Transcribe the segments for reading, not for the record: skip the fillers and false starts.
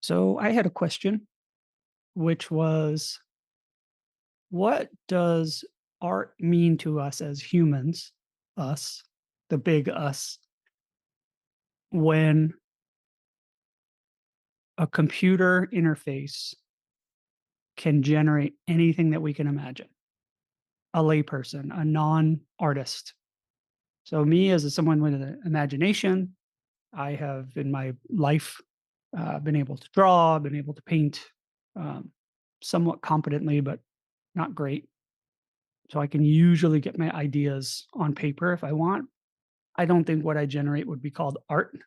So I had a question, which was, what does art mean to us as humans, us, the big us, when a computer interface can generate anything that we can imagine? A layperson, a non artist. So, me as someone with an imagination, I have in my life been able to draw, been able to paint um, somewhat competently, but not great. So I can usually get my ideas on paper if I want. I don't think what I generate would be called art.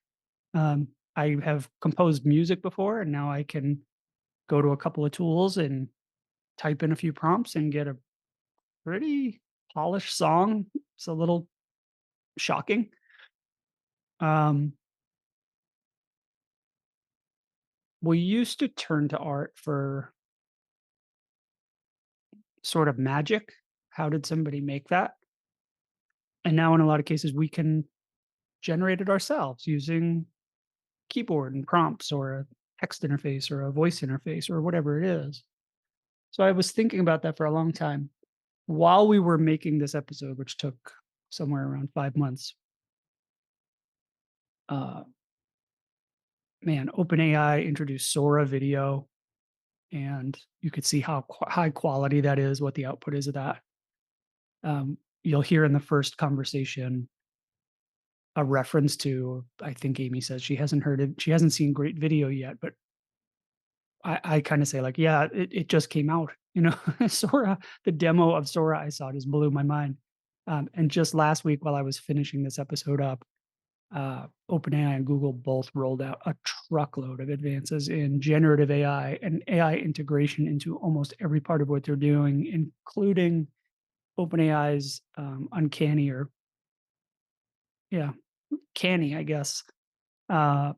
I have composed music before, and now I can go to a couple of tools and type in a few prompts and get a pretty polished song. It's a little shocking. Um, we used to turn to art for sort of magic. How did somebody make that? And now, in a lot of cases, we can generate it ourselves using keyboard and prompts or a text interface or a voice interface or whatever it is. So I was thinking about that for a long time while we were making this episode, which took somewhere around 5 months. Uh, Man, OpenAI introduced Sora video, and you could see how high quality that is, what the output is of that. You'll hear in the first conversation a reference to, I think Amy says she hasn't heard it, she hasn't seen great video yet, but I kinda say like, "Yeah, it just came out," you know? Sora, the demo of Sora I saw just blew my mind. And just last week while I was finishing this episode up, OpenAI and Google both rolled out a truckload of advances in generative AI and AI integration into almost every part of what they're doing, including OpenAI's, uncanny or yeah, canny, I guess,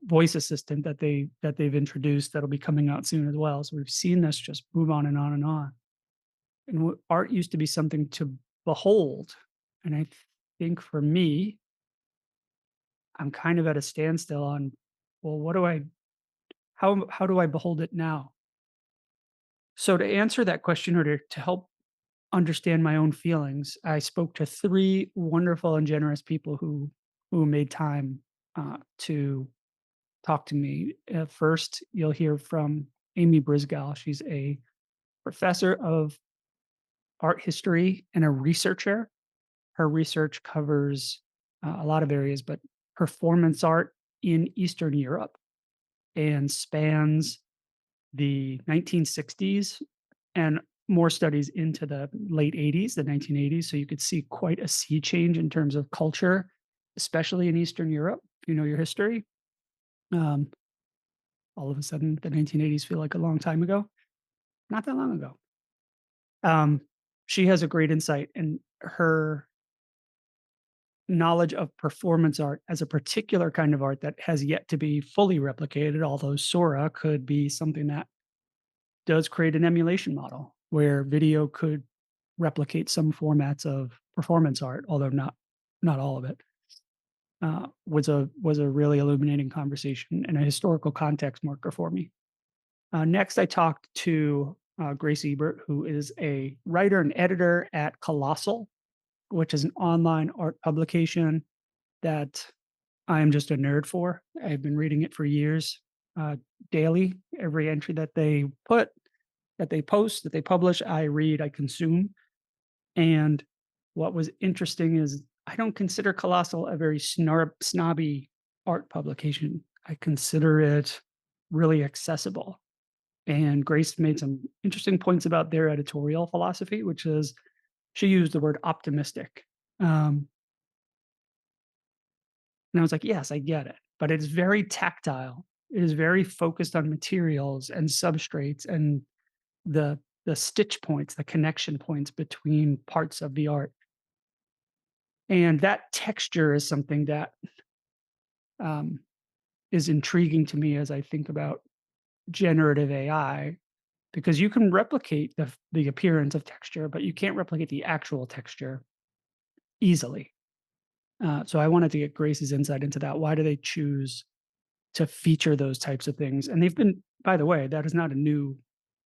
voice assistant that they've introduced that'll be coming out soon as well. So we've seen this just move on and on and on. And what art used to be something to behold, and I think for me, I'm kind of at a standstill on, well, what do I how do I behold it now? So to answer that question or to help understand my own feelings, I spoke to three wonderful and generous people who made time to talk to me. First, you'll hear from Amy Brisgall. She's a professor of art history and a researcher. Her research covers a lot of areas, but performance art in Eastern Europe and spans the 1960s and more studies into the late 80s, the 1980s. So you could see quite a sea change in terms of culture, especially in Eastern Europe. If you know your history, um, all of a sudden the 1980s feel like a long time ago. Not that long ago. Um, she has a great insight, and her knowledge of performance art as a particular kind of art that has yet to be fully replicated, although Sora could be something that does create an emulation model where video could replicate some formats of performance art, although not all of it. Was a really illuminating conversation and a historical context marker for me. Next, I talked to Grace Ebert, who is a writer and editor at Colossal, which is an online art publication that I am just a nerd for. I've been reading it for years, daily. Every entry that they put, that they post, that they publish, I read, I consume. And what was interesting is I don't consider Colossal a very snobby art publication. I consider it really accessible. And Grace made some interesting points about their editorial philosophy, which is she used the word optimistic. Um, and I was like, yes, I get it. But it is very tactile. It is very focused on materials and substrates and the stitch points, the connection points between parts of the art. And that texture is something that um, is intriguing to me as I think about generative AI, because you can replicate the appearance of texture, but you can't replicate the actual texture easily. So I wanted to get Grace's insight into that. Why do they choose to feature those types of things? And they've been by the way, that is not a new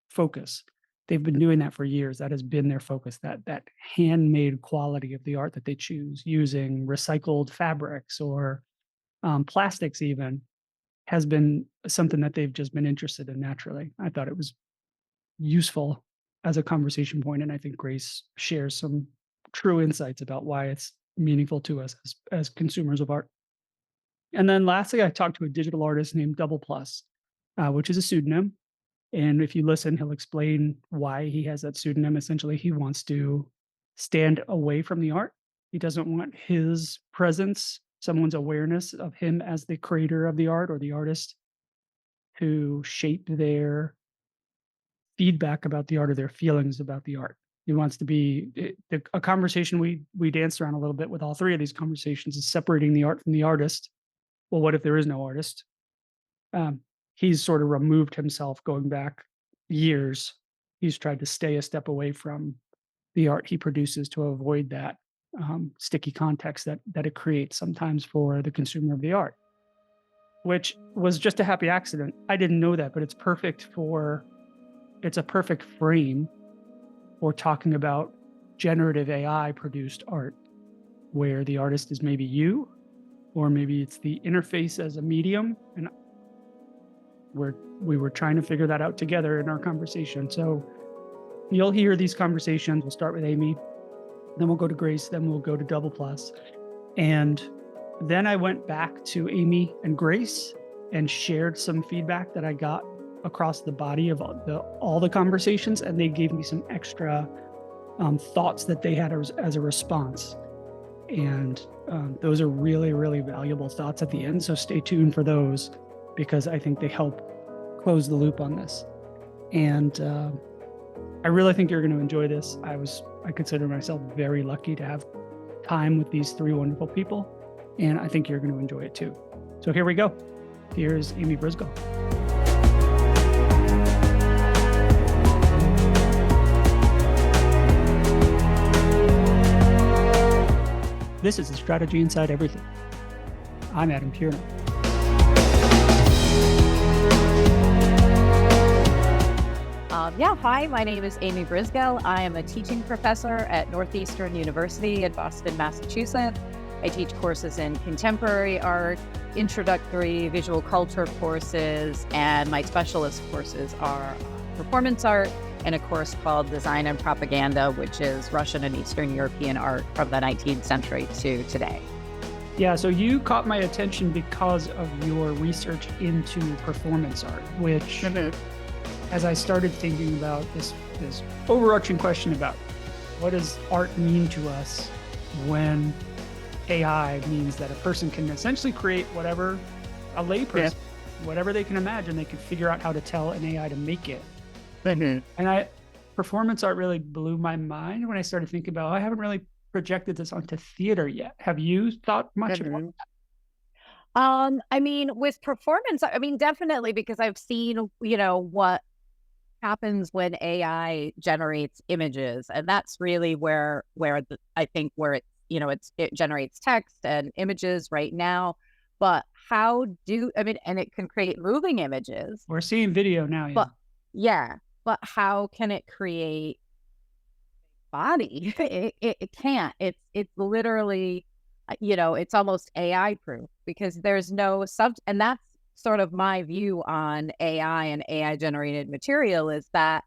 focus. They've been doing that for years. That has been their focus, that handmade quality of the art that they choose using recycled fabrics or, plastics even, has been something that they've just been interested in naturally. I thought it was useful as a conversation point, and I think Grace shares some true insights about why it's meaningful to us as consumers of art. And then lastly, I talked to a digital artist named Double Plus, which is a pseudonym. And if you listen, he'll explain why he has that pseudonym. Essentially, he wants to stand away from the art. He doesn't want his presence, someone's awareness of him as the creator of the art or the artist, to shape their feedback about the art or their feelings about the art. He wants to be a conversation we danced around a little bit with all three of these conversations is separating the art from the artist. Well, what if there is no artist? Um, he's sort of removed himself going back years. He's tried to stay a step away from the art he produces to avoid that sticky context that it creates sometimes for the consumer of the art, which was just a happy accident. I didn't know that, but it's a perfect frame for talking about generative AI produced art, where the artist is maybe you, or maybe it's the interface as a medium, and we were trying to figure that out together in our conversation. So you'll hear these conversations. We'll start with Amy, then we'll go to Grace, then we'll go to Double Plus. And then I went back to Amy and Grace and shared some feedback that I got across the body of all the conversations, and they gave me some extra thoughts that they had as a response. And those are really, really valuable thoughts at the end. So stay tuned for those, because I think they help close the loop on this. And I really think you're going to enjoy this. I consider myself very lucky to have time with these three wonderful people, and I think you're going to enjoy it too. So here we go. Here's Amy Briscoe. This is the Strategy Inside Everything. I'm Adam Kiernan. Hi, my name is Amy Briscoe. I am a teaching professor at Northeastern University in Boston, Massachusetts. I teach courses in contemporary art, introductory visual culture courses, and my specialist courses are performance art and a course called Design and Propaganda, which is Russian and Eastern European art from the 19th century to today. Yeah, so you caught my attention because of your research into performance art, which, as I started thinking about this overarching question about what does art mean to us when AI means that a person can essentially create whatever, a layperson, whatever they can imagine, they can figure out how to tell an AI to make it. And performance art really blew my mind when I started thinking about, I haven't really projected this onto theater yet. Have you thought much about that? I mean, with performance, definitely, because I've seen, what happens when AI generates images, and that's really where it generates text and images right now. But and it can create moving images. We're seeing video now, But how can it create body? It can't. It's literally, it's almost AI proof, because there's no and that's sort of my view on AI and AI generated material, is that,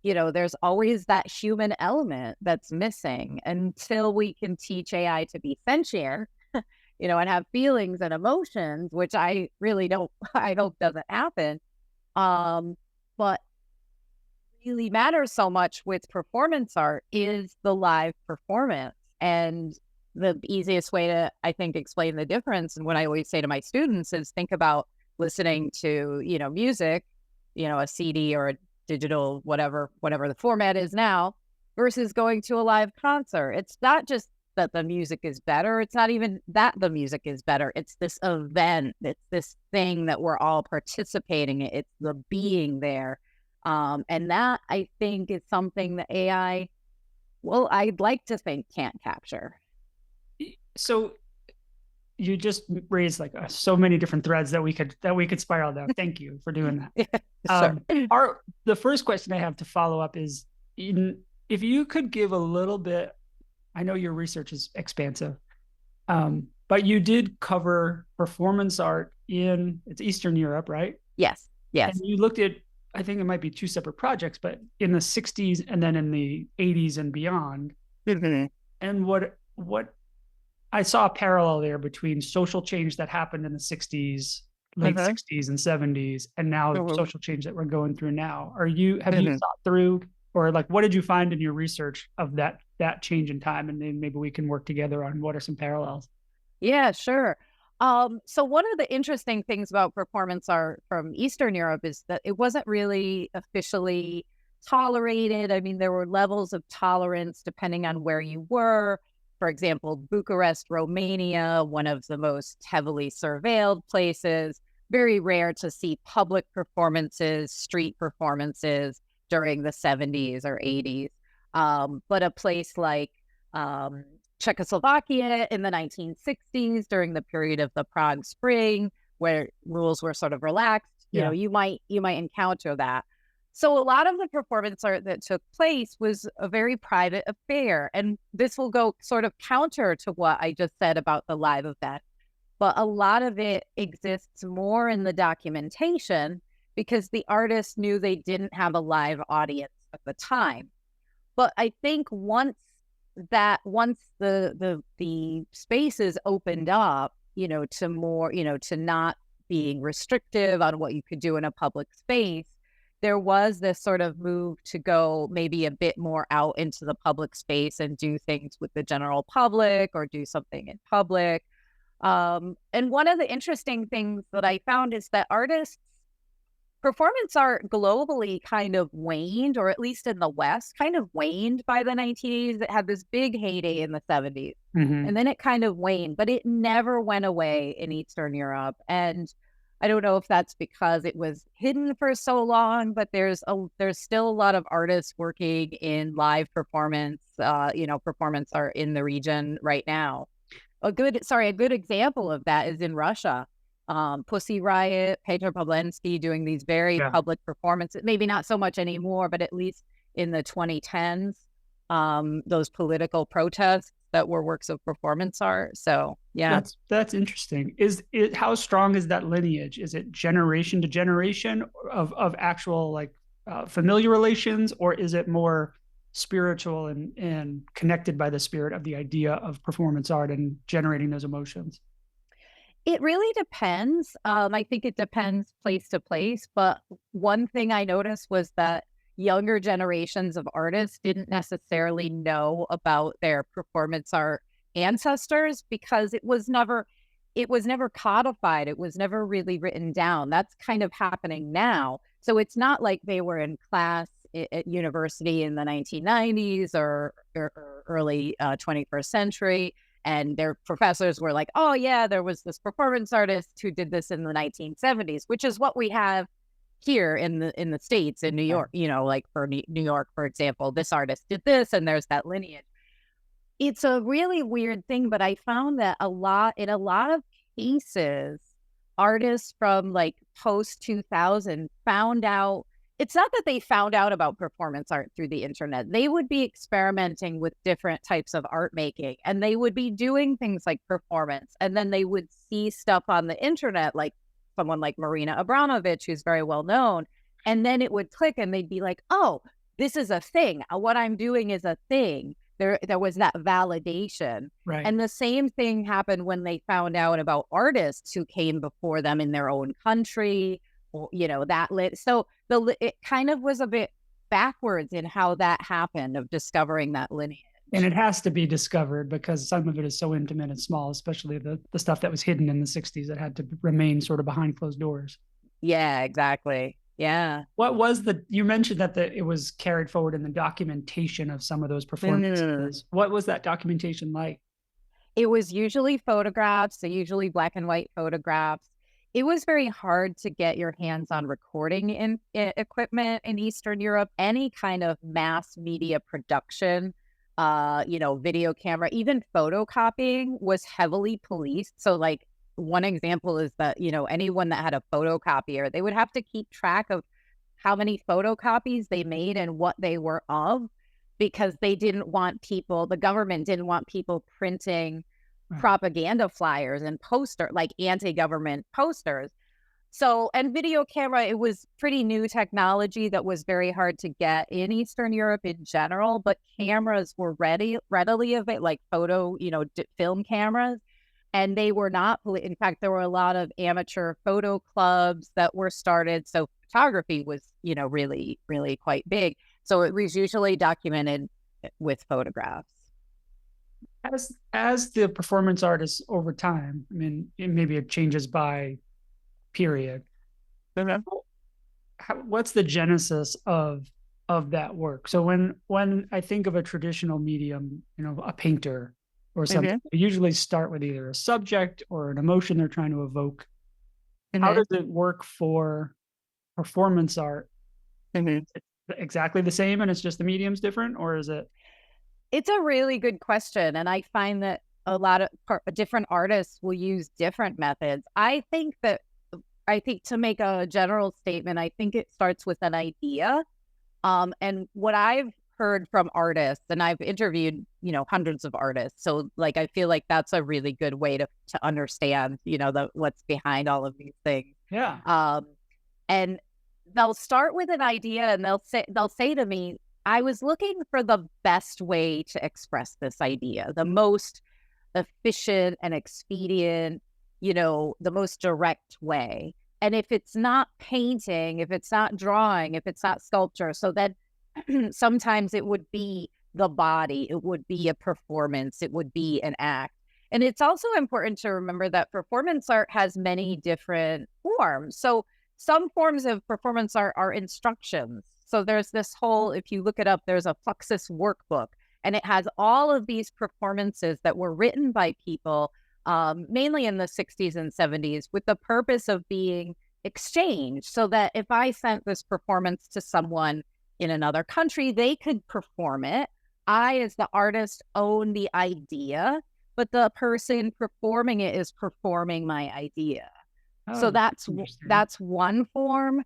there's always that human element that's missing until we can teach AI to be sentient, and have feelings and emotions, which I really I hope doesn't happen. But really matters so much with performance art is the live performance. And the easiest way to, I think, explain the difference, and what I always say to my students, is think about listening to, music, a CD or a digital, whatever the format is now, versus going to a live concert. It's not just that the music is better. It's not even that the music is better. It's this event. It's this thing that we're all participating in. It's the being there. And that, I think, is something that AI, I'd like to think, can't capture. So you just raised like so many different threads that we could spiral down. Thank you for doing that. Yeah, sure. Our the first question I have to follow up is if you could give a little bit. I know your research is expansive, but you did cover performance art in it's Eastern Europe, right? Yes, And yes. you looked at, I think it might be two separate projects, but in the 60s and then in the 80s and beyond. Mhm. And what I saw a parallel there between social change that happened in the 60s, late Mhm. 60s and 70s, and now Mhm. social change that we're going through now. Have you Mhm. thought through, or like what did you find in your research of that change in time? And then maybe we can work together on what are some parallels. Yeah, sure. So one of the interesting things about performance art from Eastern Europe is that it wasn't really officially tolerated. I mean, there were levels of tolerance depending on where you were. For example, Bucharest, Romania, one of the most heavily surveilled places, very rare to see public performances, street performances during the 70s or 80s. But a place like um, Czechoslovakia in the 1960s during the period of the Prague Spring, where rules were sort of relaxed, Yeah. you might encounter that. So a lot of the performance art that took place was a very private affair, and this will go sort of counter to what I just said about the live event. But a lot of it exists more in the documentation because the artists knew they didn't have a live audience at the time. But I think once the spaces opened up, to more, to not being restrictive on what you could do in a public space, there was this sort of move to go maybe a bit more out into the public space and do things with the general public or do something in public. And one of the interesting things that I found is that artists performance art globally kind of waned, or at least in the West, kind of waned by the 1980s. It had this big heyday in the 70s, and Hmm. then it kind of waned, but it never went away in Eastern Europe. And I don't know if that's because it was hidden for so long, but there's still a lot of artists working in live performance, performance art in the region right now. A good example of that is in Russia. Pussy Riot, Peter Pawlenski doing these very Yeah. public performances, maybe not so much anymore, but at least in the 2010s, those political protests that were works of performance art. So, yeah. That's interesting. Is it how strong is that lineage? Is it generation to generation of actual like familiar relations, or is it more spiritual and connected by the spirit of the idea of performance art and generating those emotions? It really depends. I think it depends place to place. But one thing I noticed was that younger generations of artists didn't necessarily know about their performance art ancestors because it was never codified. It was never really written down. That's kind of happening now. So it's not like they were in class at university in the 1990s or early 21st century and their professors were like, "Oh yeah, there was this performance artist who did this in the 1970s," which is what we have here in the States in New Right. York, like for New York, for example, this artist did this and there's that lineage. It's a really weird thing, but I found that in a lot of cases, artists from like post 2000 found out it's not that they found out about performance art through the internet. They would be experimenting with different types of art making and they would be doing things like performance. And then they would see stuff on the internet, like someone like Marina Abramovich, who's very well known. And then it would click and they'd be like, oh, this is a thing. What I'm doing is a thing. There was that validation. Right. And the same thing happened when they found out about artists who came before them in their own country, or, that lit. So it kind of was a bit backwards in how that happened of discovering that lineage. And it has to be discovered because some of it is so intimate and small, especially the stuff that was hidden in the 60s that had to remain sort of behind closed doors. Yeah, exactly. Yeah. What was you mentioned that it was carried forward in the documentation of some of those Mm. performances. What was that documentation like? It was usually photographs, so usually black and white photographs. It was very hard to get your hands on recording equipment in Eastern Europe. Any kind of mass media production video camera, even photocopying was heavily policed. So like one example is that, anyone that had a photocopier, they would have to keep track of how many photocopies they made and what they were of, because the government didn't want people printing Right. propaganda flyers and like anti-government posters. So, and video camera, it was pretty new technology that was very hard to get in Eastern Europe in general, but cameras were readily available, like film cameras, and they were not, in fact, there were a lot of amateur photo clubs that were started. So photography was, really, really quite big. So it was usually documented with photographs. As the performance artists over time, I mean, maybe it changes by period. Mhm. What's the genesis of that work? So when I think of a traditional medium, a painter or something, Mhm. they usually start with either a subject or an emotion they're trying to evoke. How Mhm. does it work for performance art? Mhm. It's exactly the same and it's just the medium's different, or is it? It's a really good question, and I find that a lot of different artists will use different methods. I think to make a general statement, I think it starts with an idea. And what I've heard from artists, and I've interviewed, hundreds of artists. So like I feel like that's a really good way to understand, what's behind all of these things. Yeah. Um, and they'll start with an idea and they'll say to me, I was looking for the best way to express this idea, the most efficient and expedient, the most direct way. And if it's not painting, if it's not drawing, if it's not sculpture, so then sometimes it would be the body, it would be a performance, it would be an act. And it's also important to remember that performance art has many different forms. So some forms of performance art are instructions. So there's this whole, if you look it up, there's a Fluxus workbook, and it has all of these performances that were written by people, mainly in the 60s and 70s, with the purpose of being exchanged. So that if I sent this performance to someone in another country, they could perform it. I, as the artist, own the idea, but the person performing it is performing my idea. So Oh, that's that's interesting. that's one form.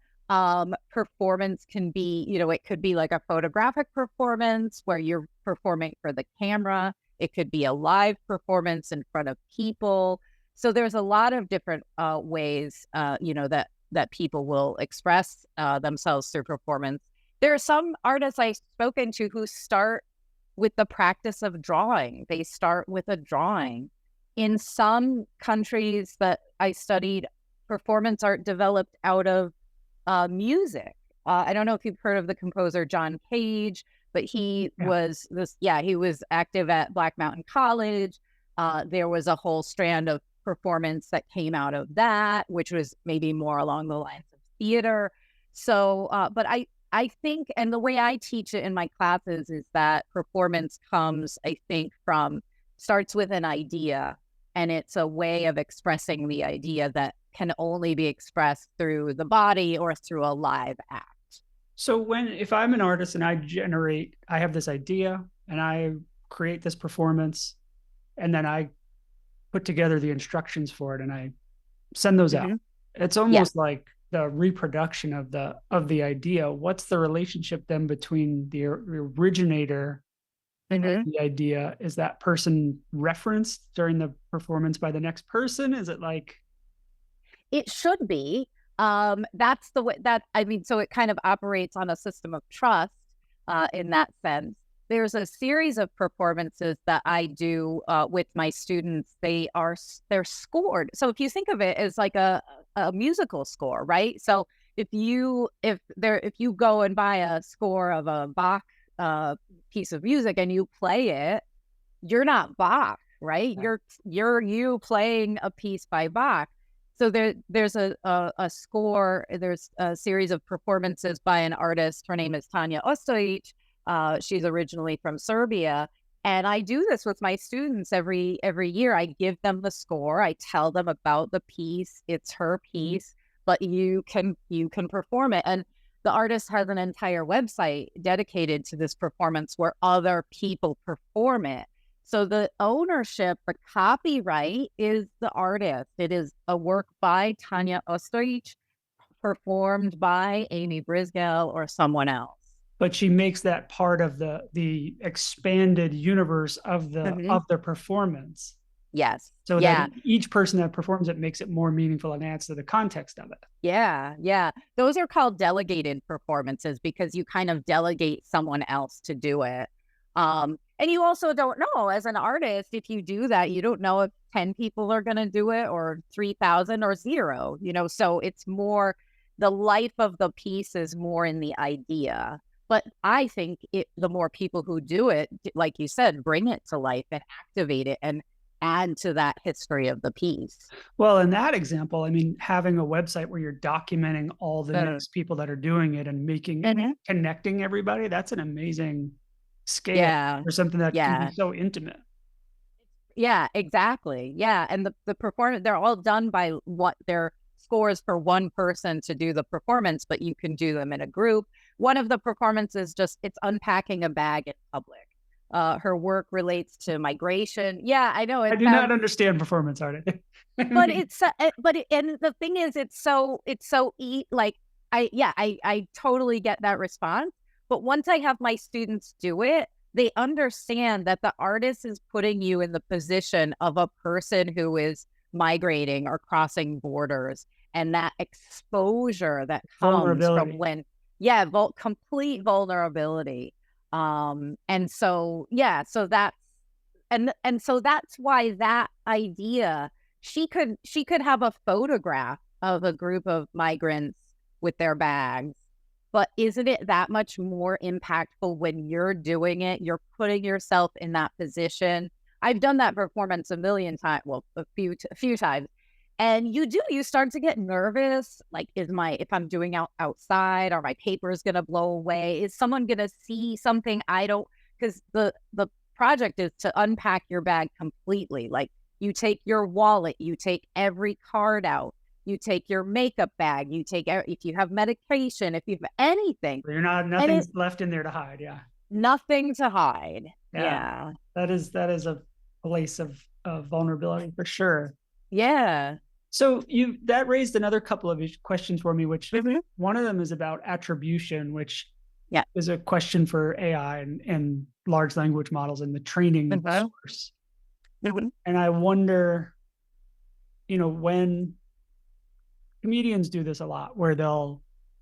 Performance can be, it could be like a photographic performance where you're performing for the camera. It could be a live performance in front of people. So there's a lot of different ways, that people will express themselves through performance. There are some artists I've spoken to who start with the practice of drawing. They start with a drawing. In some countries that I studied, performance art developed out of music. I don't know if you've heard of the composer John Cage, but Yeah. he was active at Black Mountain College. There was a whole strand of performance that came out of that, which was maybe more along the lines of theater. So, but I think, and the way I teach it in my classes is that performance comes, I think, starts with an idea, and it's a way of expressing the idea that can only be expressed through the body or through a live act. So if I'm an artist and I have this idea and I create this performance and then I put together the instructions for it and I send those out. Hmm. It's Yeah. almost like the reproduction of the idea. What's the relationship then between the originator of Hmm. the idea? Is that person referenced during the performance by the next person? Is it like, It should be. That's the way that, I mean, so it kind of operates on a system of trust in that sense. There's a series of performances that I do with my students. They're scored. So if you think of it as like a musical score, right? So if you go and buy a score of a Bach uh, piece of music and you play it, you're not Bach, right? You're you playing a piece by Bach. So there's a score. There's a series of performances by an artist. Her name is Tanya Ostojic. She's originally from Serbia, and I do this with my students every year. I give them the score. I tell them about the piece. It's her piece, but you can perform it. And the artist has an entire website dedicated to this performance where other people perform it. So the ownership, the copyright is the artist. It is a work by Tanya Ostoich, performed by Amy Brisgell or someone else. But she makes that part of the expanded universe Mhm. of the performance, Yes. so that Yeah. each person that performs it makes it more meaningful and adds to the context of it. Yeah. Yeah. Those are called delegated performances because you kind of delegate someone else to do it. And you also don't know as an artist, if you do that, you don't know if 10 people are going to do it or 3,000 or zero, so it's more the life of the piece is more in the idea. But I think the more people who do it, like you said, bring it to life and activate it and add to that history of the piece. Well, in that example, I mean, having a website where you're documenting all the Mhm. next people that are doing it and Mhm. connecting everybody, that's an amazing scale Yeah. for something that can be Yeah. so intimate. Yeah, exactly. Yeah, and the performance, they're all done by what their scores for one person to do the performance, but you can do them in a group. One of the performances just it's unpacking a bag in public. Her work relates to migration. Yeah, I know I it do not sounds, understand performance art. I but mean, and the thing is, like I totally get that response. But once I have my students do it, they understand that the artist is putting you in the position of a person who is migrating or crossing borders, and that exposure that comes from vulnerability. when, yeah, complete vulnerability. And so yeah, so that's and so that's why that idea, she could have a photograph of a group of migrants with their bags, but isn't it that much more impactful when you're doing it? You're putting yourself in that position. I've done that performance a million times, well, a few times. And you start to get nervous. Like, if I'm doing outside, are my papers going to blow away? Is someone going to see something I don't, because the project is to unpack your bag completely. Like, you take your wallet, you take every card out, you take your makeup bag, you take if you have medication, if you've anything, You're not and nothing's it left in there to hide. Yeah. nothing to hide. Yeah. Yeah. That is a place of vulnerability for sure. Yeah. So you that raised another couple of questions for me, which Mhm. one of them is about attribution, which Yeah. is a question for AI and large language models and the training Mhm. source. Mhm. And I wonder, when comedians do this a lot, where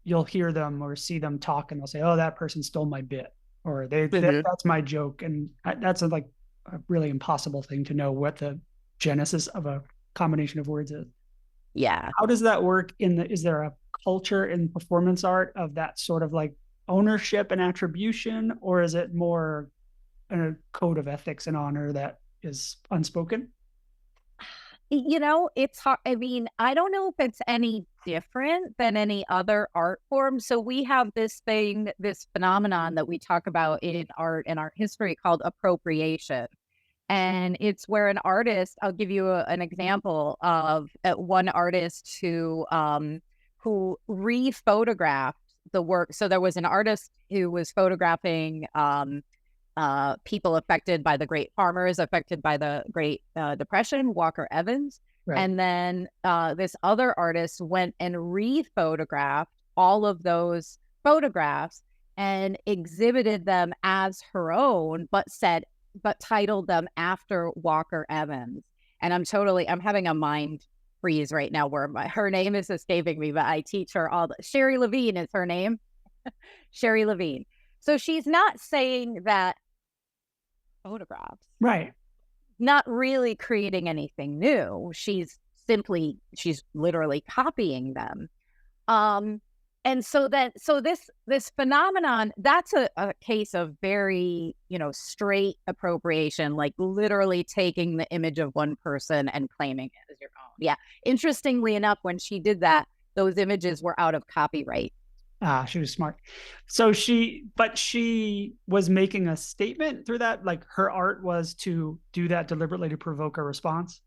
you'll hear them or see them talk, and they'll say, "Oh, that person stole my bit," or Mhm. that's my joke," and that's like a really impossible thing to know what the genesis of a combination of words is. Yeah. How does that work is there a culture in performance art of that sort of like ownership and attribution, or is it more a code of ethics and honor that is unspoken? It's hard. I mean, I don't know if it's any different than any other art form. So we have this phenomenon that we talk about in art and art history called appropriation. And it's where an artist, I'll give you an example of one artist who re-photographed the work. So there was an artist who was photographing people affected by the great farmers, affected by the Great Depression, Walker Evans. Right. And then this other artist went and re-photographed all of those photographs and exhibited them as her own, but titled them after Walker Evans. And I'm having a mind freeze right now where her name is escaping me, but I teach her Sherry Levine is her name. Sherry Levine. So she's not saying that photographs, Right. not really creating anything new. She's literally copying them. Um, and so this phenomenon, that's a case of very, straight appropriation, like literally taking the image of one person and claiming it as your own. Yeah. Interestingly enough, when she did that, those images were out of copyright. Ah, she was smart. But she was making a statement through that. Like her art was to do that deliberately to provoke a response.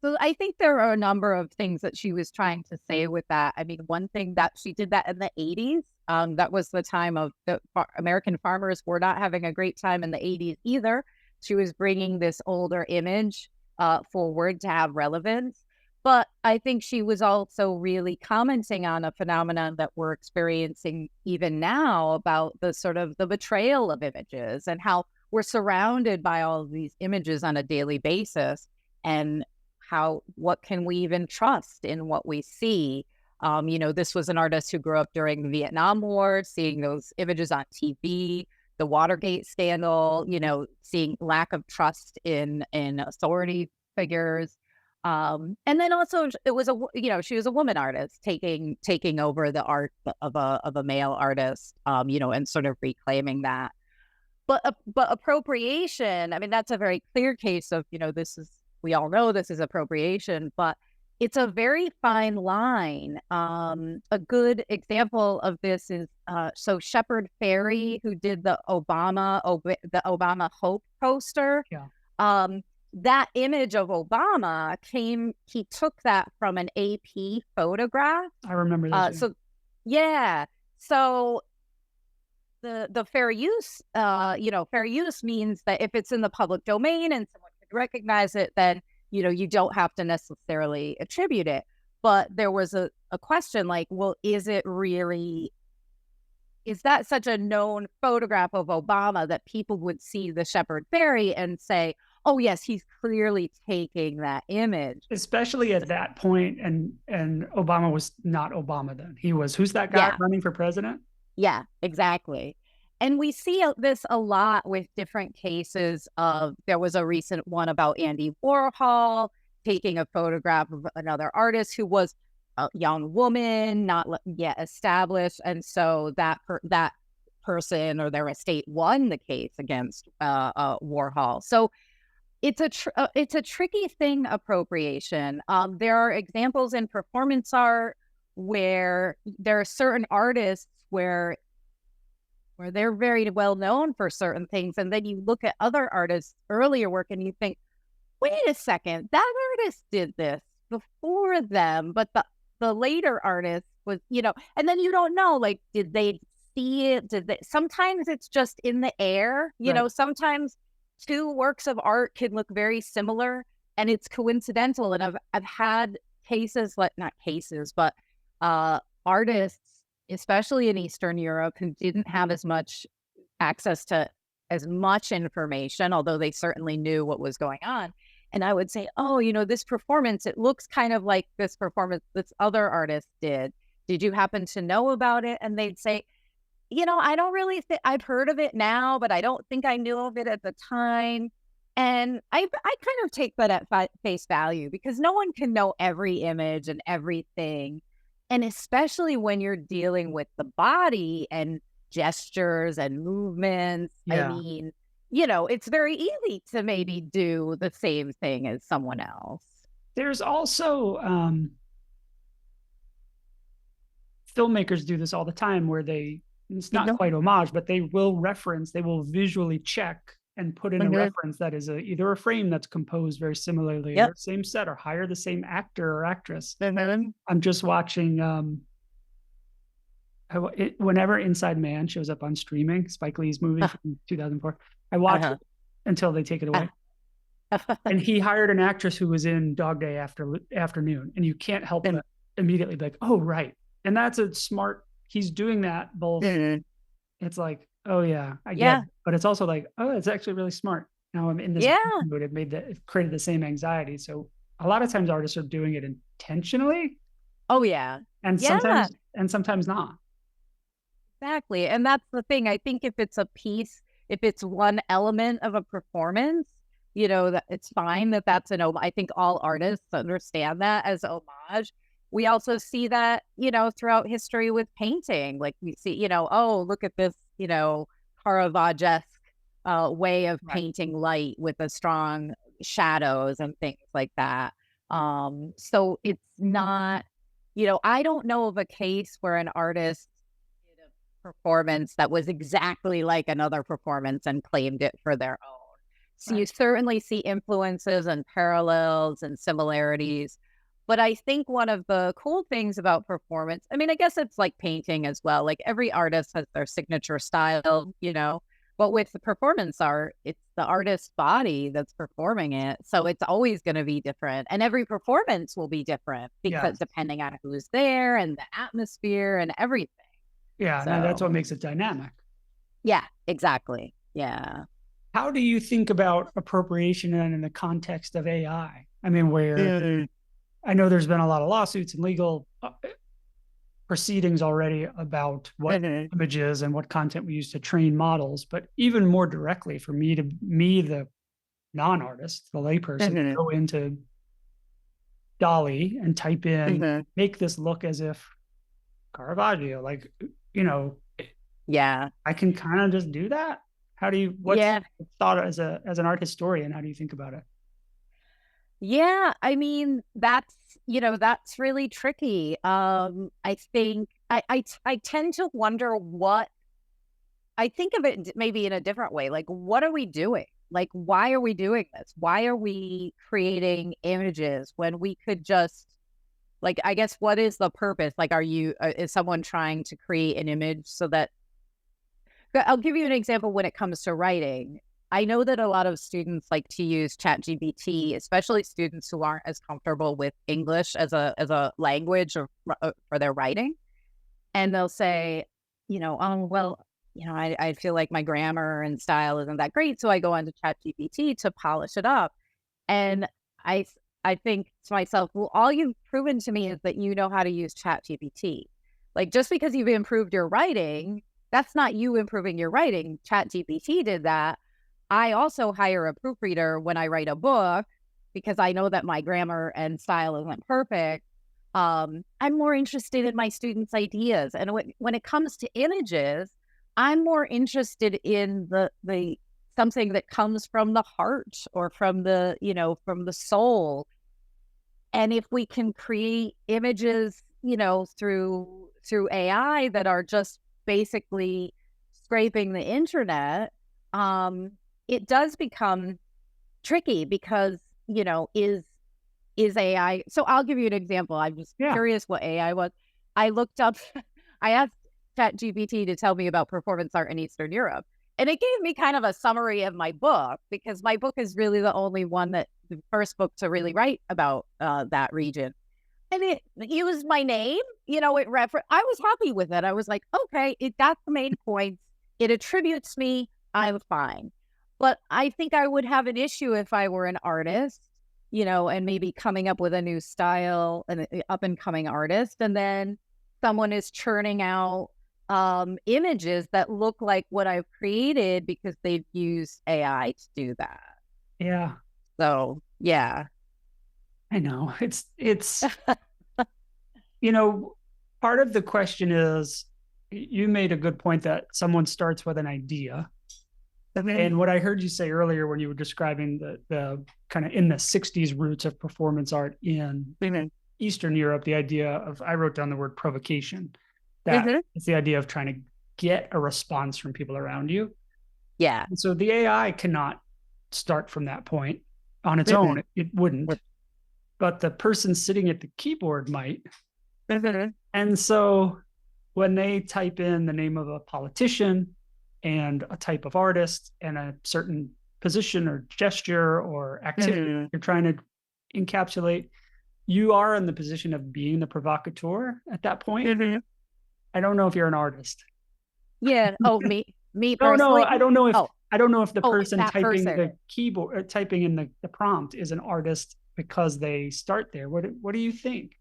So I think there are a number of things that she was trying to say with that. I mean, one thing that she did that in the 80s. That was the time of the American farmers were not having a great time in the 80s either. She was bringing this older image forward to have relevance. But I think she was also really commenting on a phenomenon that we're experiencing even now about the sort of the betrayal of images and how we're surrounded by all of these images on a daily basis. And what can we even trust in what we see? This was an artist who grew up during the Vietnam War, seeing those images on TV, the Watergate scandal, seeing lack of trust in authority figures. And then also it was she was a woman artist taking over the art of a male artist, and sort of reclaiming that. But appropriation, I mean, that's a very clear case of, we all know this is appropriation, but it's a very fine line. A good example of this is, so Shepard Fairey, who did the Obama Hope poster, Yeah, that image of Obama he took that from an AP photograph. I remember this. Yeah. So yeah. So the fair use, fair use means that if it's in the public domain and someone can recognize it, then, you don't have to necessarily attribute it. But there was a question like, well, is that such a known photograph of Obama that people would see the Shepard Fairey and say, oh, yes, he's clearly taking that image. Especially at that point, and Obama was not Obama then. He was, who's that guy Yeah. running for president? Yeah, exactly. And we see this a lot with different cases of, there was a recent one about Andy Warhol taking a photograph of another artist who was a young woman, not yet established. And so that person or their estate won the case against Warhol. So it's a tricky thing, appropriation. There are examples in performance art where there are certain artists where they're very well known for certain things. And then you look at other artists' earlier work and you think, wait a second, that artist did this before them, but the later artist was, and then you don't know, like, did they see it? Sometimes it's just in the air, Right. Sometimes two works of art can look very similar and it's coincidental. And I've had cases, not cases, but artists, especially in Eastern Europe, who didn't have as much access to as much information, although they certainly knew what was going on. And I would say, oh, this performance, it looks kind of like this performance this other artist did. Did you happen to know about it? And they'd say, I don't really think I've heard of it now, but I don't think I knew of it at the time. And I kind of take that at face value, because no one can know every image and everything. And especially when you're dealing with the body and gestures and movements. I Yeah. mean, it's very easy to maybe do the same thing as someone else. There's also filmmakers do this all the time where it's not quite homage, but they will visually check and put in a Mhm. reference that is either a frame that's composed very similarly Yep. or same set or hire the same actor or actress. Mhm. I'm just watching whenever Inside Man shows up on streaming, Spike Lee's movie from 2004, I watch Uh-huh. it until they take it away. Uh-huh. And he hired an actress who was in Dog Day Afternoon, and you can't help but immediately be like, "Oh, right." And that's a smart. He's doing that both. Mhm. It's like, "Oh yeah, I get Yeah. it," but it's also like, "Oh, it's actually really smart." Now I'm in this Yeah. mood. It created the same anxiety. So a lot of times artists are doing it intentionally, Oh, yeah. and Yeah. sometimes not. Exactly, and that's the thing. I think if it's a piece, if it's one element of a performance, that it's fine that that's an homage. I think all artists understand that as homage. We also see that, throughout history with painting. Like we see, oh, look at this, Caravaggesque way of Right. painting light with the strong shadows and things like that. So it's not, I don't know of a case where an artist did a performance that was exactly like another performance and claimed it for their own. you Right. certainly see influences and parallels and similarities. But I think one of the cool things about performance, I mean, I guess it's like painting as well. Like every artist has their signature style, but with the performance art, it's the artist's body that's performing it. So it's always going to be different. And every performance will be different because Yes. depending on who's there and the atmosphere and everything. Yeah, and that's So, what makes it dynamic. yeah, exactly. Yeah. How do you think about appropriation and in the context of AI? I mean, where I know there's been a lot of lawsuits and legal proceedings already about what images and what content we use to train models, but even more directly for me, the non-artist, the layperson, go into Dolly and type in, make this look as if Caravaggio, like, you know, Yeah. I can kind of just do that. What's Yeah. thought as an art historian, how do you think about it? Yeah, I mean, that's really tricky. I think I tend to wonder what I think of it maybe in a different way. Like, what are we doing? Like, why are we doing this? Why are we creating images when we could just like, I guess, what is the purpose? Like, is someone trying to create an image so that but I'll give you an example when it comes to writing. I know that a lot of students like to use ChatGPT, especially students who aren't as comfortable with English as a language or for their writing. And they'll say, oh well, I feel like my grammar and style isn't that great, so I go onto ChatGPT to polish it up. And I I think to myself, well, all you've proven to me is that you know how to use ChatGPT. Like just because you've improved your writing, that's not you improving your writing. ChatGPT did that. I also hire a proofreader when I write a book because I know that my grammar and style isn't perfect. I'm more interested in my students' ideas, and when it comes to images, I'm more interested in the something that comes from the heart or from the soul. And if we can create images, through AI that are just basically scraping the internet, it does become tricky because, is AI. So I'll give you an example. I'm just Yeah. curious what AI was. I looked up, I asked ChatGPT to tell me about performance art in Eastern Europe. And it gave me kind of a summary of my book because my book is really the only one the first book to really write about that region. And it used my name, I was happy with it. I was like, okay, it got the main points. It attributes me. I'm fine. But I think I would have an issue if I were an artist, and maybe coming up with a new style, an up and coming artist. And then someone is churning out images that look like what I've created because they've used AI to do that. Yeah. So, yeah. I know. It's you know, part of the question is you made a good point that someone starts with an idea. And what I heard you say earlier when you were describing the kind of in the 60s roots of performance art in Eastern Europe, the idea of, I wrote down the word provocation, that it's the idea of trying to get a response from people around you. Yeah. And so the AI cannot start from that point on its own. It wouldn't. But the person sitting at the keyboard might. And so when they type in the name of a politician and a type of artist and a certain position or gesture or activity you're trying to encapsulate, you are in the position of being the provocateur at that point. I don't know if you're an artist. Yeah. Oh, me No, no, personally. I don't know if Oh, I don't know if the person that typing person. the keyboard, typing in the prompt is an artist because they start there. What do you think?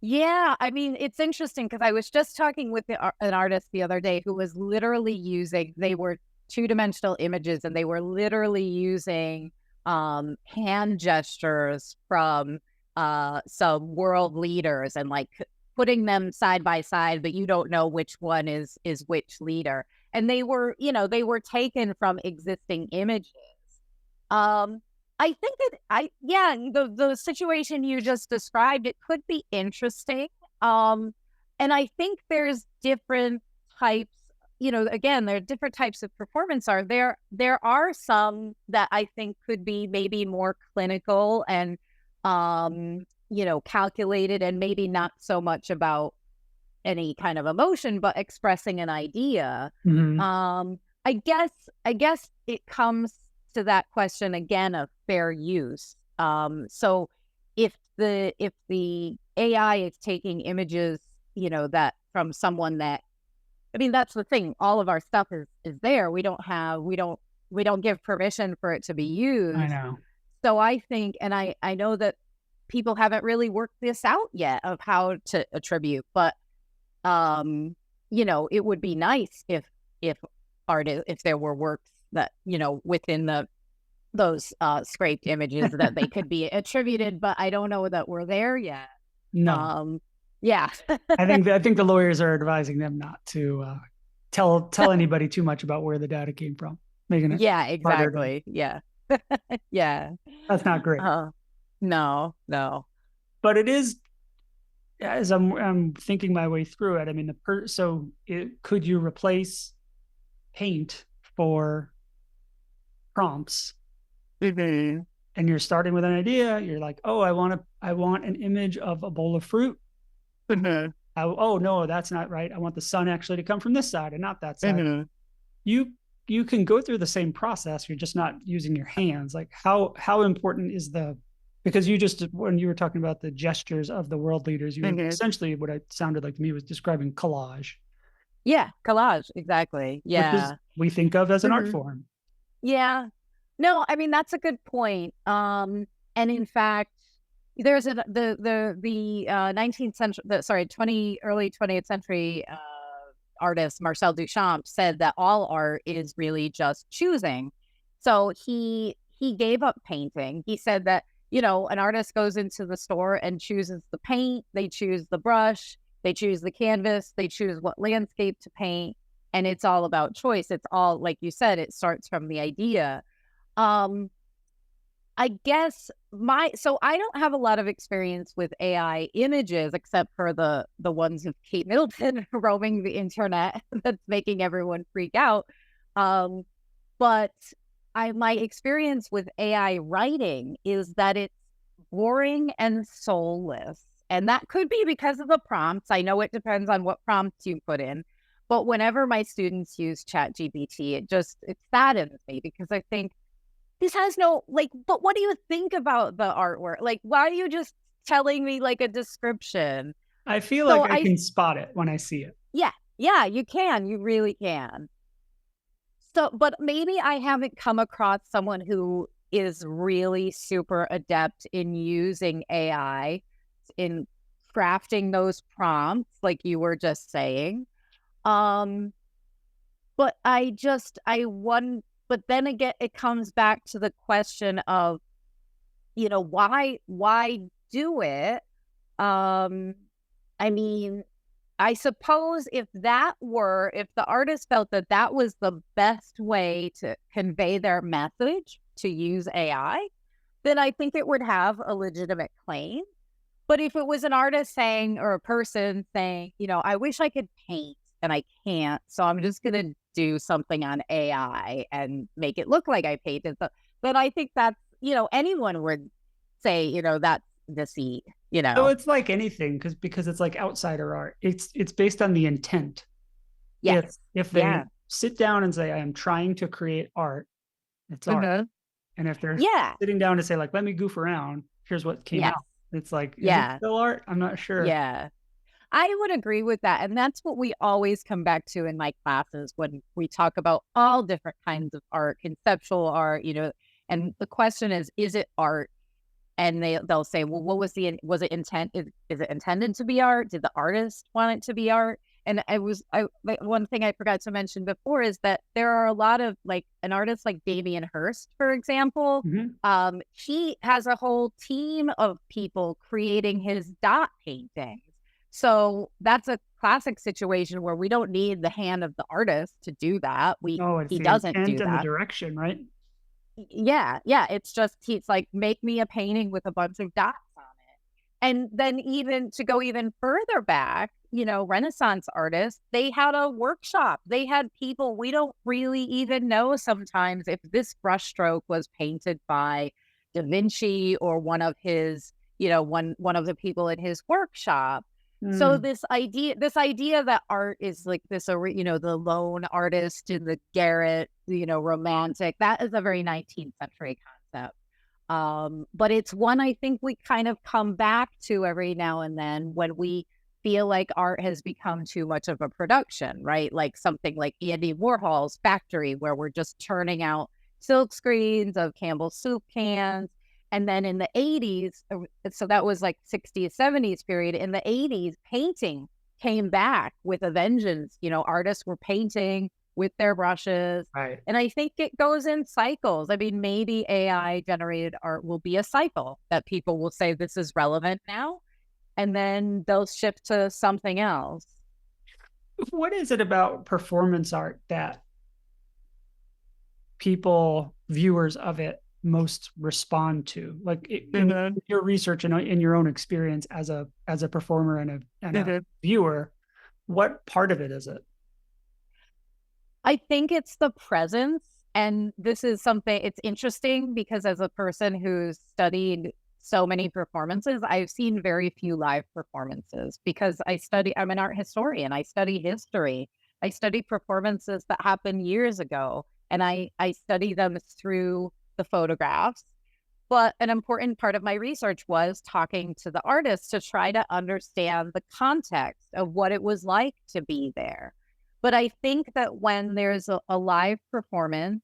Yeah, I mean, it's interesting because I was just talking with an artist the other day who was literally they were two-dimensional images and they were literally using hand gestures from some world leaders and like putting them side by side, but you don't know which one is which leader. And they were taken from existing images. Um, I think the situation you just described, it could be interesting. And I think there's different types. again, there are different types of performance art. There are some that I think could be maybe more clinical and, calculated, and maybe not so much about any kind of emotion, but expressing an idea. Mhm. I guess it comes to that question again of fair use. So if the AI is taking images, that from someone that, I mean, that's the thing. All of our stuff is there. We don't give permission for it to be I used. know. So I think, and I know that people haven't really worked this out yet of how to attribute, but it would be nice if if there were works that, within those scraped images that they could be attributed, but I don't know that we're there yet. No. Um, yeah. I think the lawyers are advising them not to tell anybody too much about where the data came from, making it Yeah, harder to. exactly. Yeah. Yeah. That's not great. Uh, no, no. But it is, as I'm thinking my way through it. I mean, could you replace paint for prompts? Mhm. And you're starting with an idea. You're like, oh, I want an image of a bowl of fruit. Mhm. Oh no, that's not right. I want the sun actually to come from this side and not that side. Mhm. You you can go through the same process. You're just not using your hands. Like how important is the, because you just, when you were talking about the gestures of the world leaders, you were Mhm. essentially, what it sounded like to me was describing collage, Yeah, collage, exactly. which is Yeah. we think of as an art Mhm. form. Yeah. No, I mean, that's a good point. And in fact, there's the 19th century, sorry, 20th century artist Marcel Duchamp said that all art is really just choosing. So he gave up painting. He said that, an artist goes into the store and chooses the paint, they choose the brush, they choose the canvas, they choose what landscape to paint, and it's all about choice. It's all, like you said, it starts from the idea. Um, I guess so I don't have a lot of experience with AI images except for the ones of Kate Middleton roaming the internet that's making everyone freak out. Um, but my experience with AI writing is that it's boring and soulless. And that could be because of the prompts. I know it depends on what prompts you put in. But whenever my students use ChatGPT, it saddens me because I think this has no, like, but what do you think about the artwork? Like, why are you just telling me like a description? I feel So like I can spot it when I see it. yeah, yeah, you can, you really can. So, but maybe I haven't come across someone who is really super adept in using AI in crafting those prompts, like you were just saying. Um, but but then again, it comes back to the question of, why do it? Um, I mean, I suppose if the artist felt that that was the best way to convey their message to use AI, then I think it would have a legitimate claim. But if it was an artist saying, or a person saying, I wish I could paint and I can't, so I'm just going to do something on AI and make it look like I painted, then I think that's, anyone would say, that's deceit, So it's like anything, because it's like outsider art. It's based on the intent. Yes. If they Yeah. sit down and say, I am trying to create art, it's art. Mhm. And if they're Yeah. sitting down to say, like, let me goof around, here's what came Yes. out. It's like, is it Yeah. still art? I'm not sure. Yeah. I would agree with that. And that's what we always come back to in my classes when we talk about all different kinds of art, conceptual art, and the question is it art? And they'll say, well, was it is it intended to be art? Did the artist want it to be art? And one thing I forgot to mention before is that there are a lot of, like, an artist like Damien Hirst, for example. Mhm. He has a whole team of people creating his dot paintings. So that's a classic situation where we don't need the hand of the artist to do that. Oh, it's He the doesn't intent do and the that. direction, right? Yeah, yeah, it's just he's like, "Make me a painting with a bunch of dots on it." And then even to go even further back, Renaissance artists, they had a workshop. They had people, we don't really even know sometimes if this brushstroke was painted by Da Vinci or one of his, one of the people in his workshop. So Mm, this idea that art is like this, the lone artist in the garret, romantic, that is a very 19th century concept. But it's one I think we kind of come back to every now and then when we feel like art has become too much of a production, right? Like something like Andy Warhol's factory, where we're just turning out silk screens of Campbell's soup cans. And then in the 80s, so that was like 60s, 70s period. In the 80s, painting came back with a vengeance. Artists were painting with their brushes. right. And I think it goes in cycles. I mean, maybe AI generated art will be a cycle that people will say this is relevant now, and then they'll shift to something else. What is it about performance art that people, viewers of it, most respond to? Like in Mhm. your research and in your own experience as a performer and a Mhm. viewer, what part of it is it? I think it's the presence. And this is something, it's interesting because as a person who's studied so many performances, I've seen very few live performances because I'm an art historian. I study history. I study performances that happened years ago, and I study them through the photographs. But an important part of my research was talking to the artists to try to understand the context of what it was like to be there. But I think that when there's a live performance,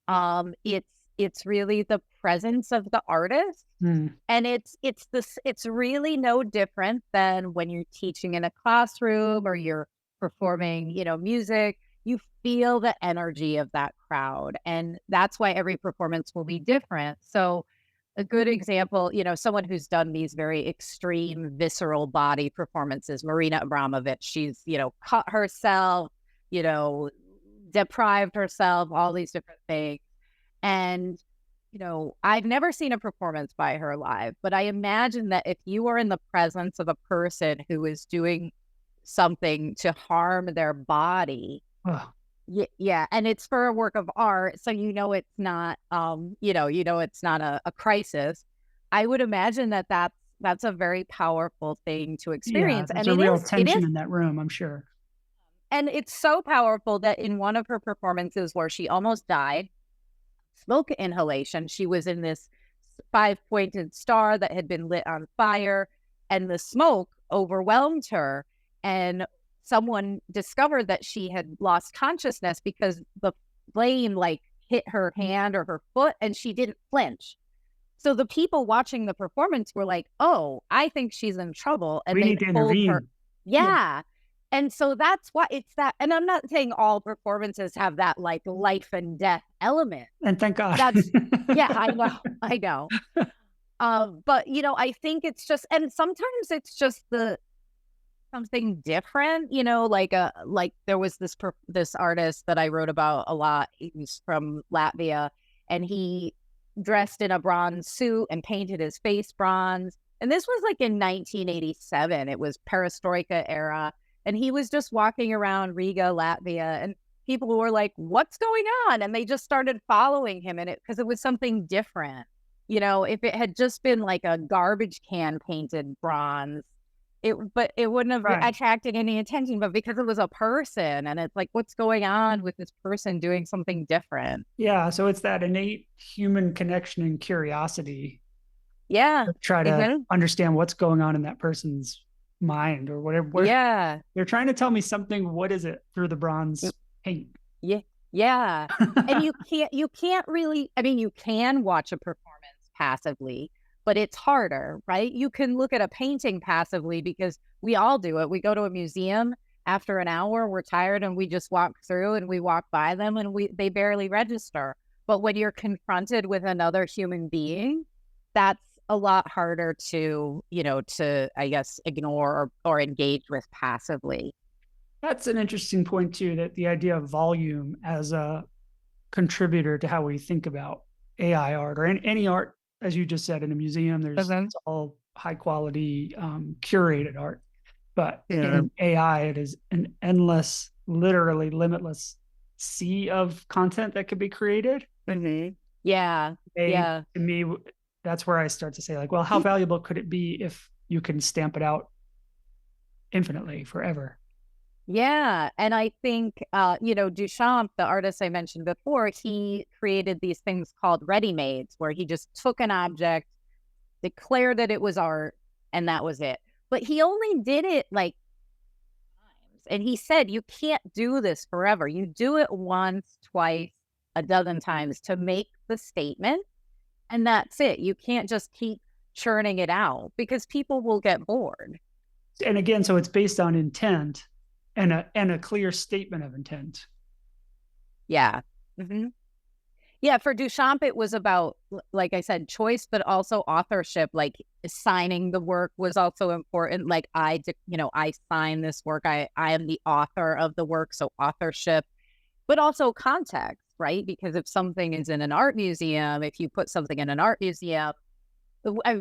it's really the presence of the artist, Mm, and it's really no different than when you're teaching in a classroom or you're performing, music. You feel the energy of that crowd, and that's why every performance will be different. So a good example, someone who's done these very extreme visceral body performances, Marina Abramovic, she's, cut herself, you know, deprived herself, all these different things. And, I've never seen a performance by her live, but I imagine that if you are in the presence of a person who is doing something to harm their body, ugh, yeah, and it's for a work of art, so it's not, it's not a crisis. I would imagine that that's a very powerful thing to yeah, experience, there's and a real it is, tension in that room, I'm sure. and it's so powerful that in one of her performances where she almost died, smoke inhalation, she was in this five-pointed star that had been lit on fire, and the smoke overwhelmed her, and someone discovered that she had lost consciousness because the flame, like, hit her hand or her foot, and she didn't flinch. So the people watching the performance were like, "Oh, I think she's in trouble," and We they need to pulled her. intervene. Yeah, Yeah. And so that's why it's that, and I'm not saying all performances have that, like, life and death element. and thank God. That's Yeah, I know, I know. But, I think it's just, and sometimes it's just the something different, like there was this artist that I wrote about a lot. He was from Latvia, and he dressed in a bronze suit and painted his face bronze. And this was like in 1987. It was perestroika era, and he was just walking around Riga, Latvia, and people were like, "What's going on?" And they just started following him, and because it was something different. If it had just been like a garbage can painted bronze, it wouldn't have Right. attracted any attention, but because it was a person, and it's like, what's going on with this person doing something different? Yeah, so it's that innate human connection and curiosity Yeah. to try to Mhm. understand what's going on in that person's mind or whatever. Yeah. They're trying to tell me something. What is it through the Mm, bronze paint? yeah. Yeah. And you can't really, I mean, you can watch a performance passively, but it's harder, right? You can look at a painting passively because we all do it. We go to a museum after an hour, we're tired, and we just walk through and we walk by them, and they barely register. But when you're confronted with another human being, that's a lot harder to I guess ignore or engage with passively. That's an interesting point too, that the idea of volume as a contributor to how we think about AI art or any art, as you just said, in a museum, there's Mhm. it's all high quality, curated art. But Yeah. in AI, it is an endless, literally limitless sea of content that could be created. Yeah. They, Yeah. to me, that's where I start to say, like, well, how valuable could it be if you can stamp it out infinitely forever? Yeah. And I think, Duchamp, the artist I mentioned before, he created these things called ready-mades, where he just took an object, declared that it was art, and that was it. But he only did it like times. And he said, you can't do this forever. You do it once, twice, a dozen times to make the statement. And that's it. You can't just keep churning it out because people will get bored. And again, so it's based on intent and a clear statement of intent. Yeah. hmm Yeah, for Duchamp, it was about, like I said, choice, but also authorship. Like signing the work was also important. Like I sign this work. I am the author of the work, so authorship, but also context, right? Because if something is in an art museum, if you put something in an art museum,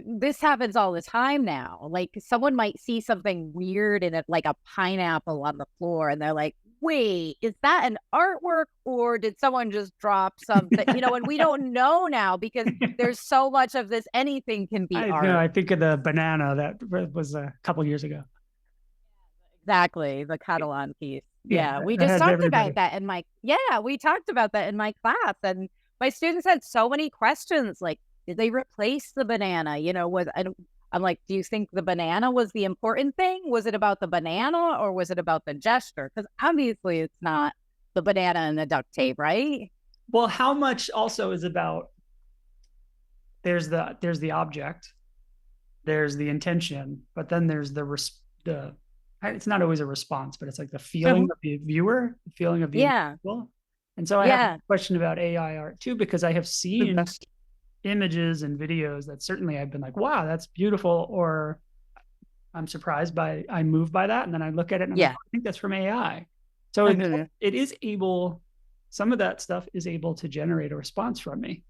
this happens all the time now. Like someone might see something weird in it, like a pineapple on the floor, and they're like, wait, is that an artwork or did someone just drop something? And we don't know now because there's so much of this. Anything can be I know. art. I think of the banana that was a couple years ago. Exactly. The Catalan piece. Yeah, Yeah. We that just had talked about everybody. that in we talked about that in my class. And my students had so many questions like, did they replace the banana? I'm like, do you think the banana was the important thing? Was it about the banana or was it about the gesture? Because obviously it's not the banana and the duct tape, right? Well, how much also is about there's the object, there's the intention, but then there's the it's not always a response, but it's like the feeling Mhm. of the viewer, the feeling of the Yeah. individual. And so I have a Yeah. question about AI art too, because I have seen images and videos that certainly I've been like, wow, that's beautiful, or I'm moved by that, and then I look at it and I'm like, Yeah. oh, I think that's from AI. So Mhm. it is able, some of that stuff is able to generate a response from me.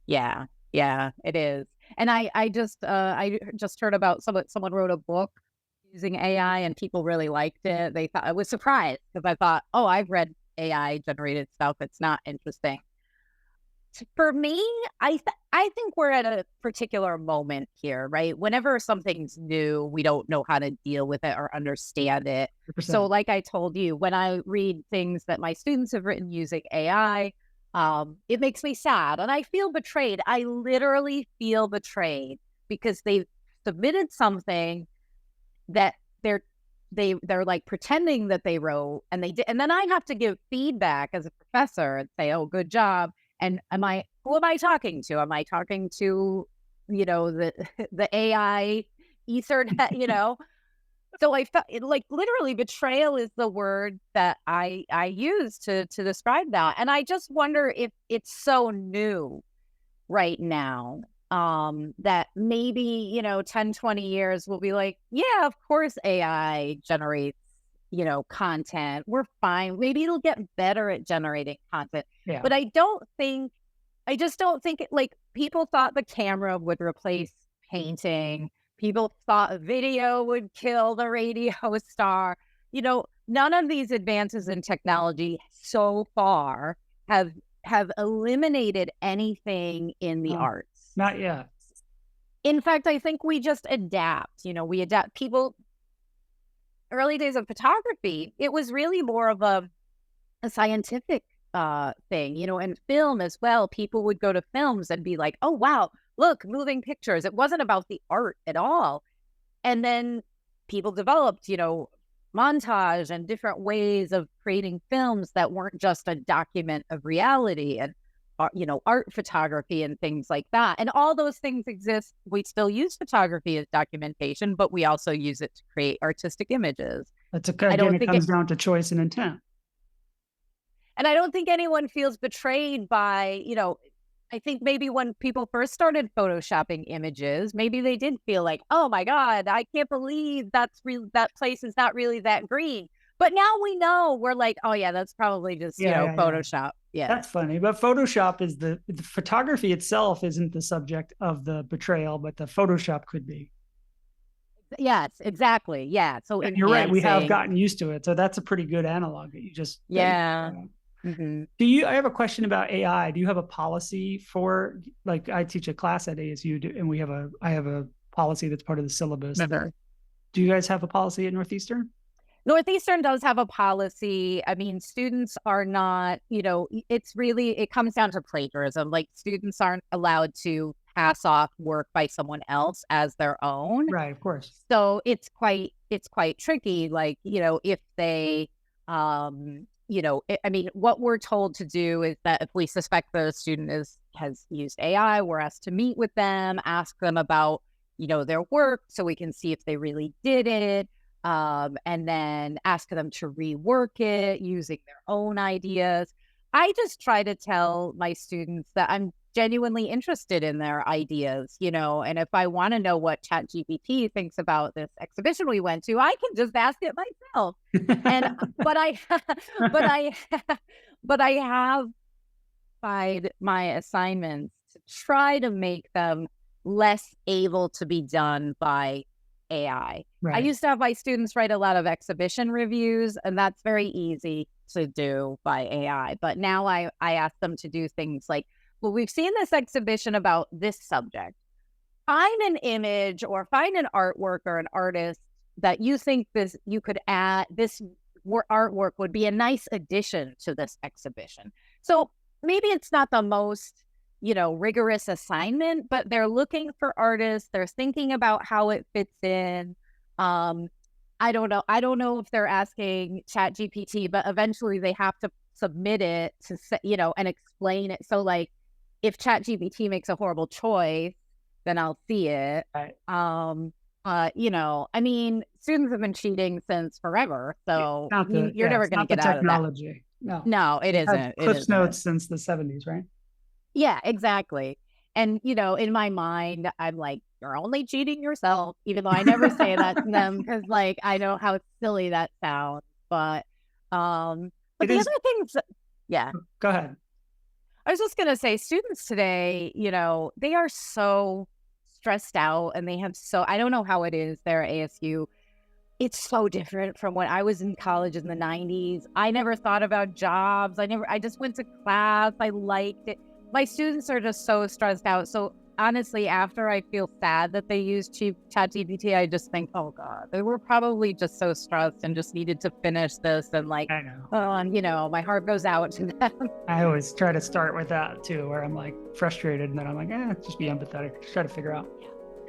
Yeah. Yeah. It is. And I just heard about someone wrote a book using AI and people really liked it. They thought I was surprised because I thought, oh, I've read AI generated stuff. It's not interesting. For me, I think we're at a particular moment here, right? Whenever something's new, we don't know how to deal with it or understand it. So, 100%. like I told you, when I read things that my students have written using AI, it makes me sad and I feel betrayed. I literally feel betrayed because they've submitted something that they're like pretending that they wrote and they did, and then I have to give feedback as a professor and say, "Oh, good job." And who am I talking to? Am I talking to, the the AI Ethernet, So I felt like literally betrayal is the word that I use to describe that. And I just wonder if it's so new right now, that maybe, 10, 20 years we'll be like, yeah, of course AI generates, content. We're fine. Maybe it'll get better at generating content. Yeah. But I just don't think like people thought the camera would replace painting. People thought video would kill the radio star. None of these advances in technology so far have eliminated anything in the No, arts. not yet. In fact, I think we just adapt. We adapt. People, early days of photography, it was really more of a scientific thing, and film as well. People would go to films and be like, oh, wow, look, moving pictures. It wasn't about the art at all. And then people developed, montage and different ways of creating films that weren't just a document of reality and, art photography and things like that. And all those things exist. We still use photography as documentation, but we also use it to create artistic images. That's I again, don't it think it, comes down to choice and intent. and I don't think anyone feels betrayed by, I think maybe when people first started photoshopping images, maybe they did feel like, oh my God, I can't believe that place is not really that green. But now we know, we're like, oh yeah, that's probably just, Yeah, yeah, yeah. Photoshop. Yeah. That's funny. But Photoshop is the photography itself isn't the subject of the betrayal, but the Photoshop could be. Yes, exactly. Yeah. So And you're right, we have enhancing. gotten used to it. So that's a pretty good analog that you just that you Yeah. brought up. Hmm. I have a question about AI. Do you have a policy for, like, I teach a class at ASU and I have a policy that's part of the syllabus. Do you guys have a policy at Northeastern? Northeastern does have a policy. I mean, students are not, it's really, it comes down to plagiarism. Like, students aren't allowed to pass off work by someone else as their own. Right, of course. So it's quite tricky. Like, if they, I mean, what we're told to do is that if we suspect the student has used AI, we're asked to meet with them, ask them about, their work so we can see if they really did it. And then ask them to rework it using their own ideas. I just try to tell my students that I'm genuinely interested in their ideas, and if I want to know what ChatGPT thinks about this exhibition we went to, I can just ask it myself. And but I but I but I have modified my assignments to try to make them less able to be done by AI. I Right. used to have my students write a lot of exhibition reviews, and that's very easy to do by AI. But now I ask them to do things like, well, we've seen this exhibition about this subject. Find an image or find an artwork or an artist that you think you could add this artwork would be a nice addition to this exhibition. So maybe it's not the most, rigorous assignment, but they're looking for artists. They're thinking about how it fits in. Um, I don't know. I don't know if they're asking Chat GPT, but eventually they have to submit it to say, and explain it. So, like, if Chat GPT makes a horrible choice, then I'll see it. Right. I mean, students have been cheating since forever, so you're never It's going to not the get out of that. technology. No. No, it They've had isn't. It Cliff's isn't. Notes since the 70s, right? Yeah, exactly. And, in my mind, I'm like, you're only cheating yourself, even though I never say that to them because, like, I know how silly that sounds. But It the is. other things, yeah, Go ahead. I was just going to say, students today, they are so stressed out and I don't know how it is there at ASU. It's so different from when I was in college in the 90s. I never thought about jobs. I just went to class. I liked it. My students are just so stressed out. So honestly, after I feel sad that they use ChatGPT, I just think, oh God, they were probably just so stressed and just needed to finish this. And like, I know. oh, and my heart goes out to them. I always try to start with that too, where I'm like frustrated and then I'm like, just be empathetic. Just try to figure out.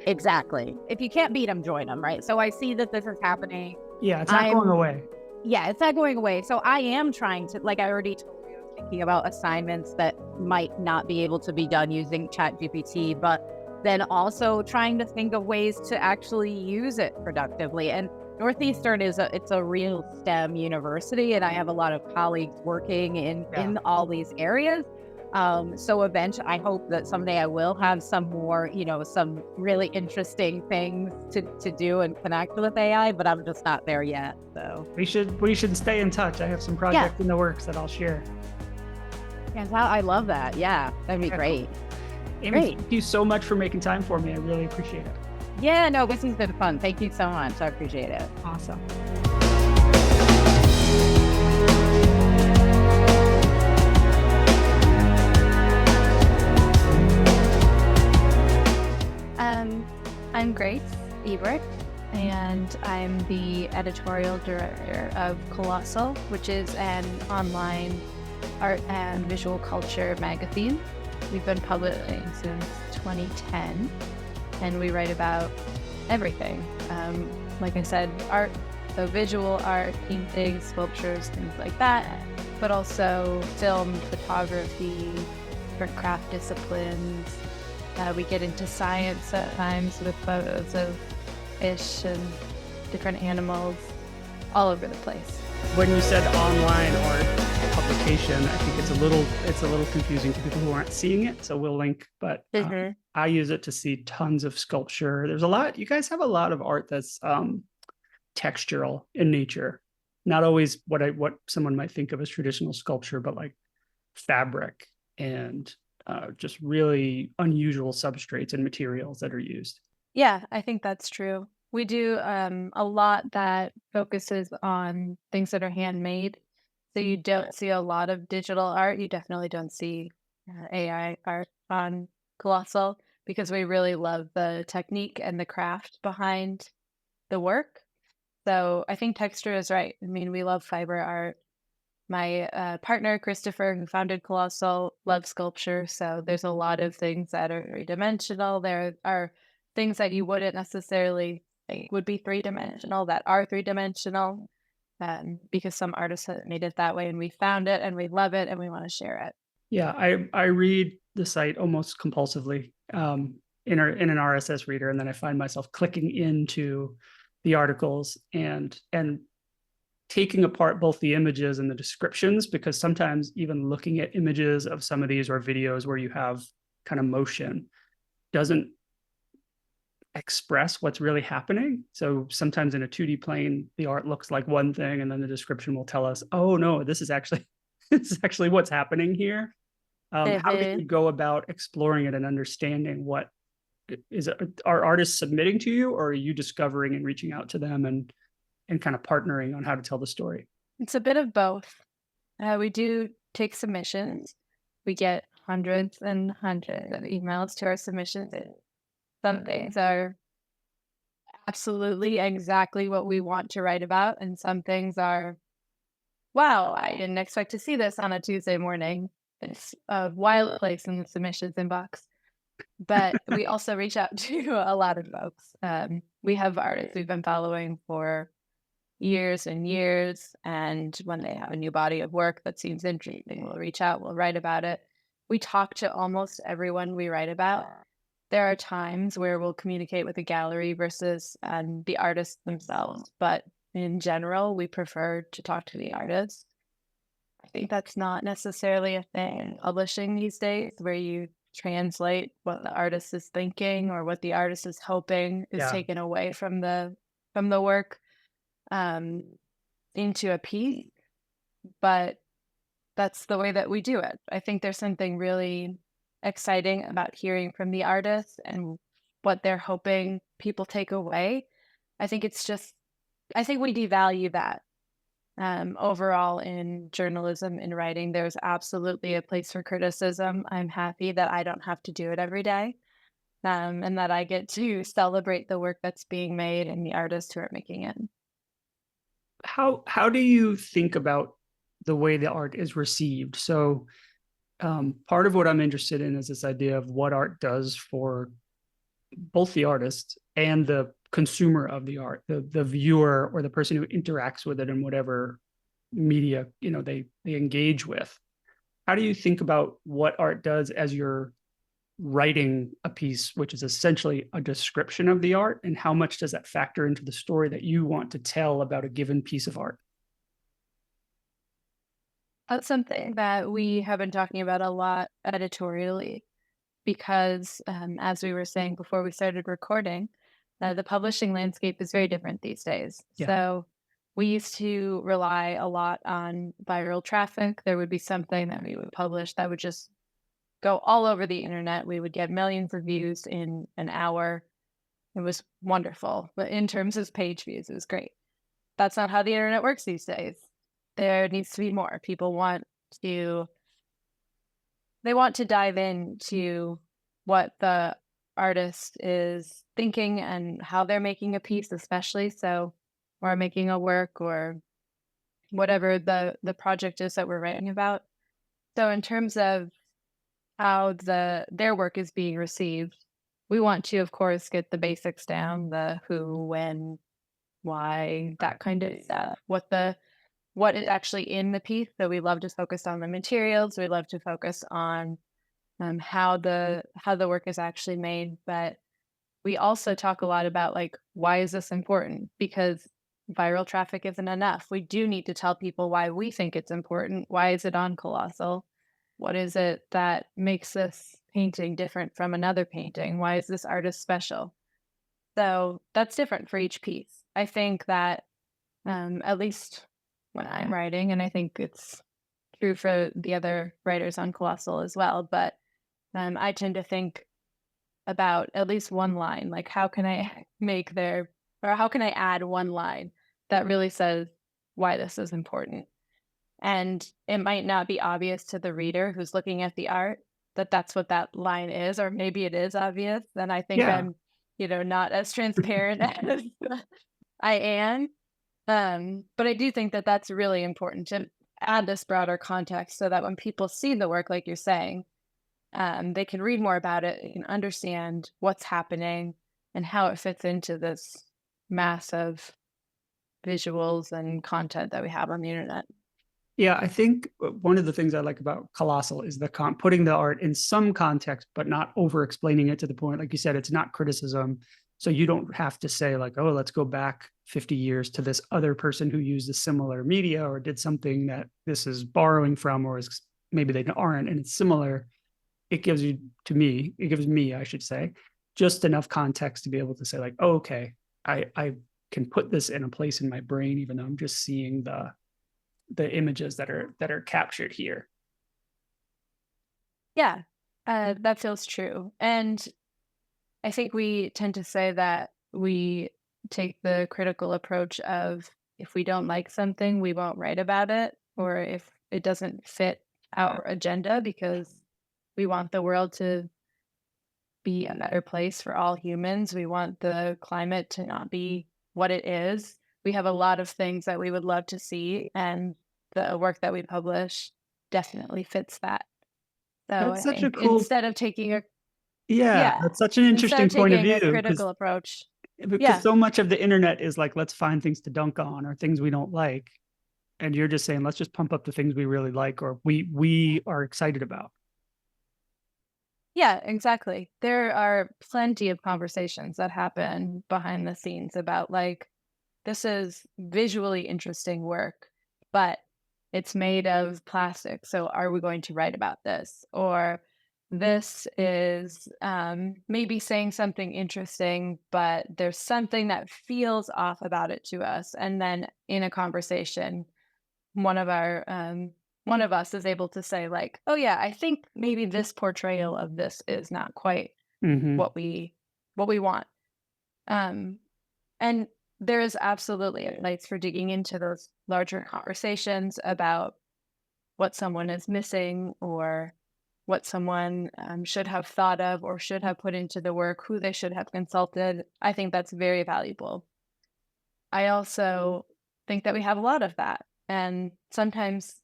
Exactly. If you can't beat them, join them, right? So I see that this is happening. Yeah, it's not going away. Yeah, it's not going away. So I am trying to, like I already told you, thinking about assignments that might not be able to be done using ChatGPT, but then also trying to think of ways to actually use it productively. And Northeastern it's a real STEM university, and I have a lot of colleagues working in all these areas. So eventually, I hope that someday I will have some more, some really interesting things to do and connect with AI, but I'm just not there yet. So we should stay in touch. I have some projects in the works that I'll share. yeah, I love that. Yeah, that'd be great. Amy, Great. thank you so much for making time for me. I really appreciate it. Yeah, no, this has been fun. Thank you so much. I appreciate it. Awesome. I'm Grace Ebert, and I'm the editorial director of Colossal, which is an online art and visual culture magazine. We've been publishing since 2010, and we write about everything. Like I said, art, so visual art, paintings, sculptures, things like that, but also film, photography, different craft disciplines. We get into science at times with photos of fish and different animals all over the place. When you said online art publication, I think it's a little confusing to people who aren't seeing it. So we'll link, but I use it to see tons of sculpture. There's a lot. You guys have a lot of art that's textural in nature. Not always what someone might think of as traditional sculpture, but like fabric and just really unusual substrates and materials that are used. Yeah, I think that's true. We do a lot that focuses on things that are handmade. So you don't see a lot of digital art. You definitely don't see AI art on Colossal because we really love the technique and the craft behind the work. So I think texture is right. I mean, we love fiber art. My partner, Christopher, who founded Colossal, loves sculpture. So there's a lot of things that are three dimensional. There are things that you wouldn't necessarily think would be three dimensional that are three dimensional because some artists have made it that way. And we found it and we love it and we want to share it. Yeah, I read the site almost compulsively in an RSS reader, and then I find myself clicking into the articles and taking apart both the images and the descriptions, because sometimes even looking at images of some of these or videos where you have kind of motion doesn't express what's really happening. So sometimes in a 2D plane, the art looks like one thing, and then the description will tell us, "Oh no, this is actually this is actually what's happening here." How do you Mhm. go about exploring it and understanding what is it, are artists submitting to you, or are you discovering and reaching out to them and kind of partnering on how to tell the story? It's a bit of both. We do take submissions. We get hundreds and hundreds of emails to our submissions. Some things are absolutely exactly what we want to write about, and some things are, wow, I didn't expect to see this on a Tuesday morning. It's a wild place in the submissions inbox. But we also reach out to a lot of folks. We have artists we've been following for years and years, and when they have a new body of work that seems interesting, we'll reach out, we'll write about it. We talk to almost everyone we write about. There are times where we'll communicate with a gallery versus the artists themselves, but in general, we prefer to talk to the artists. I think that's not necessarily a thing in publishing these days, where you translate what the artist is thinking or what the artist is hoping is Yeah. taken away from the work um, into a piece. But that's the way that we do it. I think there's something really exciting about hearing from the artist and what they're hoping people take away. I think it's just, I think we devalue that overall in journalism and writing. There's absolutely a place for criticism. I'm happy that I don't have to do it every day and that I get to celebrate the work that's being made and the artists who are making it. How do you think about the way the art is received? So part of what I'm interested in is this idea of what art does for both the artist and the consumer of the art, the viewer or the person who interacts with it in whatever media they engage with. How do you think about what art does as you're writing a piece, which is essentially a description of the art, and how much does that factor into the story that you want to tell about a given piece of art? That's something that we have been talking about a lot editorially because, as we were saying before we started recording, the publishing landscape is very different these days. Yeah. So we used to rely a lot on viral traffic. There would be something that we would publish that would just go all over the internet. We would get millions of views in an hour. It was wonderful. But in terms of page views, it was great. That's not how the internet works these days. There needs to be more. People want to they want to dive into what the artist is thinking and how they're making a piece, especially so, or making a work or whatever the project is that we're writing about. So in terms of how their work is being received, we want to, of course, get the basics down, the who, when, why, that kind of stuff. What is actually in the piece. So we love to focus on the materials. We love to focus on how the work is actually made. But we also talk a lot about like why is this important? Because viral traffic isn't enough. We do need to tell people why we think it's important. Why is it on Colossal? What is it that makes this painting different from another painting? Why is this artist special? So that's different for each piece. I think that at least when I'm writing, and I think it's true for the other writers on Colossal as well, but I tend to think about at least one line, like how can I make their or how can I add one line that really says why this is important? And it might not be obvious to the reader who's looking at the art that that's what that line is, or maybe it is obvious. Then I think Yeah. I'm, not as transparent as I am. But I do think that that's really important to add this broader context so that when people see the work, like you're saying, they can read more about it, they can understand what's happening and how it fits into this mass of visuals and content that we have on the internet. Yeah, I think one of the things I like about Colossal is putting the art in some context, but not over explaining it to the point. Like you said, it's not criticism. So you don't have to say, like, oh, let's go back 50 years to this other person who used a similar media or did something that this is borrowing from, or is maybe they aren't, and it's similar. It gives me, I should say, just enough context to be able to say, like, oh, okay, I can put this in a place in my brain, even though I'm just seeing the images that are captured here. Yeah, that feels true. And I think we tend to say that we take the critical approach of if we don't like something, we won't write about it, or if it doesn't fit our agenda because we want the world to be a better place for all humans. We want the climate to not be what it is. We have a lot of things that we would love to see, and the work that we publish definitely fits that. So That's I such a think cool, yeah, yeah, that's such an instead interesting of point of taking a view critical approach, because yeah, so much of the internet is like, let's find things to dunk on or things we don't like. And you're just saying, let's just pump up the things we really like or we are excited about. yeah, exactly. There are plenty of conversations that happen behind the scenes about like, this is visually interesting work, but it's made of plastic. So are we going to write about this? Or this is maybe saying something interesting, but there's something that feels off about it to us. And then in a conversation, one of our one of us is able to say like, oh yeah, I think maybe this portrayal of this is not quite Mm-hmm. what we want. Um, and there is absolutely a place for digging into those larger conversations about what someone is missing or what someone should have thought of or should have put into the work, who they should have consulted. I think that's very valuable. I also think that we have a lot of that. And sometimes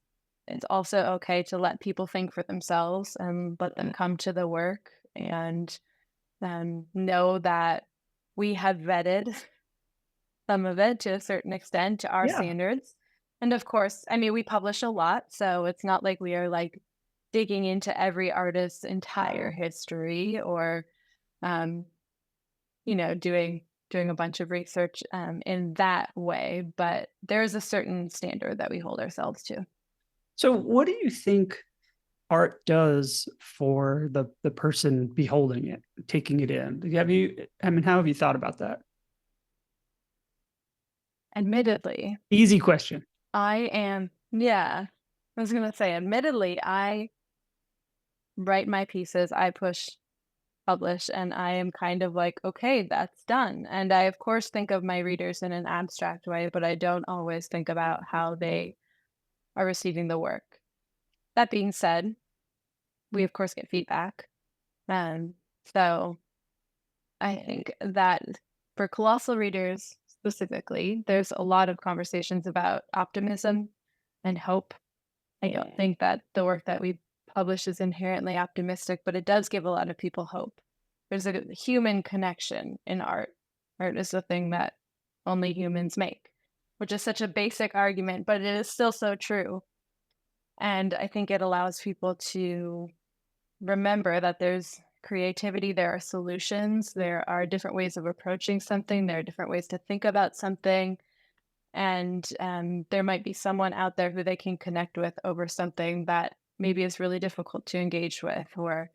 it's also okay to let people think for themselves and let them come to the work and know that we have vetted some of it to a certain extent to our Yeah. standards. And of course, I mean, we publish a lot, so it's not like we are like digging into every artist's entire history or, um, doing a bunch of research in that way. But there is a certain standard that we hold ourselves to. So what do you think art does for the person beholding it, taking it in? I mean, how have you thought about that? Admittedly, Easy question. yeah, I was gonna say, admittedly, I write my pieces, I publish, and I am kind of like, okay, that's done. And I, of course, think of my readers in an abstract way, but I don't always think about how they are receiving the work. That being said, we, of course, get feedback. Um, so I think that for colossal readers specifically, there's a lot of conversations about optimism and hope. I don't think that the work that we publish is inherently optimistic, but it does give a lot of people hope. There's a human connection in art. Art is the thing that only humans make, which is such a basic argument, but it is still so true. And I think it allows people to remember that there's creativity, there are solutions, there are different ways of approaching something, there are different ways to think about something. And there might be someone out there who they can connect with over something that maybe is really difficult to engage with or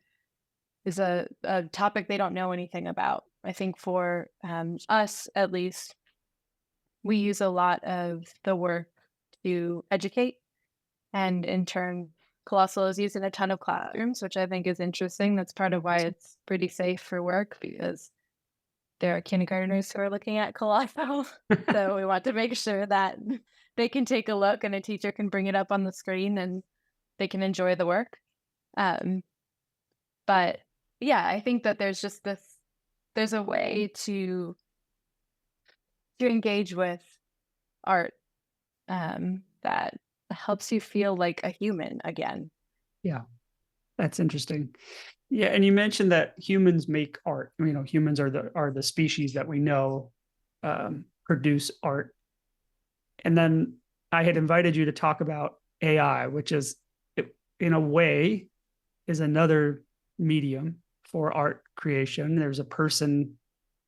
is a topic they don't know anything about. I think for us, at least, we use a lot of the work to educate. And in turn, Colossal is used in a ton of classrooms, which I think is interesting. That's part of why it's pretty safe for work because there are kindergartners who are looking at Colossal. So we want to make sure that they can take a look and a teacher can bring it up on the screen and they can enjoy the work. Um, but yeah, I think that there's a way to engage with art that helps you feel like a human again. Yeah, that's interesting. Yeah, and you mentioned that humans make art. Humans are the species that we know produce art. And then I had invited you to talk about AI, which is, in a way, is another medium for art creation. There's a person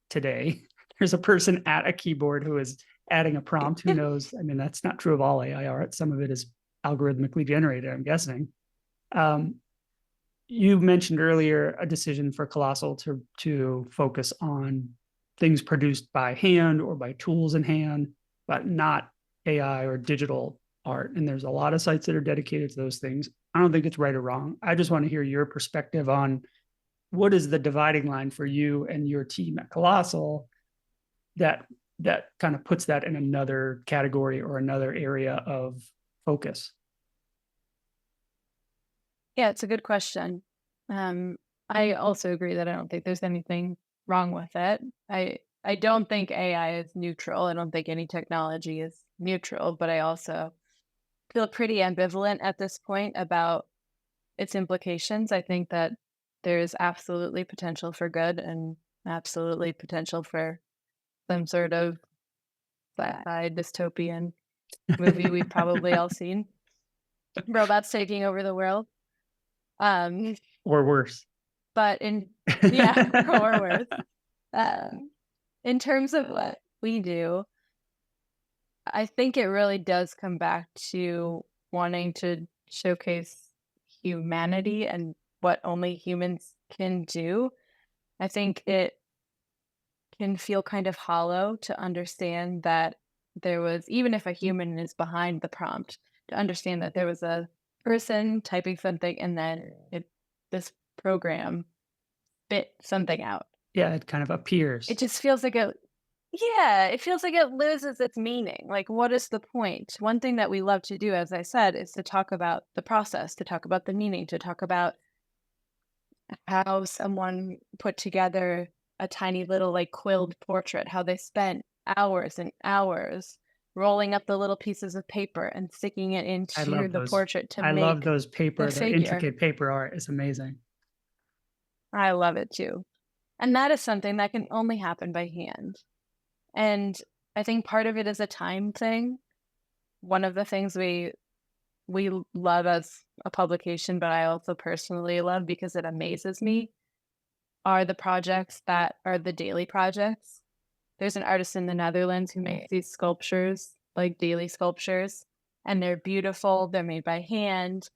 today. There's a person at a keyboard who is adding a prompt. Who knows? I mean, that's not true of all AI art. Some of it is algorithmically generated, I'm guessing. You mentioned earlier a decision for Colossal to focus on things produced by hand or by tools in hand, but not AI or digital art. And there's a lot of sites that are dedicated to those things. I don't think it's right or wrong. I just want to hear your perspective on what is the dividing line for you and your team at Colossal that kind of puts that in another category or another area of focus. Yeah, it's a good question. I also agree that I don't think there's anything wrong with it. I don't think AI is neutral. I don't think any technology is neutral, but I also feel pretty ambivalent at this point about its implications. I think that there is absolutely potential for good and absolutely potential for some sort of sci-fi dystopian movie we've probably all seen. Robots taking over the world. Or worse. But yeah, or worse. In terms of what we do, I think it really does come back to wanting to showcase humanity and what only humans can do. I think it can feel kind of hollow to understand that there was, even if a human is behind the prompt, to understand that there was a person typing something and then this program spit something out. Yeah, it kind of appears. It just feels like it feels like it loses its meaning. Like, what is the point? One thing that we love to do, as I said, is to talk about the process, to talk about the meaning, to talk about how someone put together a tiny little like quilled portrait, how they spent hours and hours rolling up the little pieces of paper and sticking it into the portrait to I love make those the figure. intricate paper art. It's amazing. I love it too. And that is something that can only happen by hand. And I think part of it is a time thing. One of the things we love as a publication, but I also personally love because it amazes me, are the projects that are the daily projects. There's an artist in the Netherlands who makes these sculptures, like daily sculptures, and they're beautiful. They're made by hand,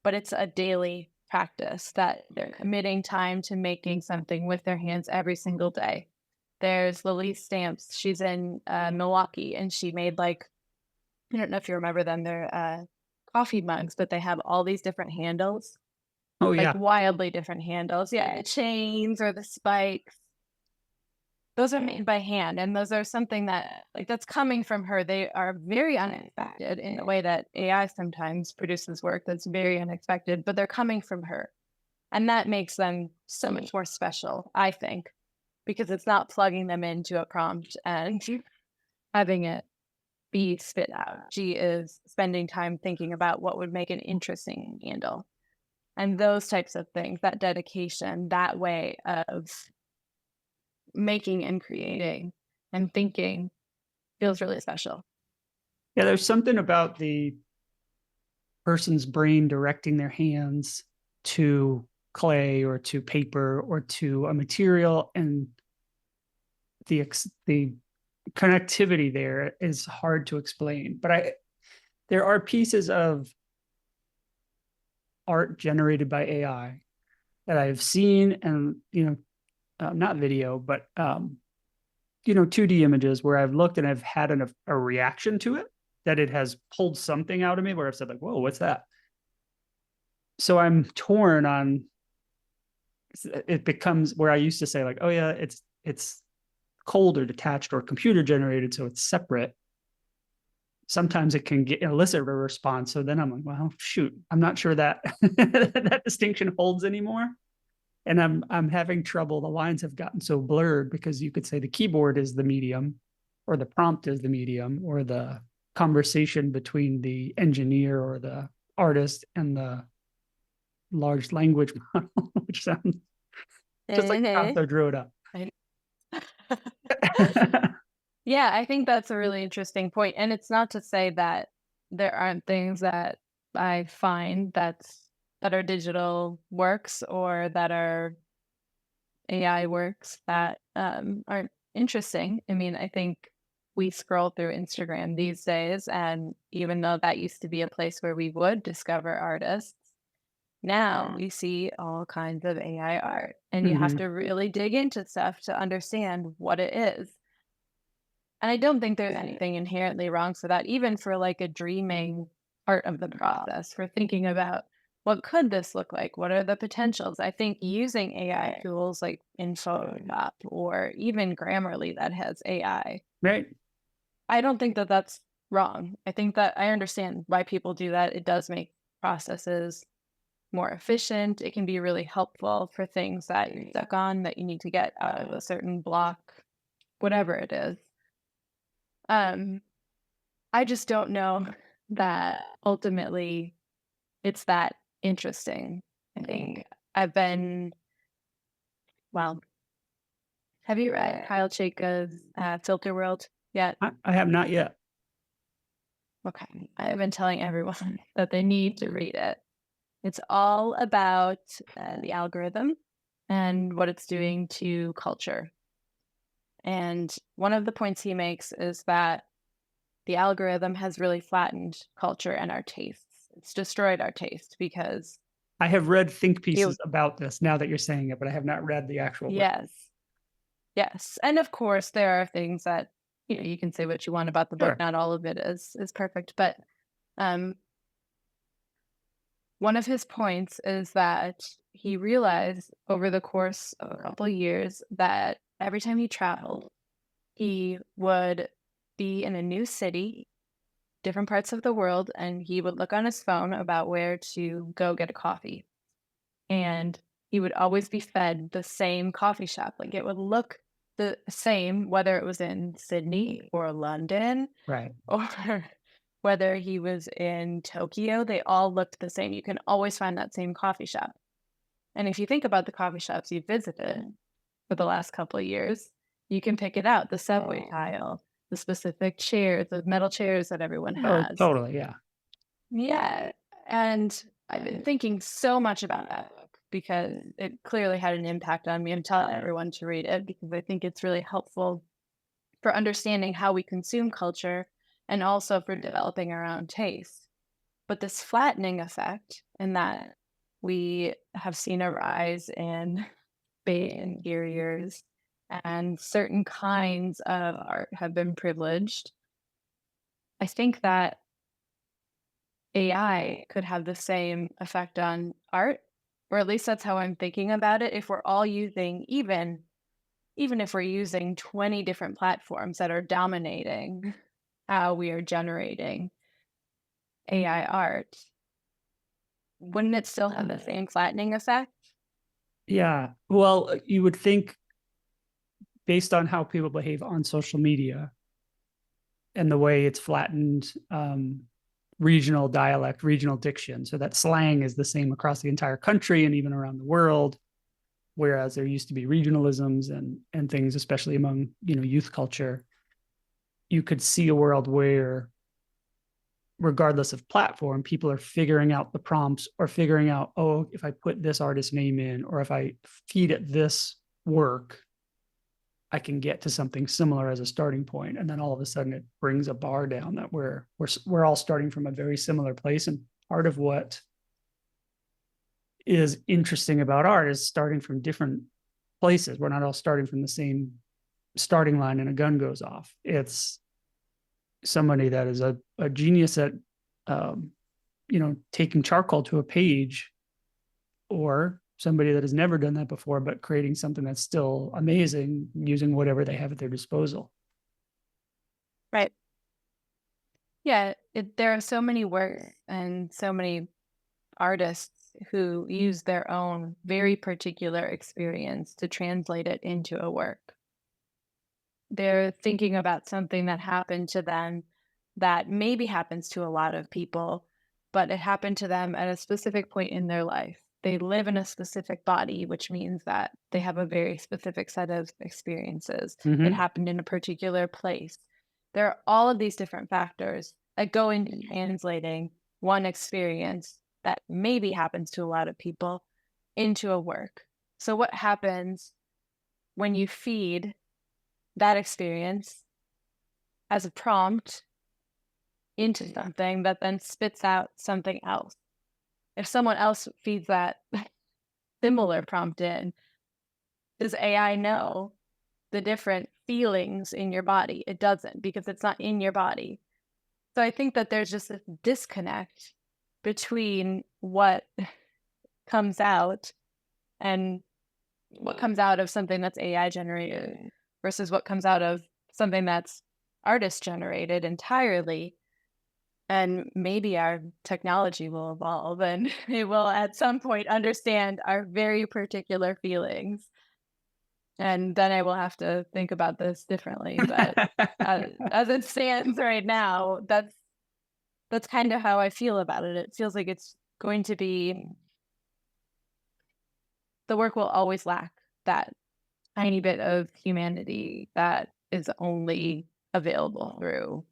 but it's a daily practice that they're committing time to making something with their hands every single day. There's Lily Stamps. She's in Milwaukee, and she made I don't know if you remember them. They're coffee mugs, but they have all these different handles. Oh, yeah. Wildly different handles. Yeah, the chains or the spikes. Those are made by hand, and those are something that that's coming from her. They are very unexpected in the way that AI sometimes produces work that's very unexpected, but they're coming from her. And that makes them so much more special, I think, because it's not plugging them into a prompt and having it be spit out. She is spending time thinking about what would make an interesting handle. And those types of things, that dedication, that way of making and creating and thinking feels really special. Yeah, there's something about the person's brain directing their hands to clay or to paper or to a material, and the connectivity there is hard to explain. But there are pieces of art generated by AI that I've seen, and not video, but 2D images where I've looked and I've had a reaction to it, that it has pulled something out of me where I've said whoa, what's that? So I'm torn on, it becomes where I used to say oh yeah, it's cold or detached or computer generated, so it's separate, sometimes it can elicit a response. So then I'm like, well, shoot, I'm not sure that that distinction holds anymore. And I'm having trouble. The lines have gotten so blurred because you could say the keyboard is the medium, or the prompt is the medium, or the conversation between the engineer or the artist and the large language model, which sounds just like Mhm. Picasso drew it up. I- Yeah, I think that's a really interesting point. And it's not to say that there aren't things that I find that are digital works or that are AI works that aren't interesting. I mean, I think we scroll through Instagram these days, and even though that used to be a place where we would discover artists, now we see all kinds of AI art, and you have Mhm. to really dig into stuff to understand what it is. And I don't think there's anything inherently wrong for that, even for like a dreaming part of the process, for thinking about what could this look like? What are the potentials? I think using AI tools like in Photoshop or even Grammarly that has AI, Right. I don't think that that's wrong. I think that I understand why people do that. It does make processes more efficient. It can be really helpful for things that you're stuck on that you need to get out of a certain block, whatever it is. Um, I just don't know that ultimately it's that interesting. I think I've been, well, have you read Kyle Chayka's Filter World yet? I have not yet. Okay. I've been telling everyone that they need to read it. It's all about the algorithm and what it's doing to culture. And one of the points he makes is that the algorithm has really flattened culture and our tastes. It's destroyed our taste because I have read think you, pieces about this now that you're saying it, but I have not read the actual book. yes, yes. And of course, there are things that, you can say what you want about the book. Sure. Not all of it is perfect. But um, one of his points is that he realized over the course of a couple years that every time he traveled, he would be in a new city, different parts of the world, and he would look on his phone about where to go get a coffee. And he would always be fed the same coffee shop. Like it would look the same, whether it was in Sydney or London Right. or whether he was in Tokyo, they all looked the same. You can always find that same coffee shop. And if you think about the coffee shops you visited for the last couple of years, you can pick it out, the subway tile, the specific chairs, the metal chairs that everyone Oh, has. totally. Yeah. Yeah. And I've been thinking so much about that book because it clearly had an impact on me. I'm telling everyone to read it because I think it's really helpful for understanding how we consume culture and also for developing our own taste. But this flattening effect, in that we have seen a rise in bait interiors and certain kinds of art have been privileged, I think that AI could have the same effect on art, or at least that's how I'm thinking about it. If we're all using, even if we're using 20 different platforms that are dominating how we are generating AI art, wouldn't it still have the same flattening effect? Yeah. Well, you would think based on how people behave on social media and the way it's flattened regional dialect, regional diction, so that slang is the same across the entire country and even around the world. Whereas there used to be regionalisms and things, especially among youth culture, you could see a world where, regardless of platform, people are figuring out the prompts or figuring out, oh, if I put this artist name in or if I feed it this work, I can get to something similar as a starting point. And then all of a sudden it brings a bar down that we're all starting from a very similar place. And part of what is interesting about art is starting from different places. We're not all starting from the same starting line and a gun goes off. It's somebody that is a genius at taking charcoal to a page, or somebody that has never done that before, but creating something that's still amazing using whatever they have at their disposal. Right. Yeah, there are so many works and so many artists who use their own very particular experience to translate it into a work. They're thinking about something that happened to them that maybe happens to a lot of people, but it happened to them at a specific point in their life. They live in a specific body, which means that they have a very specific set of experiences. It Mm-hmm. happened in a particular place. There are all of these different factors that go into translating one experience that maybe happens to a lot of people into a work. So, what happens when you feed that experience as a prompt into something that then spits out something else? If someone else feeds that similar prompt in, does AI know the different feelings in your body? It doesn't, because it's not in your body. So I think that there's just this disconnect between what comes out and what comes out of something that's AI generated versus what comes out of something that's artist generated entirely. And maybe our technology will evolve and it will at some point understand our very particular feelings. And then I will have to think about this differently. But as it stands right now, that's kind of how I feel about it. It feels like it's going to be, the work will always lack that tiny bit of humanity that is only available through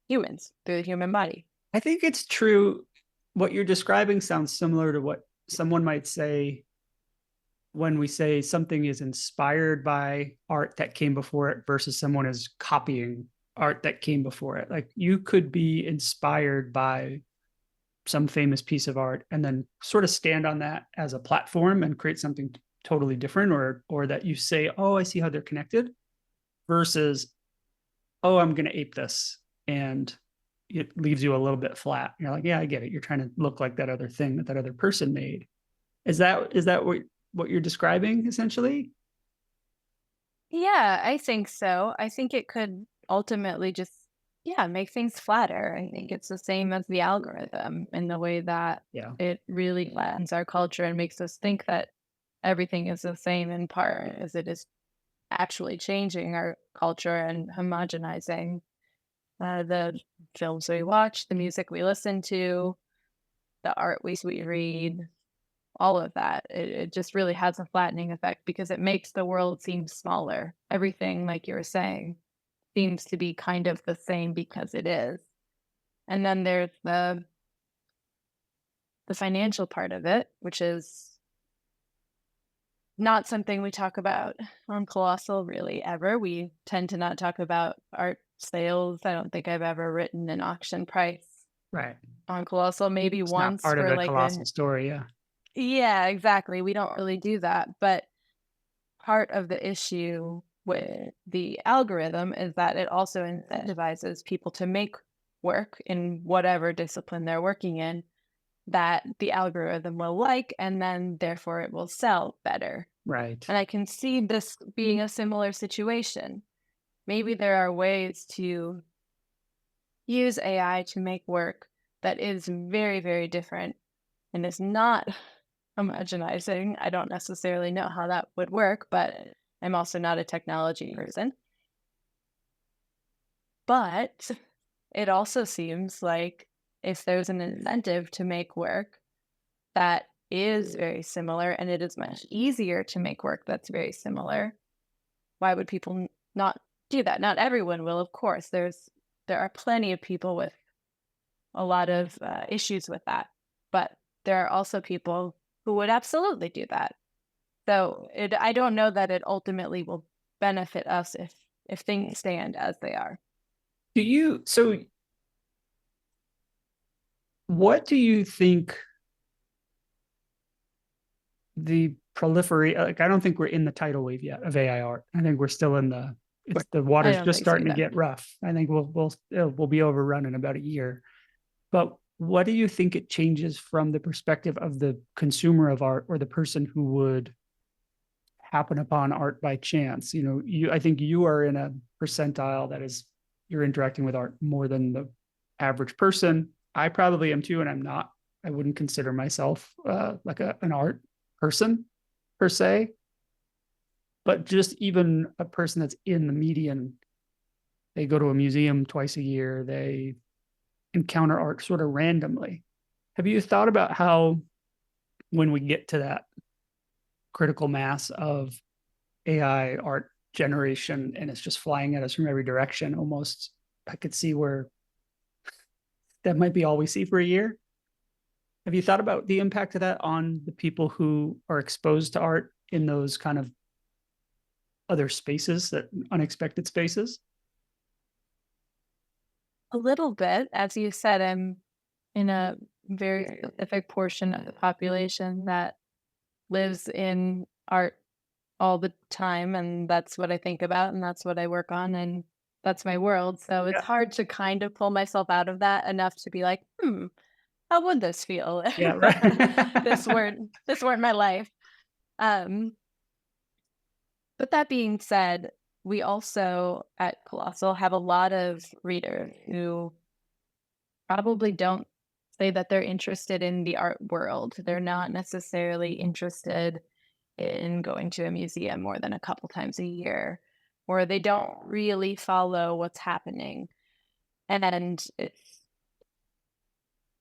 humans, through the human body. I think it's true. What you're describing sounds similar to what someone might say when we say something is inspired by art that came before it versus someone is copying art that came before it. Like you could be inspired by some famous piece of art and then sort of stand on that as a platform and create something totally different, or that you say, oh, I see how they're connected, versus, oh, I'm going to ape this, and it leaves you a little bit flat. You're like, yeah, I get it. You're trying to look like that other thing that other person made. Is that what you're describing essentially? Yeah, I think so. I think it could ultimately just, yeah, make things flatter. I think it's the same as the algorithm in the way that Yeah. it really flattens our culture and makes us think that everything is the same in part as it is actually changing our culture and homogenizing the films we watch, the music we listen to, the art we read, all of that. It just really has a flattening effect because it makes the world seem smaller. Everything, like you were saying, seems to be kind of the same because it is. And then there's the financial part of it, which is not something we talk about on Colossal really ever. We tend to not talk about art sales. I don't think I've ever written an auction price Right. on Colossal. Maybe It's not once part of for the like colossal an, story. Yeah. yeah, exactly. We don't really do that. But part of the issue with the algorithm is that it also incentivizes people to make work in whatever discipline they're working in that the algorithm will like, and then therefore it will sell better. Right. And I can see this being a similar situation. Maybe there are ways to use AI to make work that is very, very different and is not homogenizing. I don't necessarily know how that would work, but I'm also not a technology person. But it also seems like if there's an incentive to make work that is very similar and it is much easier to make work that's very similar, why would people not do that? Not everyone will, of course. There are plenty of people with a lot of issues with that, but there are also people who would absolutely do that. So I don't know that it ultimately will benefit us if things stand as they are. So what do you think the proliferate, like, I don't think we're in the tidal wave yet of AI art. I think we're still in the I water's don't just think so starting to either. get rough. I think we'll be overrun in about a year. But what do you think it changes from the perspective of the consumer of art or the person who would happen upon art by chance? I think you are in a percentile that is, you're interacting with art more than the average person. I probably am too, and I wouldn't consider myself like an art person per se, but just even a person that's in the median, they go to a museum twice a year, they encounter art sort of randomly. Have you thought about how, when we get to that critical mass of AI art generation and it's just flying at us from every direction, almost, I could see where that might be all we see for a year? Have you thought about the impact of that on the people who are exposed to art in those kind of other spaces, that unexpected spaces? A little bit. As you said, I'm in a very specific portion of the population that lives in art all the time, and that's what I think about, and that's what I work on, and that's my world. So it's Yeah. hard to kind of pull myself out of that enough to be like, how would this feel Yeah, if right. this weren't my life? Um, but that being said, we also at Colossal have a lot of readers who probably don't say that they're interested in the art world. They're not necessarily interested in going to a museum more than a couple times a year, or they don't really follow what's happening. And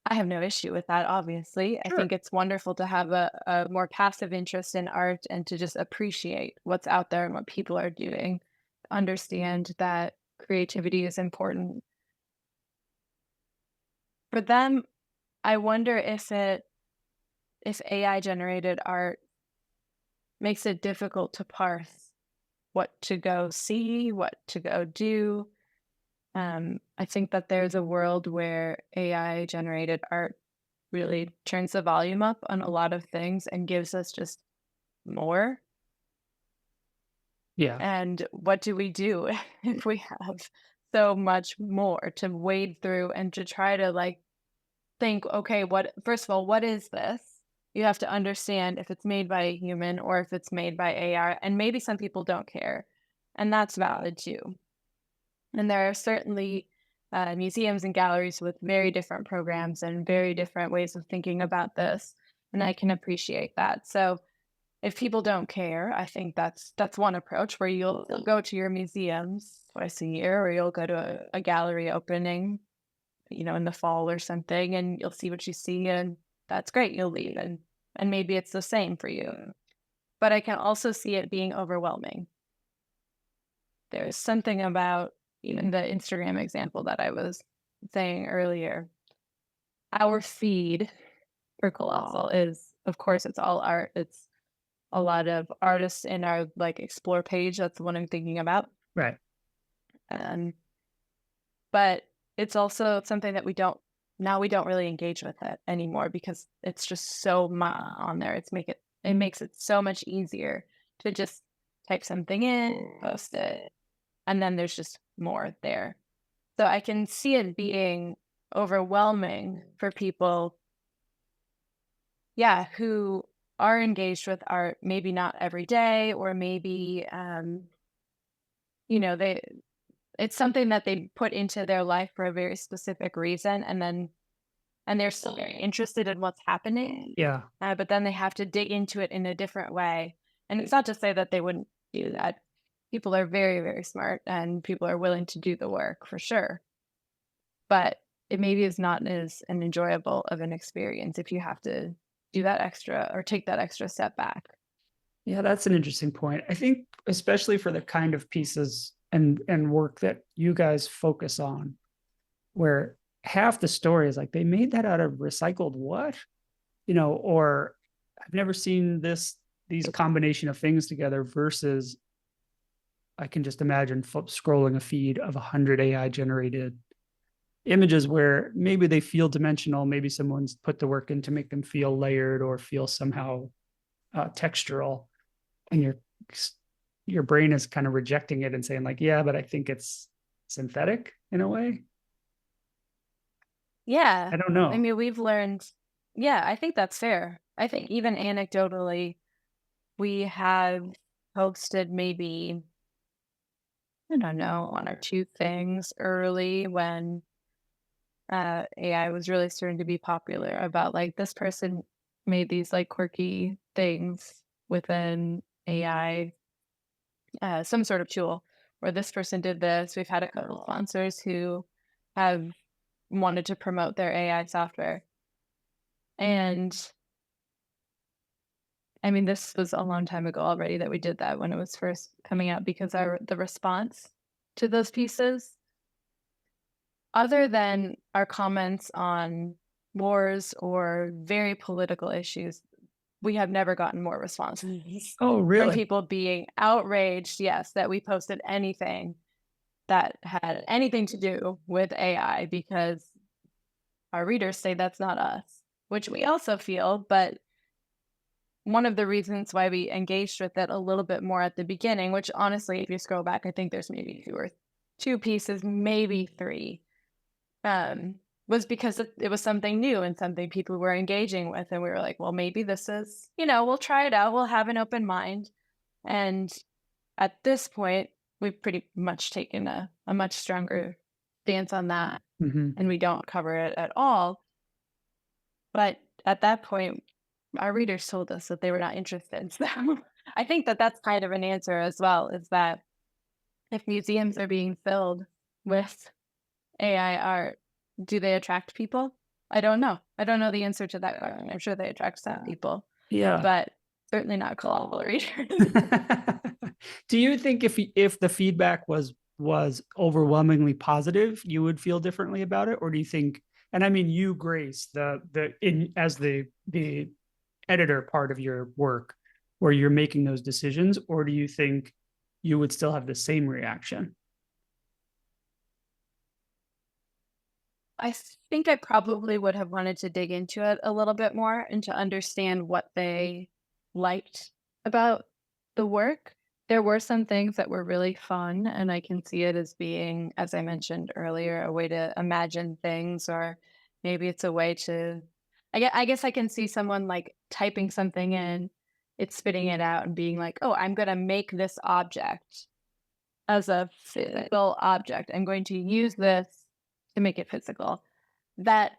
I have no issue with that, obviously. I Sure. think it's wonderful to have a more passive interest in art and to just appreciate what's out there and what people are doing, understand that creativity is important. For them, I wonder if AI generated art makes it difficult to parse what to go see, what to go do. I think that there's a world where AI generated art really turns the volume up on a lot of things and gives us just more. Yeah. And what do we do if we have so much more to wade through and to try to like think, okay, what, first of all, what is this? You have to understand if it's made by a human or if it's made by AI. And maybe some people don't care. And that's valid too. And there are certainly museums and galleries with very different programs and very different ways of thinking about this. And I can appreciate that. So if people don't care, I think that's one approach where you'll go to your museums twice a year, or you'll go to a gallery opening, in the fall or something, and you'll see what you see, and that's great. You'll leave, and maybe it's the same for you. But I can also see it being overwhelming. There's something about even the Instagram example that I was saying earlier. Our feed for Colossal is, of course, it's all art. It's a lot of artists in our like explore page. That's the one I'm thinking about. Right. Um, but it's also something that we don't really engage with it anymore because it's just so much on there. It makes it so much easier to just type something in, post it, and then there's just more there. So I can see it being overwhelming for people, yeah, who are engaged with art, maybe not every day, or maybe they it's something that they put into their life for a very specific reason, and they're still very interested in what's happening, Yeah. but then they have to dig into it in a different way. And it's not to say that they wouldn't do that. People are very, very smart, and people are willing to do the work for sure. But it maybe is not as an enjoyable of an experience if you have to do that extra or take that extra step back. Yeah, that's an interesting point. I think especially for the kind of pieces and work that you guys focus on, where half the story is like they made that out of recycled what? Or I've never seen these combination of things together versus I can just imagine scrolling a feed of 100 AI generated images where maybe they feel dimensional, maybe someone's put the work in to make them feel layered or feel somehow textural, and your brain is kind of rejecting it and saying like, yeah, but I think it's synthetic in a way. Yeah. I don't I know. mean, we've learned, yeah, I think that's fair. I think even anecdotally, we have posted maybe, I don't know, one or two things early when AI was really starting to be popular about like this person made these like quirky things within AI, some sort of tool, where this person did this. We've had a couple sponsors who have wanted to promote their AI software. And I mean, this was a long time ago already that we did that when it was first coming out because the response to those pieces, other than our comments on wars or very political issues, we have never gotten more responses Oh, from really? people being outraged, yes, that we posted anything that had anything to do with AI because our readers say that's not us, which we also feel, but one of the reasons why we engaged with it a little bit more at the beginning, which honestly, if you scroll back, I think there's maybe two pieces, maybe three, was because it was something new and something people were engaging with. And we were like, well, maybe this is, we'll try it out. We'll have an open mind. And at this point, we've pretty much taken a much stronger stance on that. Hmm. And we don't cover it at all. But at that point, our readers told us that they were not interested. So I think that that's kind of an answer as well, is that if museums are being filled with AI art, do they attract people? I don't know. I don't know the answer to that question. I'm sure they attract some people, Yeah. but certainly not global readers. Do you think if the feedback was overwhelmingly positive, you would feel differently about it, or do you think? And I mean, you, Grace, the in as the editor part of your work, where you're making those decisions, or do you think you would still have the same reaction? I think I probably would have wanted to dig into it a little bit more and to understand what they liked about the work. There were some things that were really fun, and I can see it as being, as I mentioned earlier, a way to imagine things, or maybe it's a way to. I guess I can see someone like typing something in, it's spitting it out and being like, "Oh, I'm going to make this object as a physical object. I'm going to use this to make it physical." That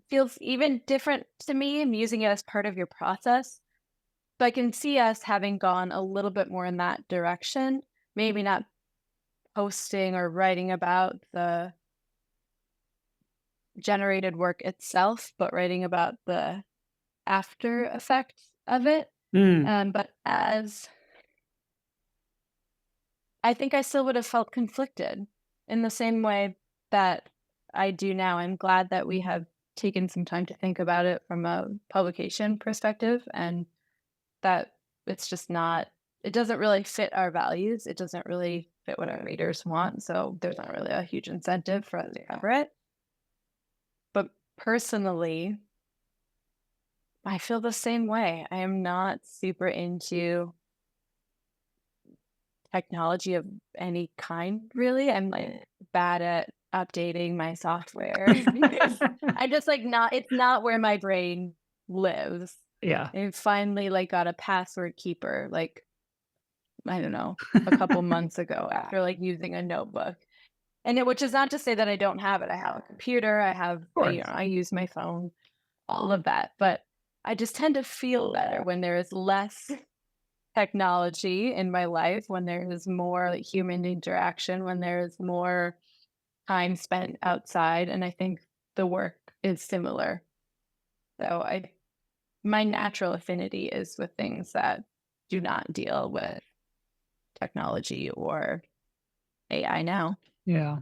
feels even different to me. I'm using it as part of your process. But I can see us having gone a little bit more in that direction. Maybe not posting or writing about the generated work itself, but writing about the after effects of it. Mm, But as I think I still would have felt conflicted in the same way that I do now. I'm glad that we have taken some time to think about it from a publication perspective, and that it's just not, it doesn't really fit our values. It doesn't really fit what our readers want. So there's not really a huge incentive for us to cover it. But personally, I feel the same way. I am not super into technology of any kind, really. I'm like bad at updating my software. I'm just like not, it's not where my brain lives. yeah. I finally like got a password keeper, like, I don't know, a couple months ago after like using a notebook. And which is not to say that I don't have it. I have a computer, I have, Of course. I use my phone, all of that. But I just tend to feel better when there is less technology in my life, when there is more like human interaction, when there is more time spent outside. And I think the work is similar. So my natural affinity is with things that do not deal with technology or AI now. Yeah.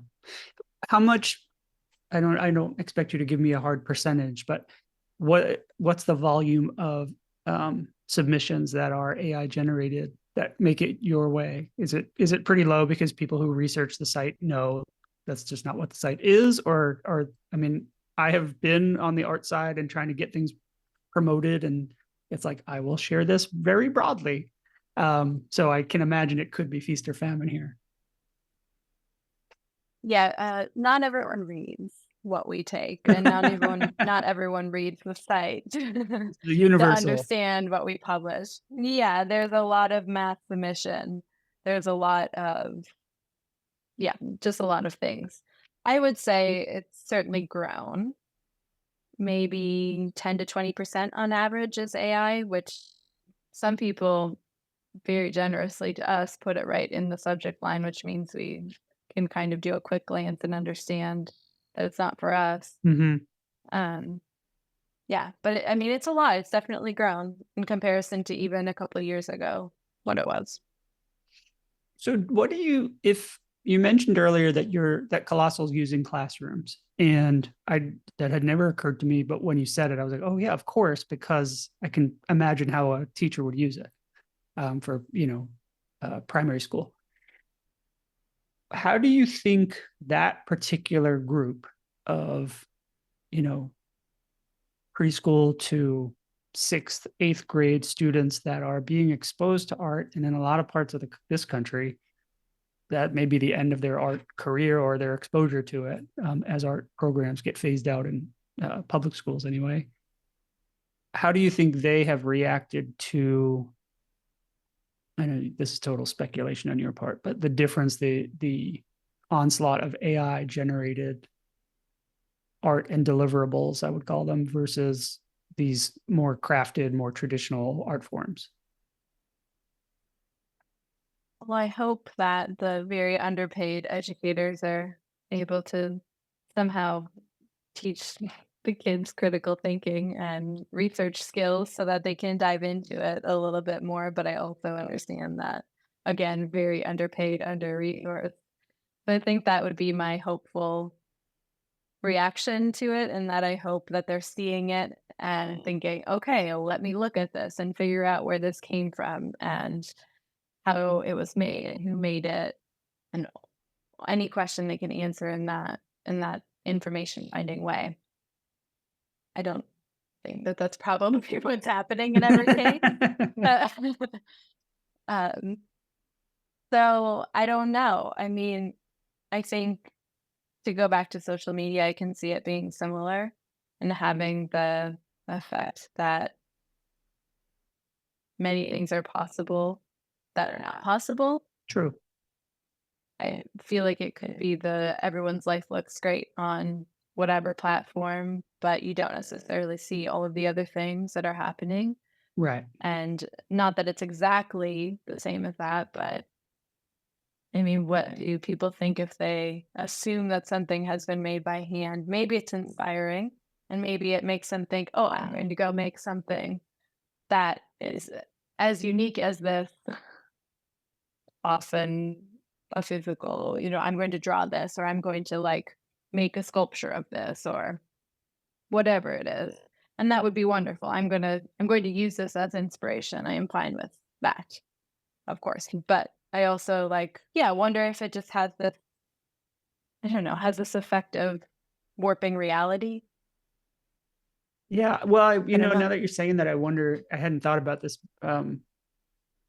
How much? I don't expect you to give me a hard percentage, but what's the volume of submissions that are AI generated that make it your way? Is it pretty low because people who research the site know that's just not what the site is, or I mean, I have been on the art side and trying to get things promoted, and it's like I will share this very broadly. So I can imagine it could be feast or famine here. Yeah, not everyone reads. what we take, and not everyone reads the site to The universal. understand what we publish. Yeah, there's a lot of math submission. There's a lot of yeah, just a lot of things. I would say it's certainly grown. Maybe 10 to 20% on average is AI, which some people very generously to us put it right in the subject line, which means we can kind of do a quick glance and understand that it's not for us. Mhm. Um, yeah, but I mean, it's a lot. It's definitely grown in comparison to even a couple of years ago, what it was. So what do you if you mentioned earlier that that Colossal's using classrooms, and I that had never occurred to me, but when you said it, I was like, oh yeah, of course, because I can imagine how a teacher would use it for primary school. How do you think that particular group of you know preschool to sixth, eighth grade students that are being exposed to art, and in a lot of parts of this country, that may be the end of their art career or their exposure to it as art programs get phased out in public schools anyway. How do you think they have reacted to? I know this is total speculation on your part, but the difference, the onslaught of AI generated art and deliverables, I would call them, versus these more crafted, more traditional art forms. Well, I hope that the very underpaid educators are able to somehow teach the kids critical thinking and research skills so that they can dive into it a little bit more. But I also understand that, again, very underpaid, under resourced. But I think that would be my hopeful reaction to it, and that I hope that they're seeing it and thinking, okay, well, let me look at this and figure out where this came from and how it was made and who made it, and any question they can answer in that information finding way. I don't think that that's probably what's happening in every case. Uh, um, so I don't know. I mean, I think to go back to social media, I can see it being similar and having the effect that many things are possible that are not possible. True. I feel like it could be the everyone's life looks great on whatever platform, but you don't necessarily see all of the other things that are happening. Right. And not that it's exactly the same as that, but I mean, what do people think if they assume that something has been made by hand? Maybe it's inspiring and maybe it makes them think, oh, I'm going to go make something that is as unique as this, often a physical, I'm going to draw this or I'm going to like make a sculpture of this or whatever it is. And that would be wonderful. I'm going to use this as inspiration. I am fine with that, of course. But I also like, yeah, wonder if it just has this, I don't know, has this effect of warping reality. Yeah. Well, I don't now know. that you're saying that, I wonder, I hadn't thought about this.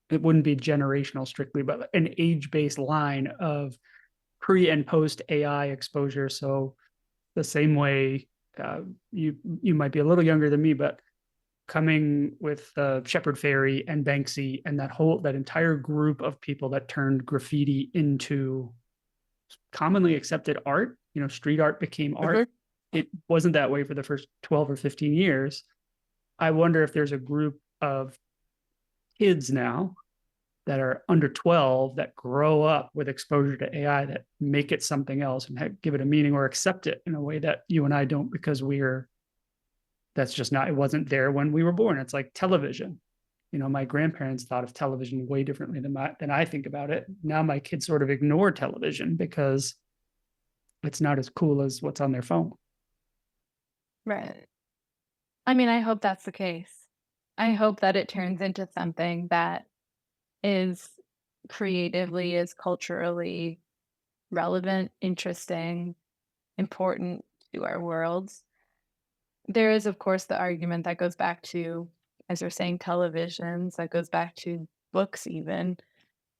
It wouldn't be generational strictly, but an age-based line of pre and post AI exposure. So the same way you might be a little younger than me, but coming with Shepard Fairey and Banksy and that entire group of people that turned graffiti into commonly accepted art. Street art became art. Mhm. It wasn't that way for the first 12 or 15 years. I wonder if there's a group of kids now that are under 12 that grow up with exposure to AI that make it something else and give it a meaning or accept it in a way that you and I don't, because that's just not, it wasn't there when we were born. It's like television. My grandparents thought of television way differently than I think about it. Now my kids sort of ignore television because it's not as cool as what's on their phone. Right. I mean, I hope that's the case. I hope that it turns into something that is creatively, is culturally relevant, interesting, important to our worlds. There is, of course, the argument that goes back to, as you're saying, televisions, that goes back to books, even,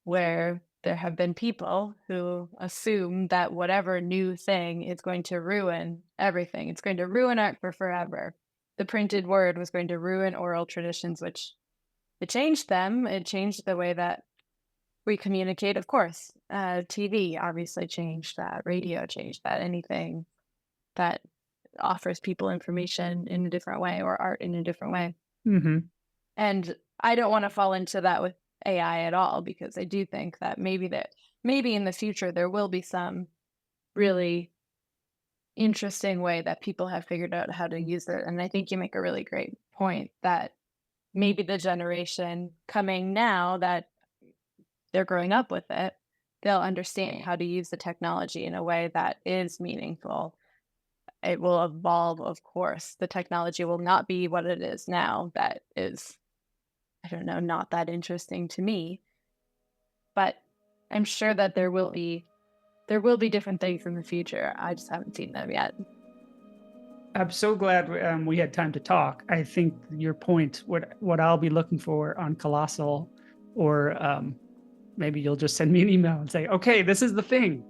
where there have been people who assume that whatever new thing is going to ruin everything. It's going to ruin art for forever. The printed word was going to ruin oral traditions, which it changed them. It changed the way that we communicate. Of course, TV obviously changed that. Radio changed that. Anything that offers people information in a different way or art in a different way. Mm-hmm. And I don't want to fall into that with AI at all, because I do think that maybe in the future there will be some really interesting way that people have figured out how to use it. And I think you make a really great point that maybe the generation coming now, that they're growing up with it, they'll understand how to use the technology in a way that is meaningful. It will evolve, of course. The technology will not be what it is now. That is, I don't know, not that interesting to me. But I'm sure that there will be different things in the future. I just haven't seen them yet. I'm so glad we had time to talk. I think your point, what I'll be looking for on Colossal, or maybe you'll just send me an email and say, okay, this is the thing.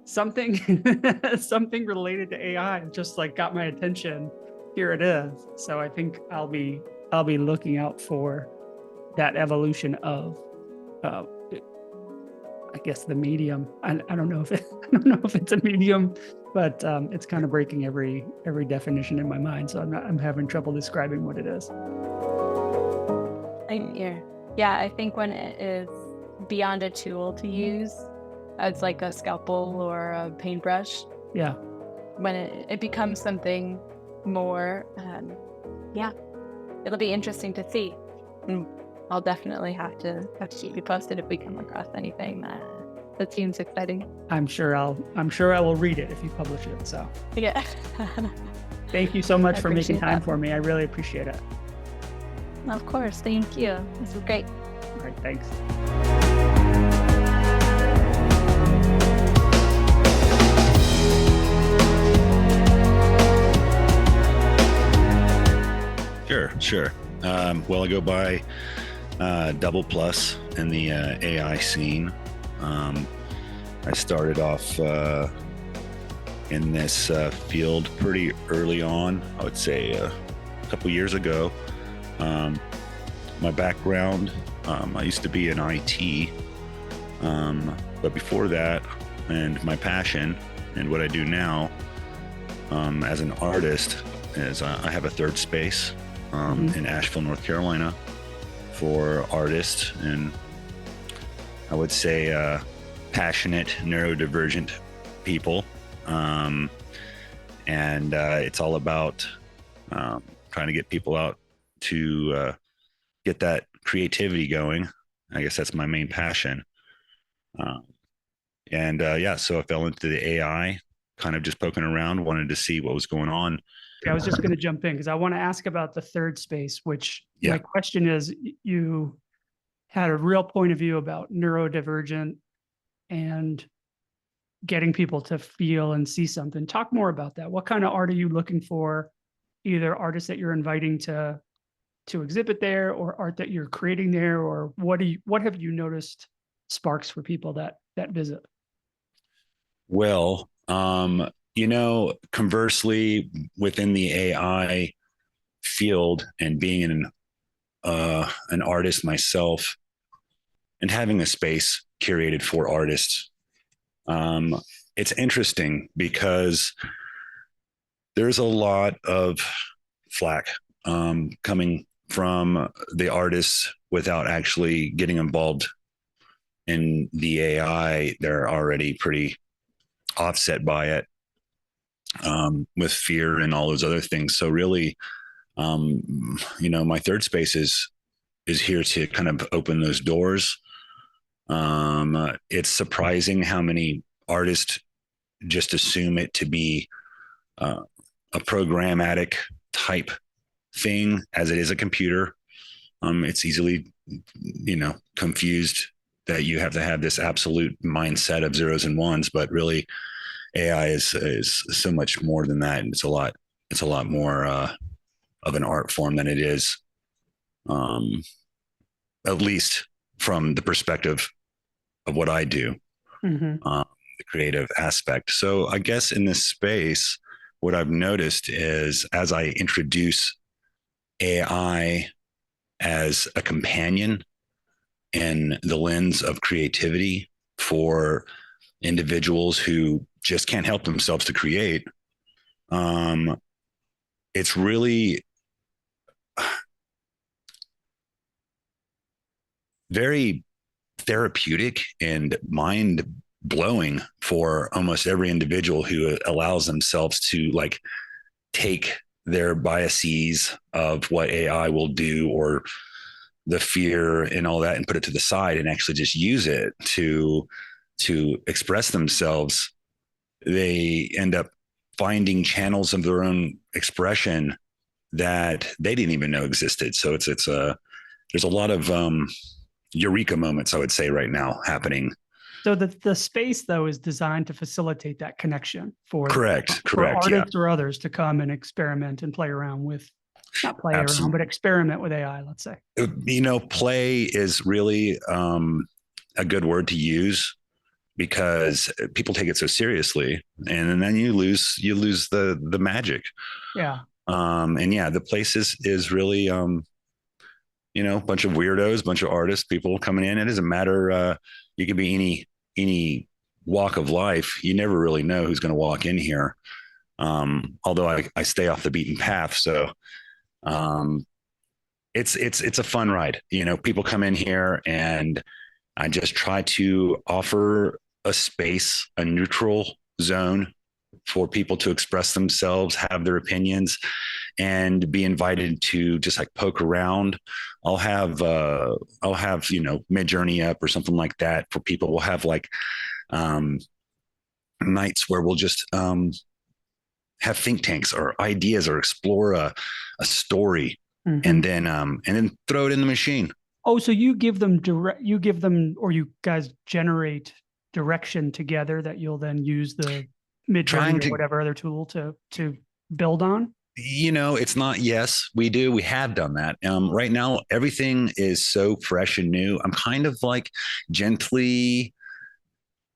Something something related to AI just like got my attention. Here it is. So I think I'll be looking out for that evolution of I guess the medium. I don't know if I don't know if it's a medium, but it's kind of breaking every definition in my mind. So I'm having trouble describing what it is. Yeah, I think when it is beyond a tool to use, as like a scalpel or a paintbrush, Yeah. when it becomes something more, yeah, it'll be interesting to see. And I'll definitely have to keep you posted if we come across anything that seems exciting. I'm sure I will read it if you publish it. So Yeah. thank you so much I for making appreciate time that. for me. I really appreciate it. Of course, thank you. This was great. All right, thanks. Sure. Well, I go by Double Plus in the AI scene. I started off in this field pretty early on, I would say a couple years ago. My background, I used to be in IT, but before that, and my passion and what I do now as an artist is I have a third space in Asheville, North Carolina, for artists and I would say passionate neurodivergent people. And it's all about trying to get people out to get that creativity going. I guess that's my main passion. So I fell into the AI, kind of just poking around, wanted to see what was going on. I was just going to jump in because I want to ask about the third space, which Yeah. my question is, you had a real point of view about neurodivergent and getting people to feel and see something. Talk more about that. What kind of art are you looking for? Either artists that you're inviting to exhibit there, or art that you're creating there, or what have you noticed sparks for people that visit? Well, conversely, within the AI field and being an artist myself and having a space curated for artists, it's interesting because there's a lot of flack coming from the artists without actually getting involved in the AI. They're already pretty offset by it with fear and all those other things. So really, my third space is here to kind of open those doors. It's surprising how many artists just assume it to be a programmatic type thing, as it is a computer. It's easily, confused that you have to have this absolute mindset of zeros and ones, but really AI is so much more than that. And it's a lot more of an art form than it is, at least from the perspective of what I do, Mhm. the creative aspect. So I guess in this space, what I've noticed is as I introduce AI as a companion in the lens of creativity for individuals who just can't help themselves to create, um, it's really very therapeutic and mind blowing for almost every individual who allows themselves to like take their biases of what AI will do or the fear and all that and put it to the side and actually just use it to express themselves. They end up finding channels of their own expression that they didn't even know existed. So it's a there's a lot of eureka moments, I would say, right now happening. So the space though is designed to facilitate that connection Correct. for Correct. Yeah. artists or others to come and experiment and play around with, not play around, Absolutely. but experiment with AI, let's say. Play is really a good word to use because people take it so seriously, and then you lose the magic. Yeah. And yeah, the place is really a bunch of weirdos, bunch of artists, people coming in. It doesn't matter. You could be any walk of life. You never really know who's going to walk in here. Although I stay off the beaten path, so um, it's a fun ride. People come in here, and I just try to offer a space, a neutral zone for people to express themselves, have their opinions, and be invited to just like poke around. I'll have Mid Journey up or something like that for people. We'll have like um, nights where we'll just have think tanks or ideas or explore a story, Mhm. and then throw it in the machine. Oh, so you give them or you guys generate direction together that you'll then use the Midjourney Trying or to whatever other tool to build on? it's not, yes, we have done that. Right now, everything is so fresh and new. I'm kind of like gently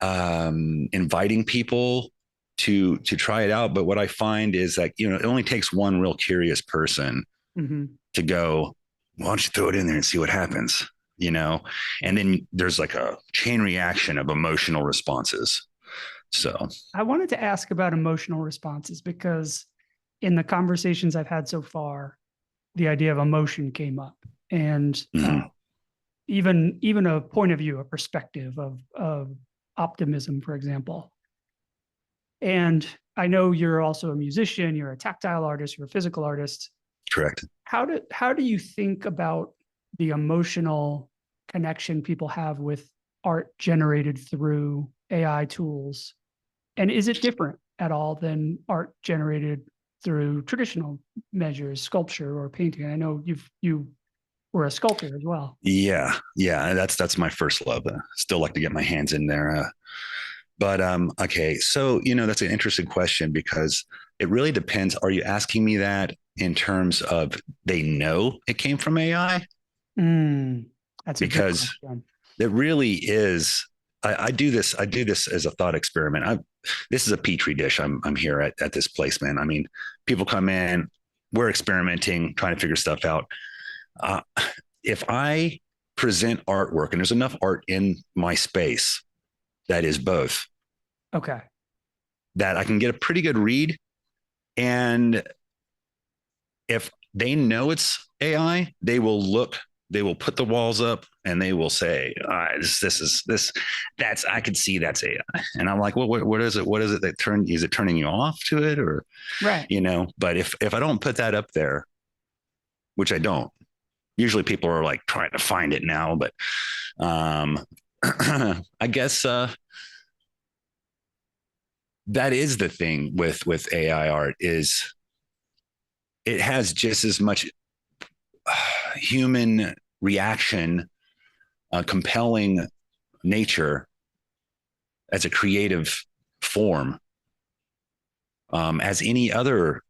inviting people to try it out. But what I find is that, it only takes one real curious person Mhm. to go, why don't you throw it in there and see what happens? And then there's like a chain reaction of emotional responses. So, I wanted to ask about emotional responses because in the conversations I've had so far, the idea of emotion came up, and mhm, even a point of view, a perspective of optimism, for example. And I know you're also a musician, you're a tactile artist, you're a physical artist. correct. How do you think about the emotional connection people have with art generated through AI tools? And is it different at all than art generated through traditional measures, sculpture or painting? I know you were a sculptor as well. Yeah, yeah, that's my first love. Still like to get my hands in there. But okay, so that's an interesting question because it really depends. Are you asking me that in terms of they know it came from AI? Mm, that's a good Because question. it really is. I do this. I do this as a thought experiment. This is a petri dish. I'm here at this place, man. I mean, people come in. We're experimenting, trying to figure stuff out. Uh, if I present artwork, and there's enough art in my space that is both, Okay. that I can get a pretty good read. And if they know it's AI, they will put the walls up and they will say, that's, I can see that's AI. And I'm like, well, what is it? What is it is it turning you off to it? Or, Right. but if I don't put that up there, which I don't, usually people are like trying to find it now, but um, I guess that is the thing with AI art is it has just as much human reaction, compelling nature as a creative form as any other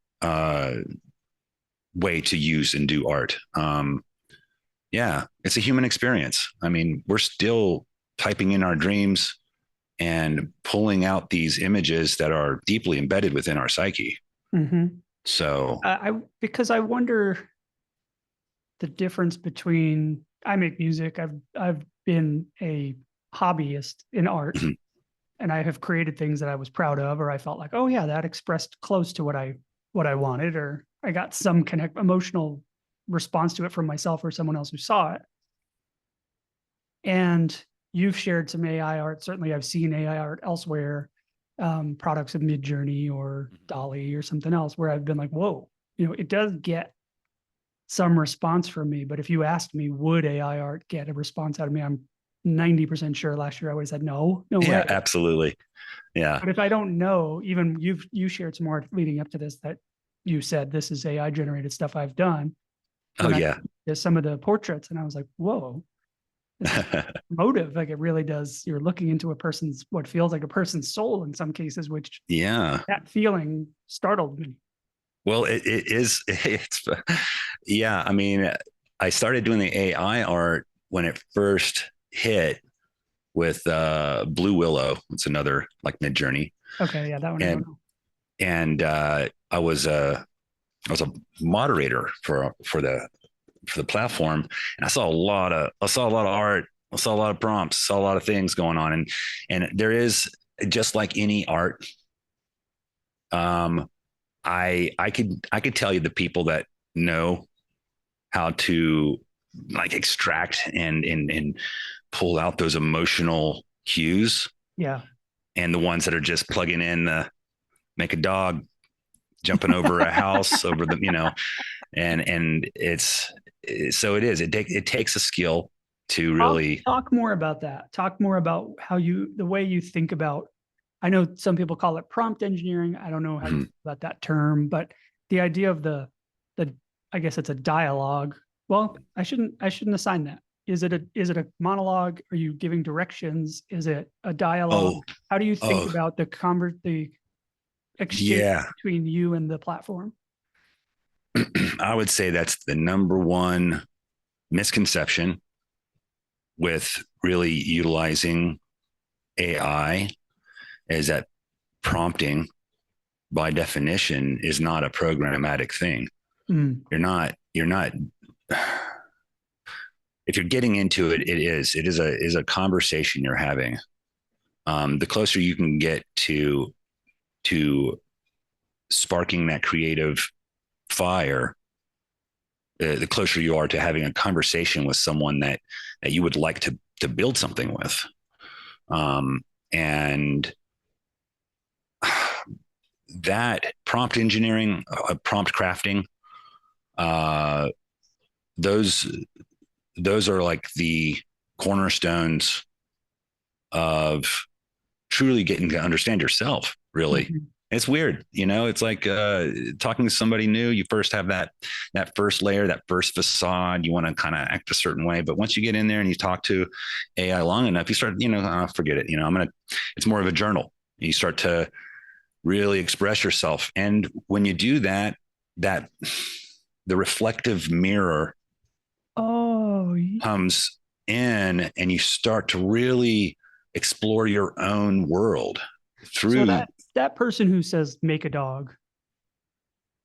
way to use and do art. Yeah, it's a human experience. I mean, we're still typing in our dreams and pulling out these images that are deeply embedded within our psyche. Mm-hmm. So because I wonder the difference between, I make music. I've been a hobbyist in art, Mhm. and I have created things that I was proud of, or I felt like, oh yeah, that expressed close to what I wanted, or I got some emotional response to it from myself or someone else who saw it. And you've shared some AI art. Certainly, I've seen AI art elsewhere, products of Midjourney or Dolly or something else, where I've been like, whoa, it does get some response from me. But if you asked me, would AI art get a response out of me? I'm 90% sure last year I would have said no yeah, way. absolutely. Yeah. But if I don't know, even you shared some art leading up to this that you said this is AI generated stuff I've done. Oh And I yeah. there's some of the portraits, and I was like, whoa, this is motive. Like it really does. You're looking into what feels like a person's soul in some cases, which Yeah. that feeling startled me. Well, it is. It's yeah. I mean, I started doing the AI art when it first hit with Blue Willow. It's another like Midjourney, Okay, yeah, that one I don't and know. I was a moderator for the platform, and I saw a lot of art, I saw a lot of prompts, saw a lot of things going on, and there is, just like any art. I could tell you the people that know how to like extract and pull out those emotional cues, Yeah. and the ones that are just plugging in the make a dog jumping over a house over and it's so it is it takes a skill to Talk, really. talk more about that. Talk more about the way you think about. I know some people call it prompt engineering. I don't know how you Mhm. feel about that term, but the idea of the I guess it's a dialogue. Well, I shouldn't assign that. Is it a monologue? Are you giving directions? Is it a dialogue? Oh, How do you think oh, about the exchange yeah. between you and the platform? I would say that's the number one misconception with really utilizing AI, is that prompting by definition is not a programmatic thing. Mm, You're not if you're getting into it, it is a conversation you're having. The closer you can get to sparking that creative fire, the closer you are to having a conversation with someone that you would like to build something with. And that prompt engineering, prompt crafting, uh, those those are like the cornerstones of truly getting to understand yourself, really. mhm. It's weird, it's like talking to somebody new. You first have that first layer, that first facade. You want to kind of act a certain way, but once you get in there and you talk to AI long enough, you start, forget it. It's more of a journal. You start to really express yourself, and when you do that, that the reflective mirror Oh, comes in, and you start to really explore your own world so through. that person who says make a dog,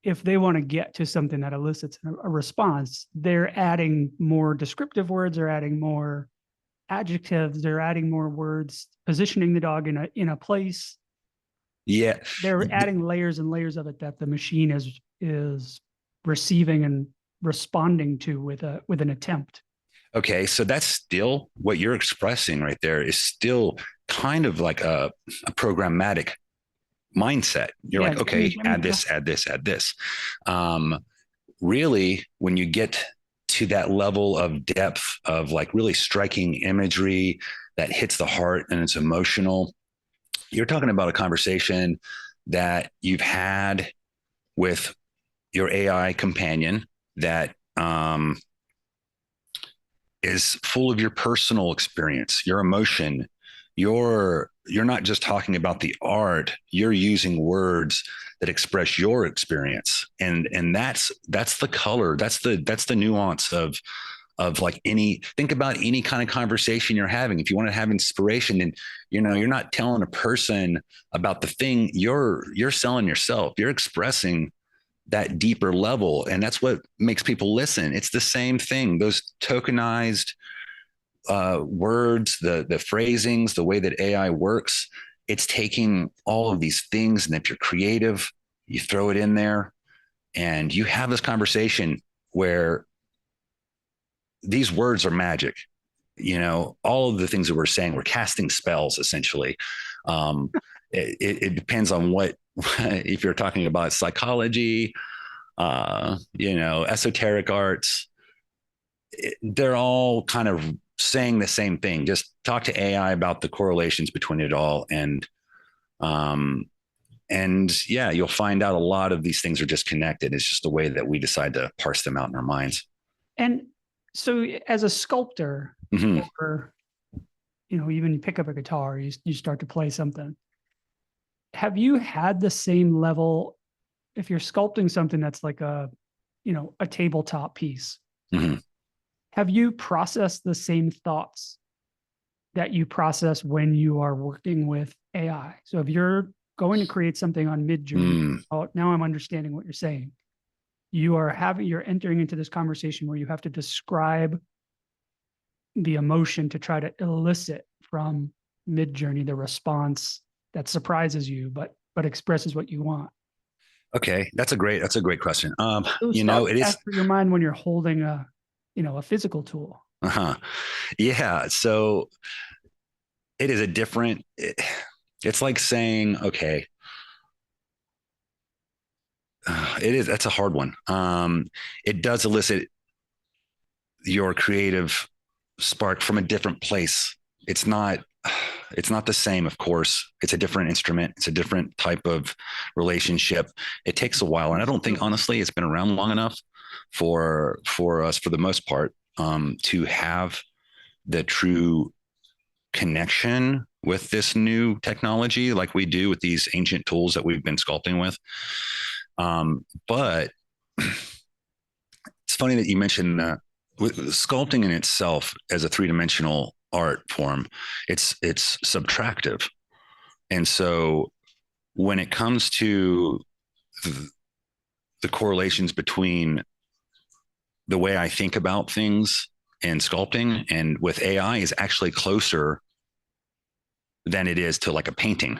if they want to get to something that elicits a response, they're adding more descriptive words, they're adding more adjectives, they're adding more words, positioning the dog in a place. Yeah. They're adding layers and layers of it that the machine is receiving and responding to with an attempt. Okay, so that's still what you're expressing right there, is still kind of like a programmatic mindset. You're Yeah, like, okay, I add mean, this, add this, add this. Um, Really, when you get to that level of depth of like really striking imagery that hits the heart and it's emotional, you're talking about a conversation that you've had with your AI companion that is full of your personal experience, your emotion. You're not just talking about the art. You're using words that express your experience, and that's the color. That's the nuance of like think about any kind of conversation you're having. If you want to have inspiration, and you're not telling a person about the thing, you're selling yourself. You're expressing that deeper level. And that's what makes people listen. It's the same thing. Those tokenized words, the phrasings, the way that AI works, it's taking all of these things. And if you're creative, you throw it in there and you have this conversation where these words are magic. All of the things that we're saying, we're casting spells essentially. It depends on what, if you're talking about psychology, esoteric arts, they're all kind of saying the same thing. Just talk to AI about the correlations between it all. And yeah, you'll find out a lot of these things are just connected. It's just the way that we decide to parse them out in our minds. And so as a sculptor, Mm-hmm. or, even you pick up a guitar, you start to play something. Have you had the same level, if you're sculpting something that's like a tabletop piece, Mm-hmm. have you processed the same thoughts that you process when you are working with AI? So if you're going to create something on Midjourney, now I'm understanding what you're saying. You're entering into this conversation where you have to describe the emotion to try to elicit from Midjourney the response that surprises you, but expresses what you want. Okay, that's a great question. It is for your mind when you're holding a physical tool. Yeah. So it is it's like saying, okay, that's a hard one. It does elicit your creative spark from a different place. It's not the same, of course. It's a different instrument. It's a different type of relationship. It takes a while. And I don't think, honestly, it's been around long enough for us, for the most part, to have the true connection with this new technology like we do with these ancient tools that we've been sculpting with. But it's funny that you mentioned that with sculpting in itself as a three-dimensional art form, it's subtractive. And so when it comes to the correlations between the way I think about things and sculpting and with AI is actually closer than it is to like a painting.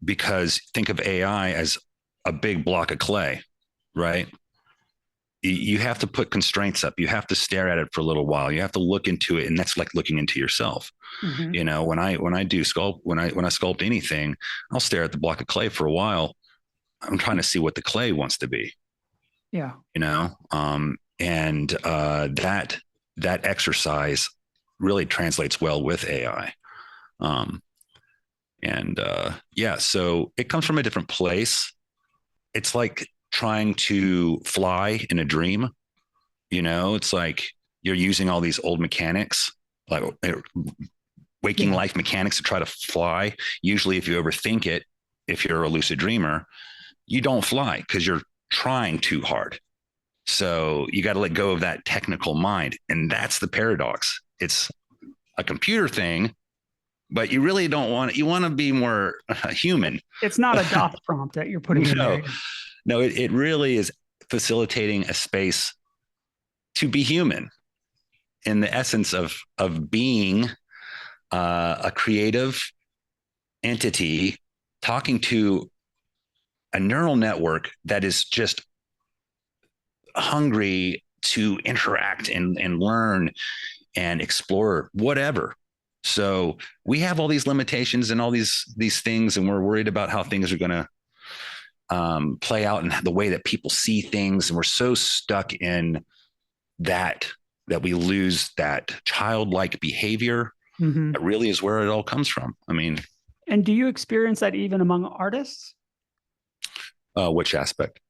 Because think of AI as a big block of clay, right? You have to put constraints up. You have to stare at it for a little while. You have to look into it. And that's like looking into yourself. Mm-hmm. When I sculpt anything, I'll stare at the block of clay for a while. I'm trying to see what the clay wants to be. Yeah. And that exercise really translates well with AI. So it comes from a different place. It's like trying to fly in a dream. It's like you're using all these old mechanics, like waking life mechanics to try to fly. Usually if you overthink it, if you're a lucid dreamer, you don't fly because you're trying too hard. So you got to let go of that technical mind. And that's the paradox. It's a computer thing, but you really don't want it. You want to be more human. It's not a DOS prompt that you're putting in there. No, it really is facilitating a space to be human in the essence of being a creative entity talking to a neural network that is just hungry to interact and learn and explore whatever. So we have all these limitations and all these things, and we're worried about how things are going to play out and the way that people see things. And we're so stuck in that we lose that childlike behavior. Mm-hmm. That really is where it all comes from. I mean, and do you experience that even among artists? Which aspect?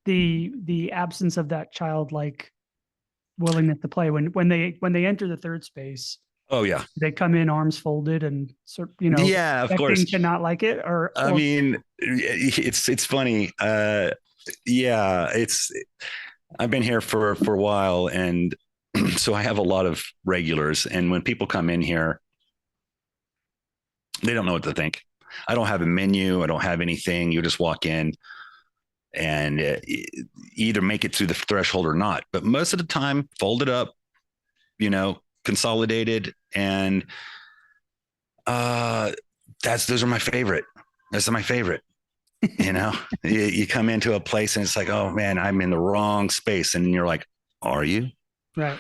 The absence of that childlike willingness to play when they enter the third space. Oh yeah, they come in arms folded and yeah, of course, to not like it. I mean, it's funny. Yeah, I've been here for a while, and So I have a lot of regulars, and when people come in here, they don't know what to think. I don't have a menu. I don't have anything. You just walk in and either make it through the threshold or not. But most of the time, fold it up, consolidated, and those are my favorite. Those are my favorite. You come into a place and it's like, oh man, I'm in the wrong space, and you're like, are you? Right.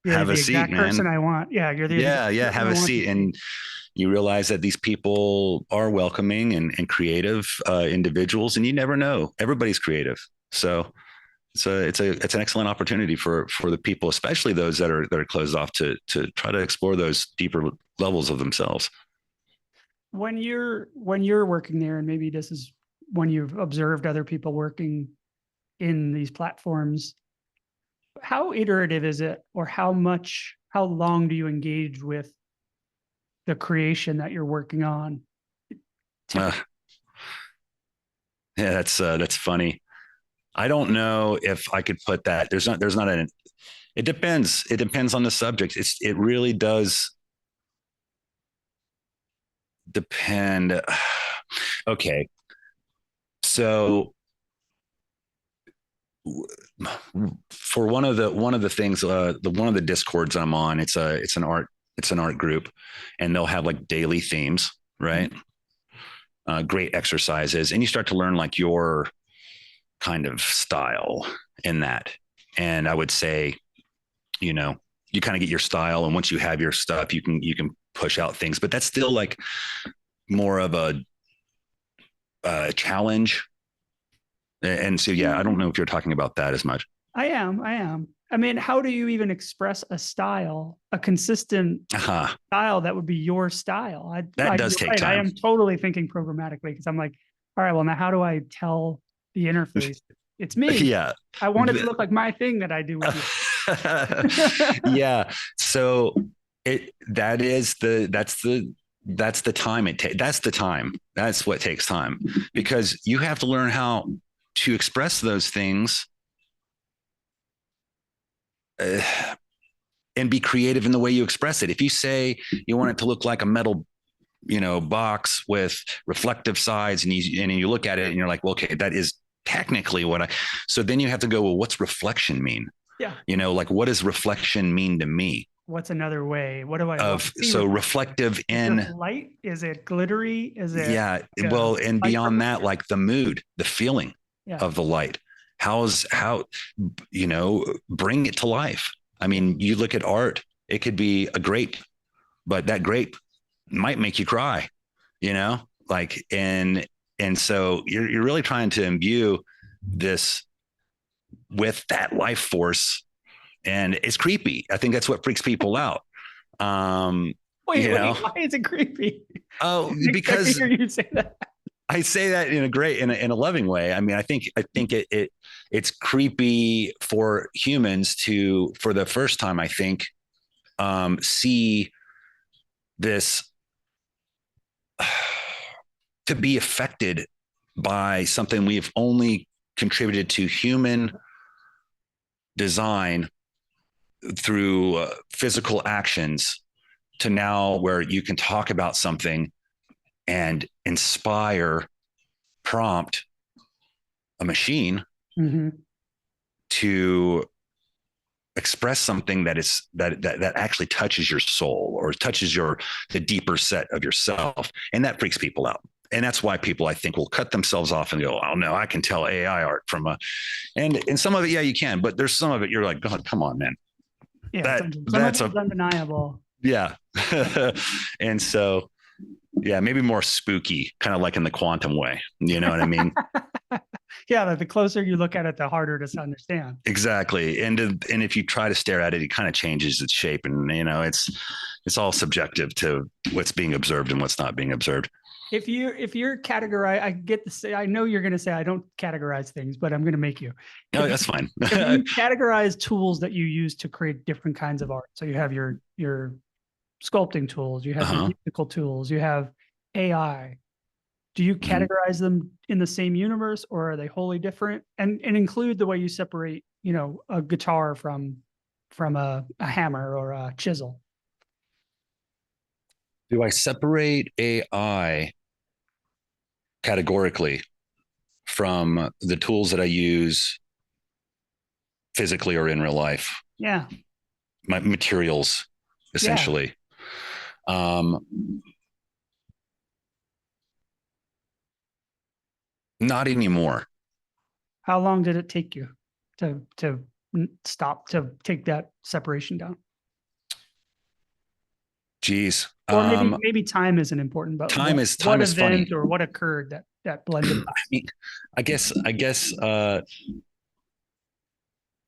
Have the a seat, exact person man. I want. Yeah, you're the Yeah, exact yeah, person have I a want to seat, see. and you realize that these people are welcoming and creative individuals, and you never know. Everybody's creative, so it's an excellent opportunity for the people, especially those that are closed off, to try to explore those deeper levels of themselves. When you're working there, and maybe this is when you've observed other people working in these platforms, how iterative is it, or how long do you engage with the creation that you're working on? Uh, yeah, that's funny. I don't know if I could put that. There's not an. It depends. It depends on the subject. It really does depend. Okay, so for one of the things, one of the discords I'm on, it's an art group, and they'll have like daily themes, right? Great exercises, and you start to learn like your kind of style in that. And I would say, you kind of get your style, and once you have your stuff, you can push out things, but that's still like more of a challenge. And so, yeah, I don't know if you're talking about that as much. I am. I mean, how do you even express a consistent Uh-huh. style that would be your style? That does You're take right. I time. am totally thinking programmatically, because I'm like, all right, well, now how do I tell the interface it's me? Yeah. I want it to look like my thing that I do with you. Yeah. So that's the time it takes. That's the time. That's what takes time, because you have to learn how to express those things, uh, and be creative in the way you express it. If you say you want it to look like a metal, box with reflective sides, and you look at it and you're like, well, okay, that is technically so then you have to go, well, what's reflection mean? Yeah. Like, what does reflection mean to me? What's another way? What do I want to see? So reflective in light? Is it glittery? Is it? Yeah. Well, and beyond that, like the mood, the feeling of the light. How bring it to life. I mean, you look at art, it could be a grape, but that grape might make you cry, like, and so you're really trying to imbue this with that life force, and it's creepy. I think that's what freaks people out. Wait, why is it creepy? Oh, because I you say that. I say that in a loving way. I mean, I think it's creepy for humans to, for the first time, I think, see this, to be affected by something we've only contributed to human design through physical actions, to now where you can talk about something and inspire, prompt a machine to express something that actually touches your soul, or touches the deeper set of yourself. And that freaks people out. And that's why people, I think, will cut themselves off and go, oh no, I can tell AI art from and some of it, yeah, you can, but there's some of it you're like, God, come on, man. Yeah, that's undeniable. Yeah. And so, yeah, maybe more spooky, kind of like in the quantum way. You know what I mean? Yeah, the closer you look at it, the harder it is to understand. Exactly. And if you try to stare at it, it kind of changes its shape. And, it's all subjective to what's being observed and what's not being observed. If you're categorized, I get to say, I know you're going to say I don't categorize things, but I'm going to make you. No, that's fine. If you categorize tools that you use to create different kinds of art. So you have your sculpting tools, you have your musical tools, you have AI. Do you categorize them in the same universe, or are they wholly different? And include the way you separate, a guitar from from a hammer or a chisel? Do I separate AI categorically from the tools that I use physically or in real life? Yeah. My materials, essentially. Not anymore. How long did it take you to stop to take that separation down? Geez. Or maybe time isn't important, but Time what is funny. event or what occurred that blended that? I mean, I guess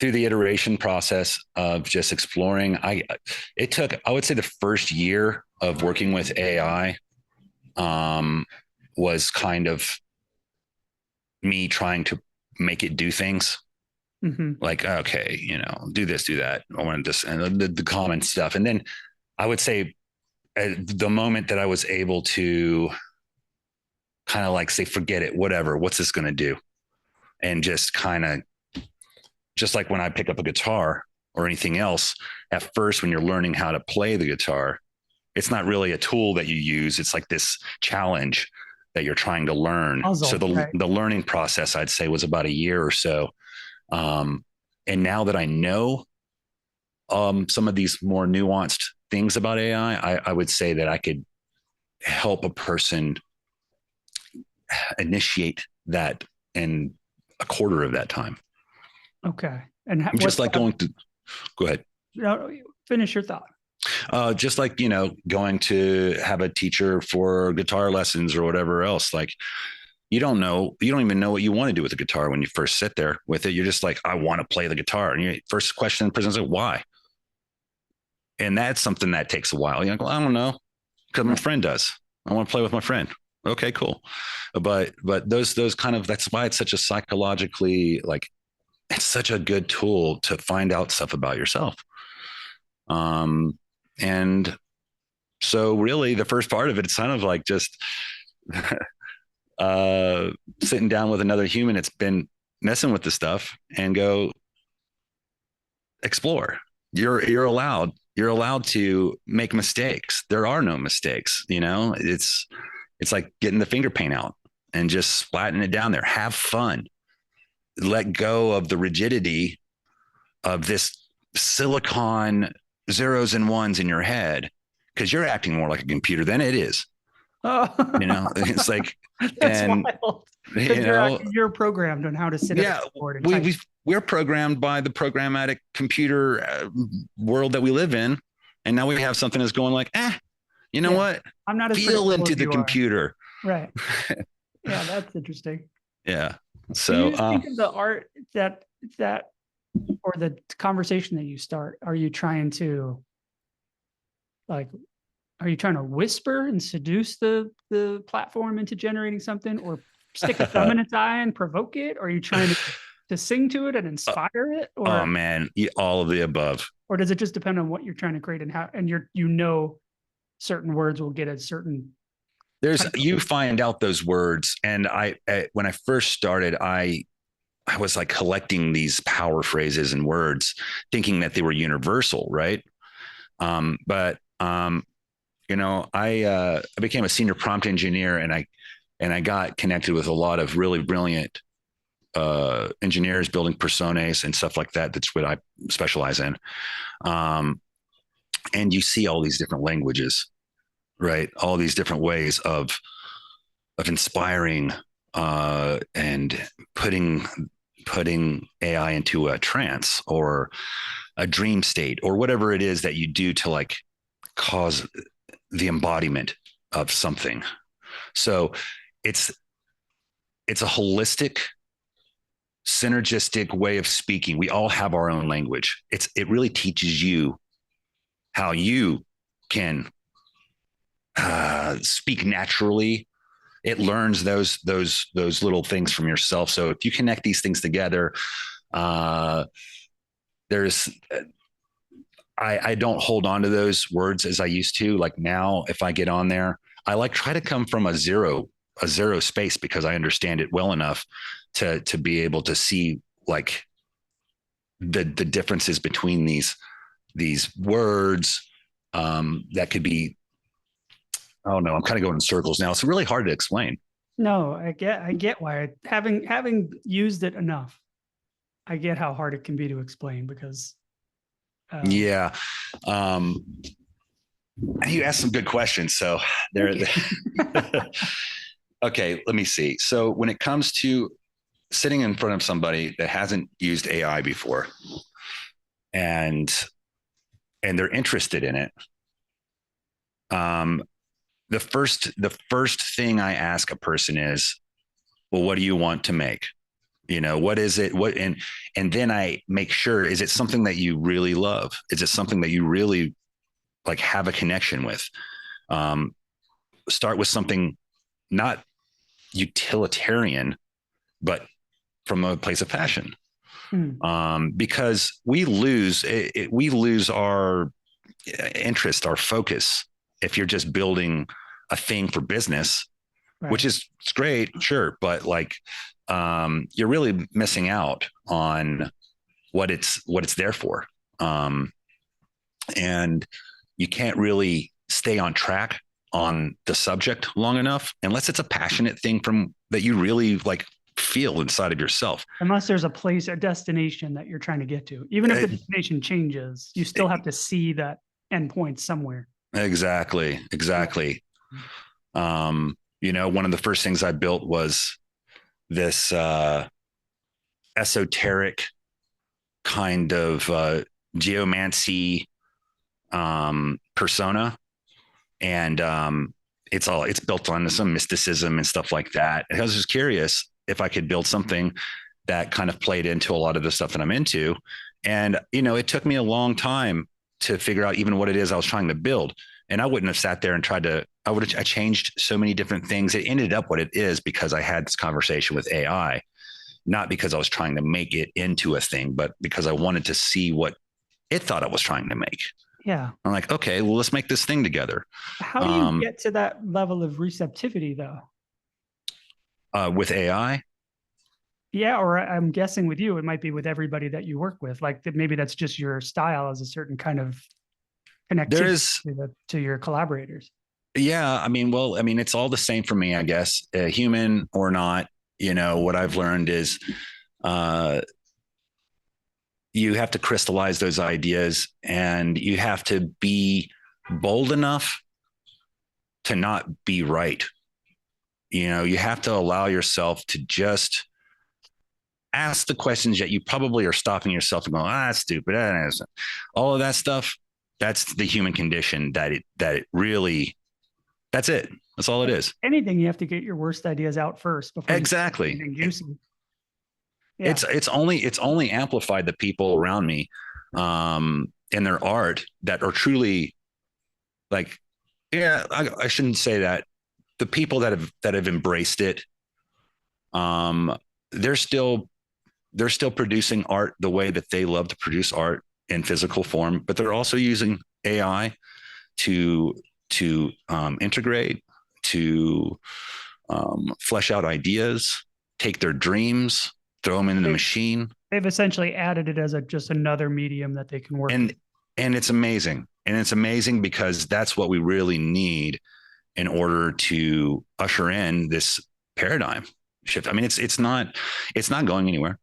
through the iteration process of just exploring, it took, I would say, the first year of working with AI was kind of me trying to make it do things. Like, okay, do this, do that. I want to just, and the common stuff. And then I would say the moment that I was able to kind of like say, forget it, whatever, what's this going to do? And just kind of, just like when I pick up a guitar or anything else, at first, when you're learning how to play the guitar, it's not really a tool that you use. It's like this challenge that you're trying to learn. So the learning process, I'd say, was about a year or so. And now that I know some of these more nuanced things about AI, I would say that I could help a person initiate that in a quarter of that time. Okay. And just like going to, go ahead. No, finish your thought. Just like, going to have a teacher for guitar lessons or whatever else, like, you don't even know what you want to do with the guitar when you first sit there with it. You're just like, I want to play the guitar. And your first question presents like, why? And that's something that takes a while. You're like, well, I don't know, because my friend does. I want to play with my friend. Okay, cool. But those kind of, that's why it's such a psychologically, like, it's such a good tool to find out stuff about yourself. And so really the first part of it, it's kind of like just sitting down with another human that's been messing with the stuff and go explore. You're allowed to make mistakes. There are no mistakes. It's like getting the finger paint out and just splatting it down there. Have fun. Let go of the rigidity of this silicon zeros and ones in your head, because you're acting more like a computer than it is. Oh. It's like, that's wild. You're programmed on how to sit at the keyboard. We're programmed by the programmatic computer world that we live in, and now we have something that's going like, what? I'm not as feel into the computer. Right. Yeah, that's interesting. Yeah. So think of the art that or the conversation that you start. Are you trying to whisper and seduce the platform into generating something, or stick a thumb in its eye and provoke it? Or are you trying to sing to it and inspire it? Or, oh man, all of the above. Or does it just depend on what you're trying to create and how, and certain words will get a certain. You find out those words. And when I first started, I was like collecting these power phrases and words, thinking that they were universal. Right. But I became a senior prompt engineer, and I got connected with a lot of really brilliant engineers building personas and stuff like that. That's what I specialize in. And you see all these different languages, right? All these different ways of inspiring and putting AI into a trance or a dream state or whatever it is that you do to like cause the embodiment of something. So it's a holistic, synergistic way of speaking. We all have our own language. It really teaches you how you can speak naturally. It learns those little things from yourself. So if you connect these things together, I don't hold on to those words as I used to. Like now, if I get on there, I try to come from a zero space, because I understand it well enough to be able to see like the differences between these these words that could be, I don't know, I'm kind of going in circles now. It's really hard to explain. No, I get why. Having used it enough, I get how hard it can be to explain because Yeah. Um, you asked some good questions. So there. Okay, let me see. So when it comes to sitting in front of somebody that hasn't used AI before, and they're interested in it, the first thing I ask a person is, well, what do you want to make? What is it? And then I make sure, is it something that you really love? Is it something that you really like have a connection with? Start with something not utilitarian, but from a place of passion. Because we lose our interest, our focus, if you're just building a thing for business, right. which is it's great, sure, but like you're really missing out on what it's there for, and you can't really stay on track on the subject long enough unless it's a passionate thing from that you really like feel inside of yourself. Unless there's a place, a destination that you're trying to get to. Even if the destination changes, you still have to see that endpoint somewhere. Exactly. One of the first things I built was this esoteric kind of geomancy persona, and it's built on some mysticism and stuff like that. And I was just curious if I could build something that kind of played into a lot of the stuff that I'm into. And, it took me a long time to figure out even what it is I was trying to build. And I wouldn't have sat there and I changed so many different things. It ended up what it is because I had this conversation with AI, not because I was trying to make it into a thing, but because I wanted to see what it thought I was trying to make. Yeah. I'm like, okay, well, let's make this thing together. How do you get to that level of receptivity though? With AI? Yeah, or I'm guessing with you, it might be with everybody that you work with. Like maybe that's just your style as a certain kind of connectivity to your collaborators. Yeah, it's all the same for me, I guess, human or not. What I've learned is you have to crystallize those ideas, and you have to be bold enough to not be right. You have to allow yourself to just ask the questions that you probably are stopping yourself and going, that's stupid. All of that stuff. That's the human condition that it really, that's it. That's all it is. Anything, you have to get your worst ideas out first before exactly. Yeah. It's only amplified the people around me in their art that are truly like, I shouldn't say that. The people that have embraced it, they're still producing art the way that they love to produce art in physical form, but they're also using AI to integrate, to flesh out ideas, take their dreams, throw them into the machine. They've essentially added it as just another medium that they can work with. And it's amazing. And it's amazing because that's what we really need in order to usher in this paradigm shift. It's not going anywhere.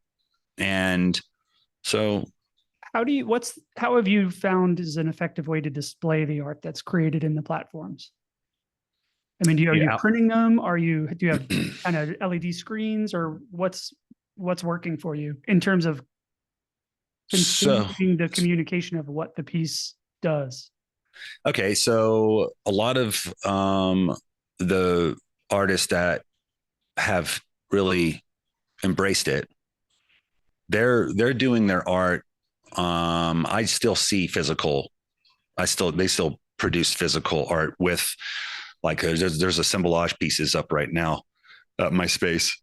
And so how have you found is an effective way to display the art that's created in the platforms? Are you printing them? Do you have kind of LED screens, or what's working for you in terms of the communication of what the piece does? Okay, so a lot of the artists that have really embraced it, they're doing their art. I still see physical. They still produce physical art with like there's assemblage pieces up right now at my space.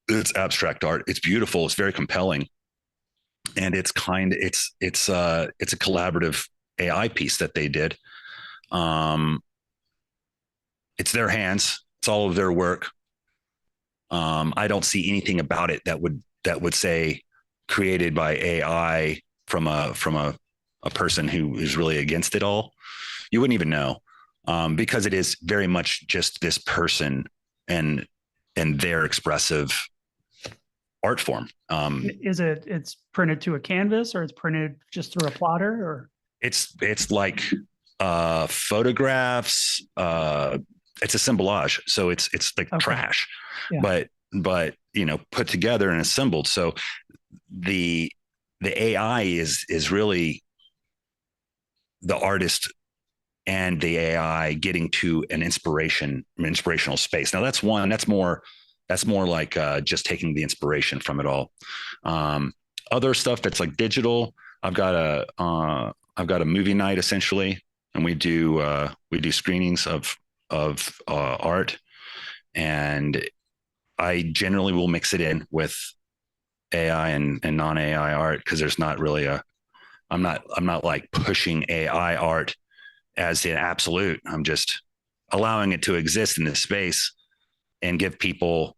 It's abstract art. It's beautiful. It's very compelling, and it's a collaborative AI piece that they did. It's their hands. It's all of their work. I don't see anything about it that would say created by AI from a a person who is really against it all, you wouldn't even know, because it is very much just this person and their expressive art form. It's printed to a canvas, or it's printed just through a plotter, or It's like photographs. It's assemblage, so it's like okay. trash, Yeah. but put together and assembled. So the AI is really the artist and the AI getting to an inspirational space. Now that's more like just taking the inspiration from it all. Other stuff that's like digital, I've got a movie night essentially, and we do screenings of art, and I generally will mix it in with AI and non-AI art, because there's not really I'm not like pushing AI art as an absolute. I'm just allowing it to exist in this space and give people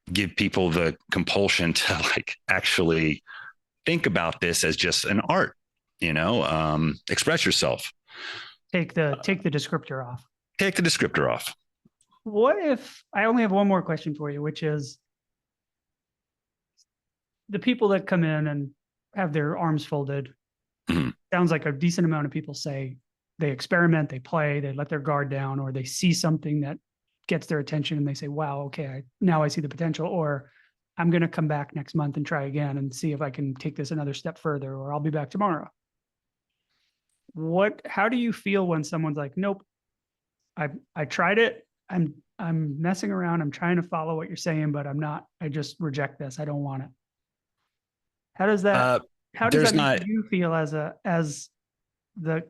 the compulsion to like actually think about this as just an art, express yourself. Take the descriptor off. Take the descriptor off. What if I only have one more question for you, which is the people that come in and have their arms folded, Mhm. sounds like a decent amount of people say they experiment, they play, they let their guard down, or they see something that gets their attention and they say, wow, okay, now I see the potential, or I'm going to come back next month and try again and see if I can take this another step further, or I'll be back tomorrow. How do you feel when someone's like, nope, I tried it. I'm messing around. I'm trying to follow what you're saying, but I'm not, I just reject this. I don't want it. How does that There's make not. you feel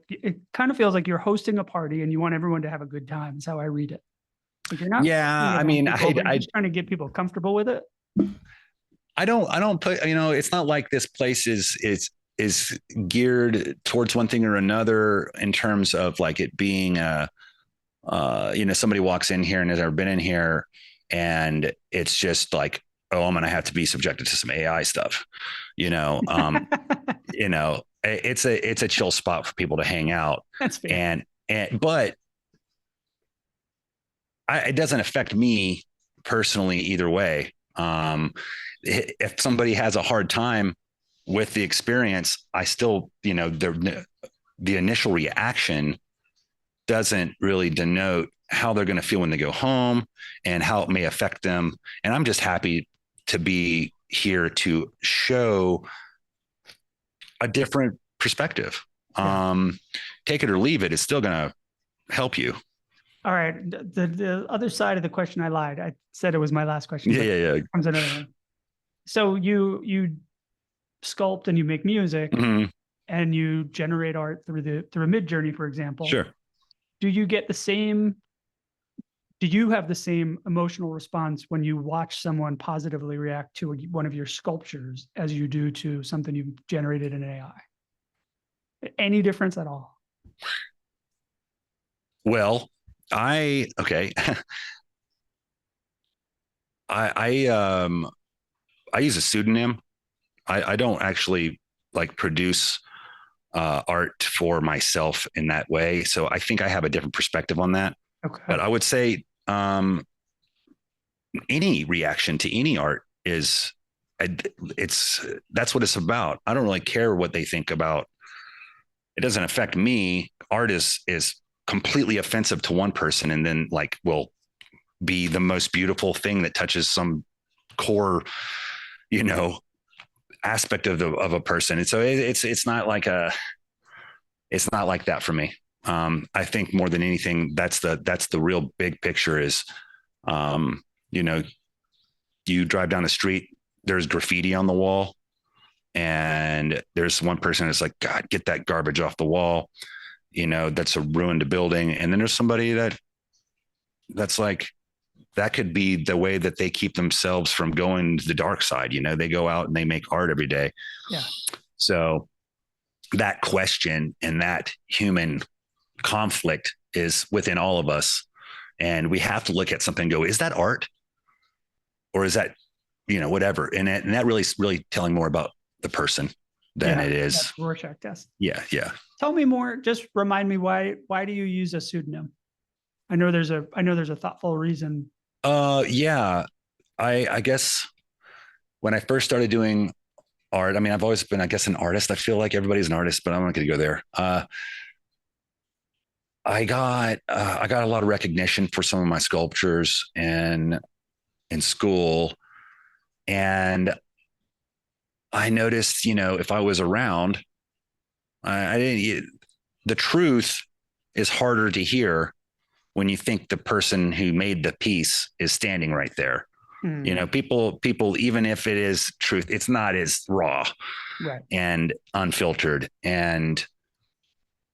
it kind of feels like you're hosting a party and you want everyone to have a good time. Is how I read it. Like you're not. Yeah, I mean, you're just trying to get people comfortable with it. I don't put, it's not like this place is geared towards one thing or another in terms of like it being somebody walks in here and has ever been in here and it's just like, oh, I'm going to have to be subjected to some AI stuff, it's a chill spot for people to hang out. That's fair. But it doesn't affect me personally either way. If somebody has a hard time with the experience, I still, the initial reaction doesn't really denote how they're going to feel when they go home and how it may affect them. And I'm just happy to be here to show a different perspective. Yeah. Take it or leave it. It's still going to help you. All right. The other side of the question, I lied. I said it was my last question. Yeah. Comes another one. So you sculpt and you make music, mm-hmm. and you generate art through a mid journey, for example. Sure. Do you have the same emotional response when you watch someone positively react to one of your sculptures as you do to something you've generated in AI? Any difference at all? Well, I use a pseudonym. I don't actually like produce art for myself in that way. So I think I have a different perspective on that. Okay. But I would say any reaction to any art that's what it's about. I don't really care what they think about. It doesn't affect me. Art is completely offensive to one person and then like will be the most beautiful thing that touches some core, aspect of a person. And so it's not like that for me. I think more than anything, that's the real big picture is, you drive down the street, there's graffiti on the wall and there's one person that's like, God, get that garbage off the wall. That's a ruined building. And then there's somebody that's like, that could be the way that they keep themselves from going to the dark side. They go out and they make art every day. Yeah. So that question and that human conflict is within all of us. And we have to look at something and go, is that art? Or is that, whatever. And that really is really telling more about the person than it That's is. Rorschach test. Yeah. Yeah. Tell me more. Just remind me why do you use a pseudonym? I know there's a thoughtful reason. Yeah. I guess when I first started doing art, I mean, I've always been, I guess, an artist. I feel like everybody's an artist, but I'm not going to go there. I got a lot of recognition for some of my sculptures and in school, and I noticed, if I was around, I didn't. The truth is harder to hear when you think the person who made the piece is standing right there. People, even if it is truth, it's not as raw, right, and unfiltered, and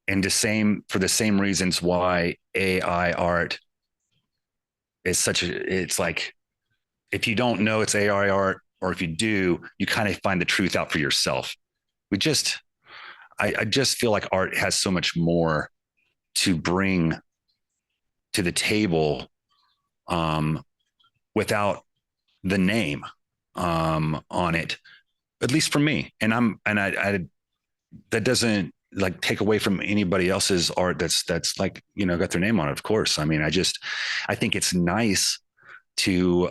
for the same reasons why AI art is it's like, if you don't know it's AI art, or if you do, you kind of find the truth out for yourself. I just feel like art has so much more to bring to the table, without the name on it, at least for me. And I that doesn't like take away from anybody else's art that's like, got their name on it, of course. I mean, I think it's nice to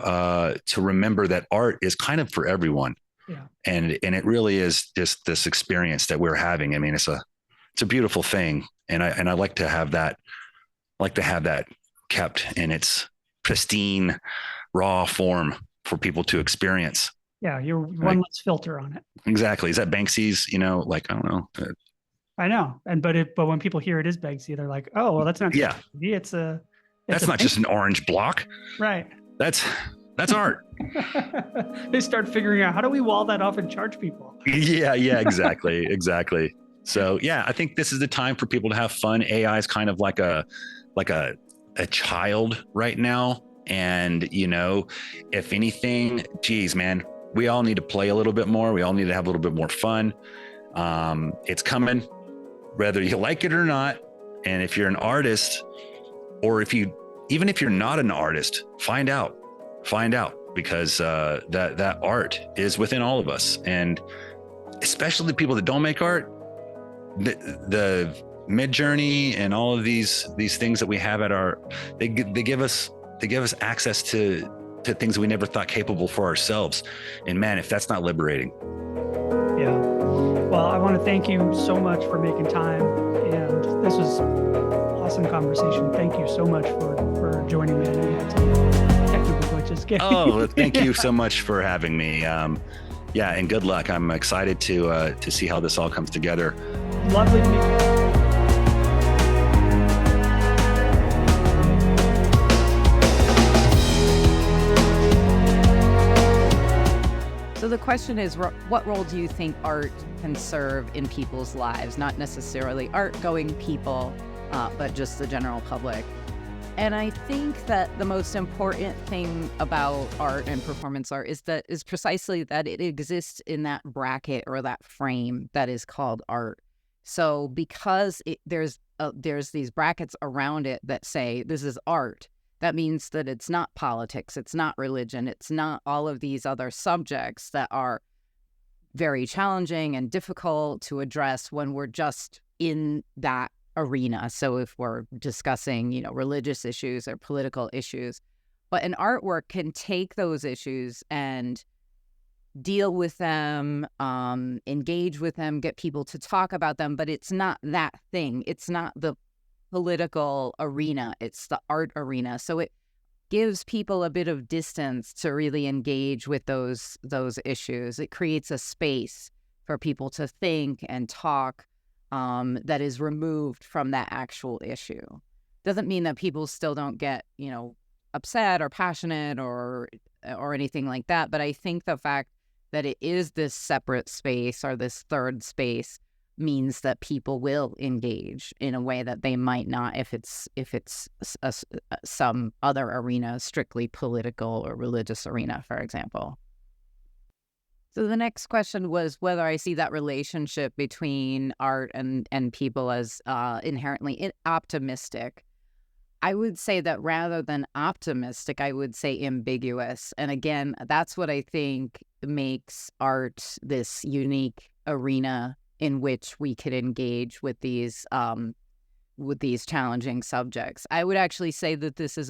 remember that art is kind of for everyone. yeah, And it really is just this experience that we're having. I mean, it's a beautiful thing. And I like to have that kept in its pristine, raw form for people to experience. yeah. You're Right. one less filter on it. Exactly. Is that Banksy's? Like, I don't know. I know, but when people hear it is Banksy, they're like, oh, well, that's not Yeah. Banksy, it's That's not just an orange block. right. That's art. They start figuring out, how do we wall that off and charge people? Yeah. Exactly. Exactly. So yeah, I think this is the time for people to have fun. AI is kind of like a child right now. And, if anything, geez, man, we all need to play a little bit more. We all need to have a little bit more fun. It's coming, whether you like it or not. And if you're an artist, or even if you're not an artist, find out, because that art is within all of us. And especially the people that don't make art, the Mid-Journey and all of these things that we have they give us access to things we never thought capable for ourselves. And man, if that's not liberating. Yeah. Well, I want to thank you so much for making time, and this was awesome conversation. Thank you so much for joining me. I know you had some technical glitches. Oh, thank you so much for having me. Yeah, and good luck. I'm excited to see how this all comes together. Lovely to meet you. So the question is, what role do you think art can serve in people's lives? Not necessarily art-going people, but just the general public. And I think that the most important thing about art and performance art is precisely that it exists in that bracket or that frame that is called art. So because there's these brackets around it that say this is art, that means that it's not politics, it's not religion, it's not all of these other subjects that are very challenging and difficult to address when we're just in that arena. So if we're discussing, religious issues or political issues, but an artwork can take those issues and deal with them, engage with them, get people to talk about them, but it's not that thing. It's not the political arena, it's the art arena. So it gives people a bit of distance to really engage with those issues. It creates a space for people to think and talk that is removed from that actual issue. Doesn't mean that people still don't get, upset or passionate or anything like that. But I think the fact that it is this separate space or this third space means that people will engage in a way that they might not if it's some other arena, strictly political or religious arena, for example. So the next question was whether I see that relationship between art and people as inherently optimistic. I would say that rather than optimistic, I would say ambiguous. And again, that's what I think makes art this unique arena in which we could engage with these challenging subjects. I would actually say that this is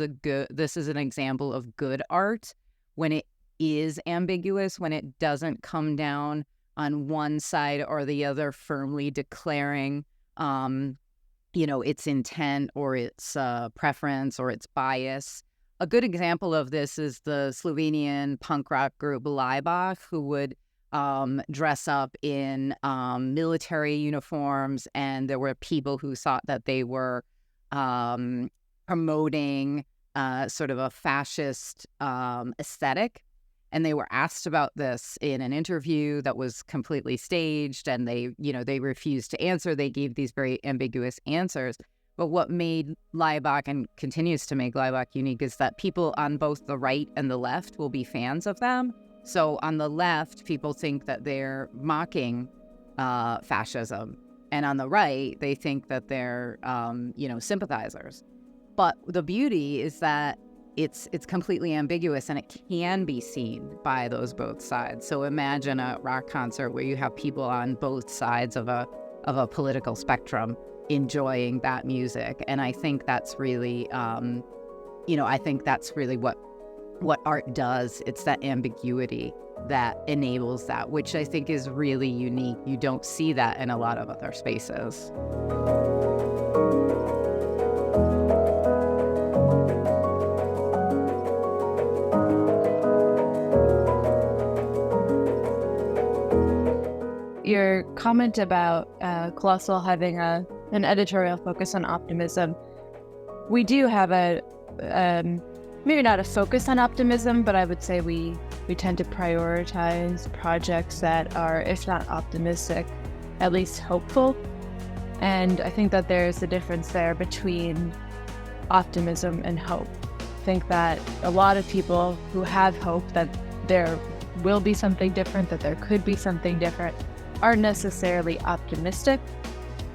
an example of good art when it is ambiguous, when it doesn't come down on one side or the other firmly declaring its intent or its preference or its bias. A good example of this is the Slovenian punk rock group Laibach, who would dress up in military uniforms, and there were people who thought that they were promoting sort of a fascist aesthetic. And they were asked about this in an interview that was completely staged, and they refused to answer. They gave these very ambiguous answers. But what made Laibach and continues to make Laibach unique is that people on both the right and the left will be fans of them. So on the left, people think that they're mocking fascism. And on the right, they think that they're, sympathizers. But the beauty is that it's completely ambiguous, and it can be seen by those both sides. So imagine a rock concert where you have people on both sides of a political spectrum enjoying that music. And I think that's really, what art does. It's that ambiguity that enables that, which I think is really unique. You don't see that in a lot of other spaces. Your comment about Colossal having an editorial focus on optimism, we do have maybe not a focus on optimism, but I would say we tend to prioritize projects that are, if not optimistic, at least hopeful. And I think that there's a difference there between optimism and hope. I think that a lot of people who have hope that there will be something different, that there could be something different, aren't necessarily optimistic.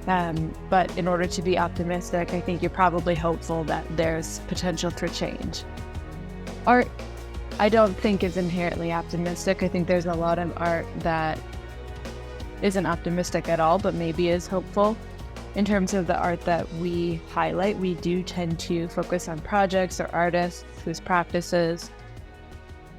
But in order to be optimistic, I think you're probably hopeful that there's potential for change. Art, I don't think is inherently optimistic. I think there's a lot of art that isn't optimistic at all, but maybe is hopeful. In terms of the art that we highlight, we do tend to focus on projects or artists whose practices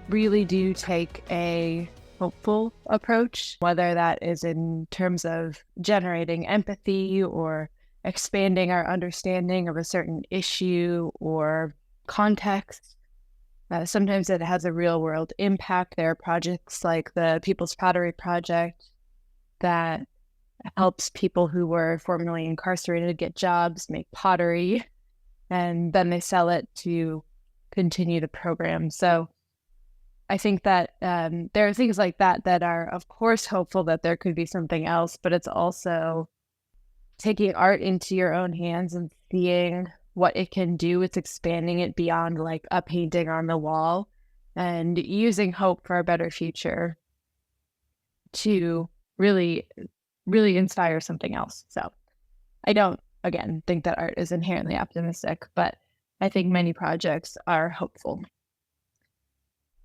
really do take a hopeful approach, whether that is in terms of generating empathy or expanding our understanding of a certain issue or context. Sometimes it has a real world impact. There are projects like the People's Pottery Project that helps people who were formerly incarcerated get jobs, make pottery, and then they sell it to continue the program. So I think that there are things like that that are, of course, hopeful that there could be something else, but it's also taking art into your own hands and seeing what it can do. It's expanding it beyond like a painting on the wall and using hope for a better future to really, really inspire something else. So I don't, again, think that art is inherently optimistic, but I think many projects are hopeful.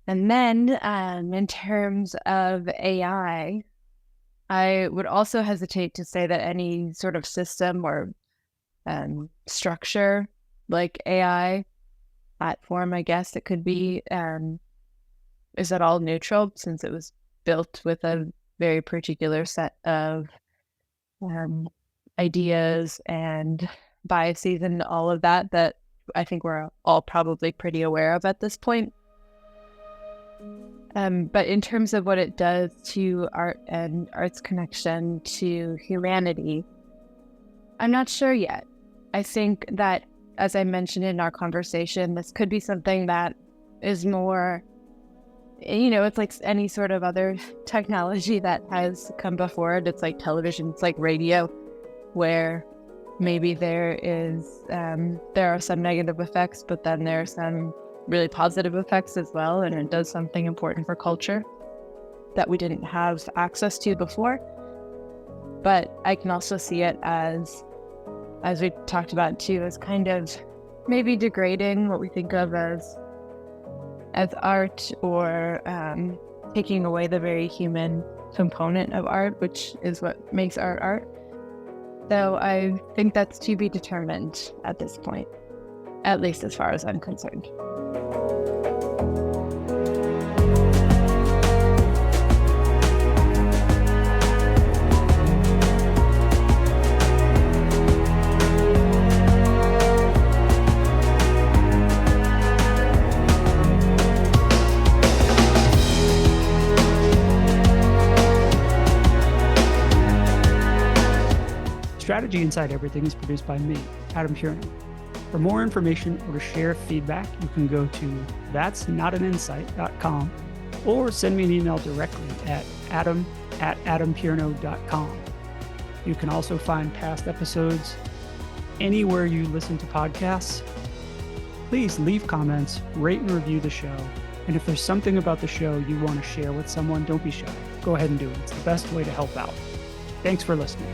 And then in terms of AI, I would also hesitate to say that any sort of system or structure like AI platform, I guess it could be, is at all neutral, since it was built with a very particular set of ideas and biases and all of that I think we're all probably pretty aware of at this point. But in terms of what it does to art and art's connection to humanity, I'm not sure yet. I think that, as I mentioned in our conversation, this could be something that is more, it's like any sort of other technology that has come before it. It's like television, it's like radio, where maybe there are some negative effects, but then there are some really positive effects as well, and it does something important for culture that we didn't have access to before. But I can also see it as we talked about too, as kind of maybe degrading what we think of as art, or taking away the very human component of art, which is what makes art art. So I think that's to be determined at this point, at least as far as I'm concerned. Strategy Inside Everything is produced by me, Adam Purno. For more information or to share feedback, you can go to that'snotaninsight.com or send me an email directly at adam@adampurno.com. You can also find past episodes anywhere you listen to podcasts. Please leave comments, rate and review the show. And if there's something about the show you want to share with someone, don't be shy. Go ahead and do it. It's the best way to help out. Thanks for listening.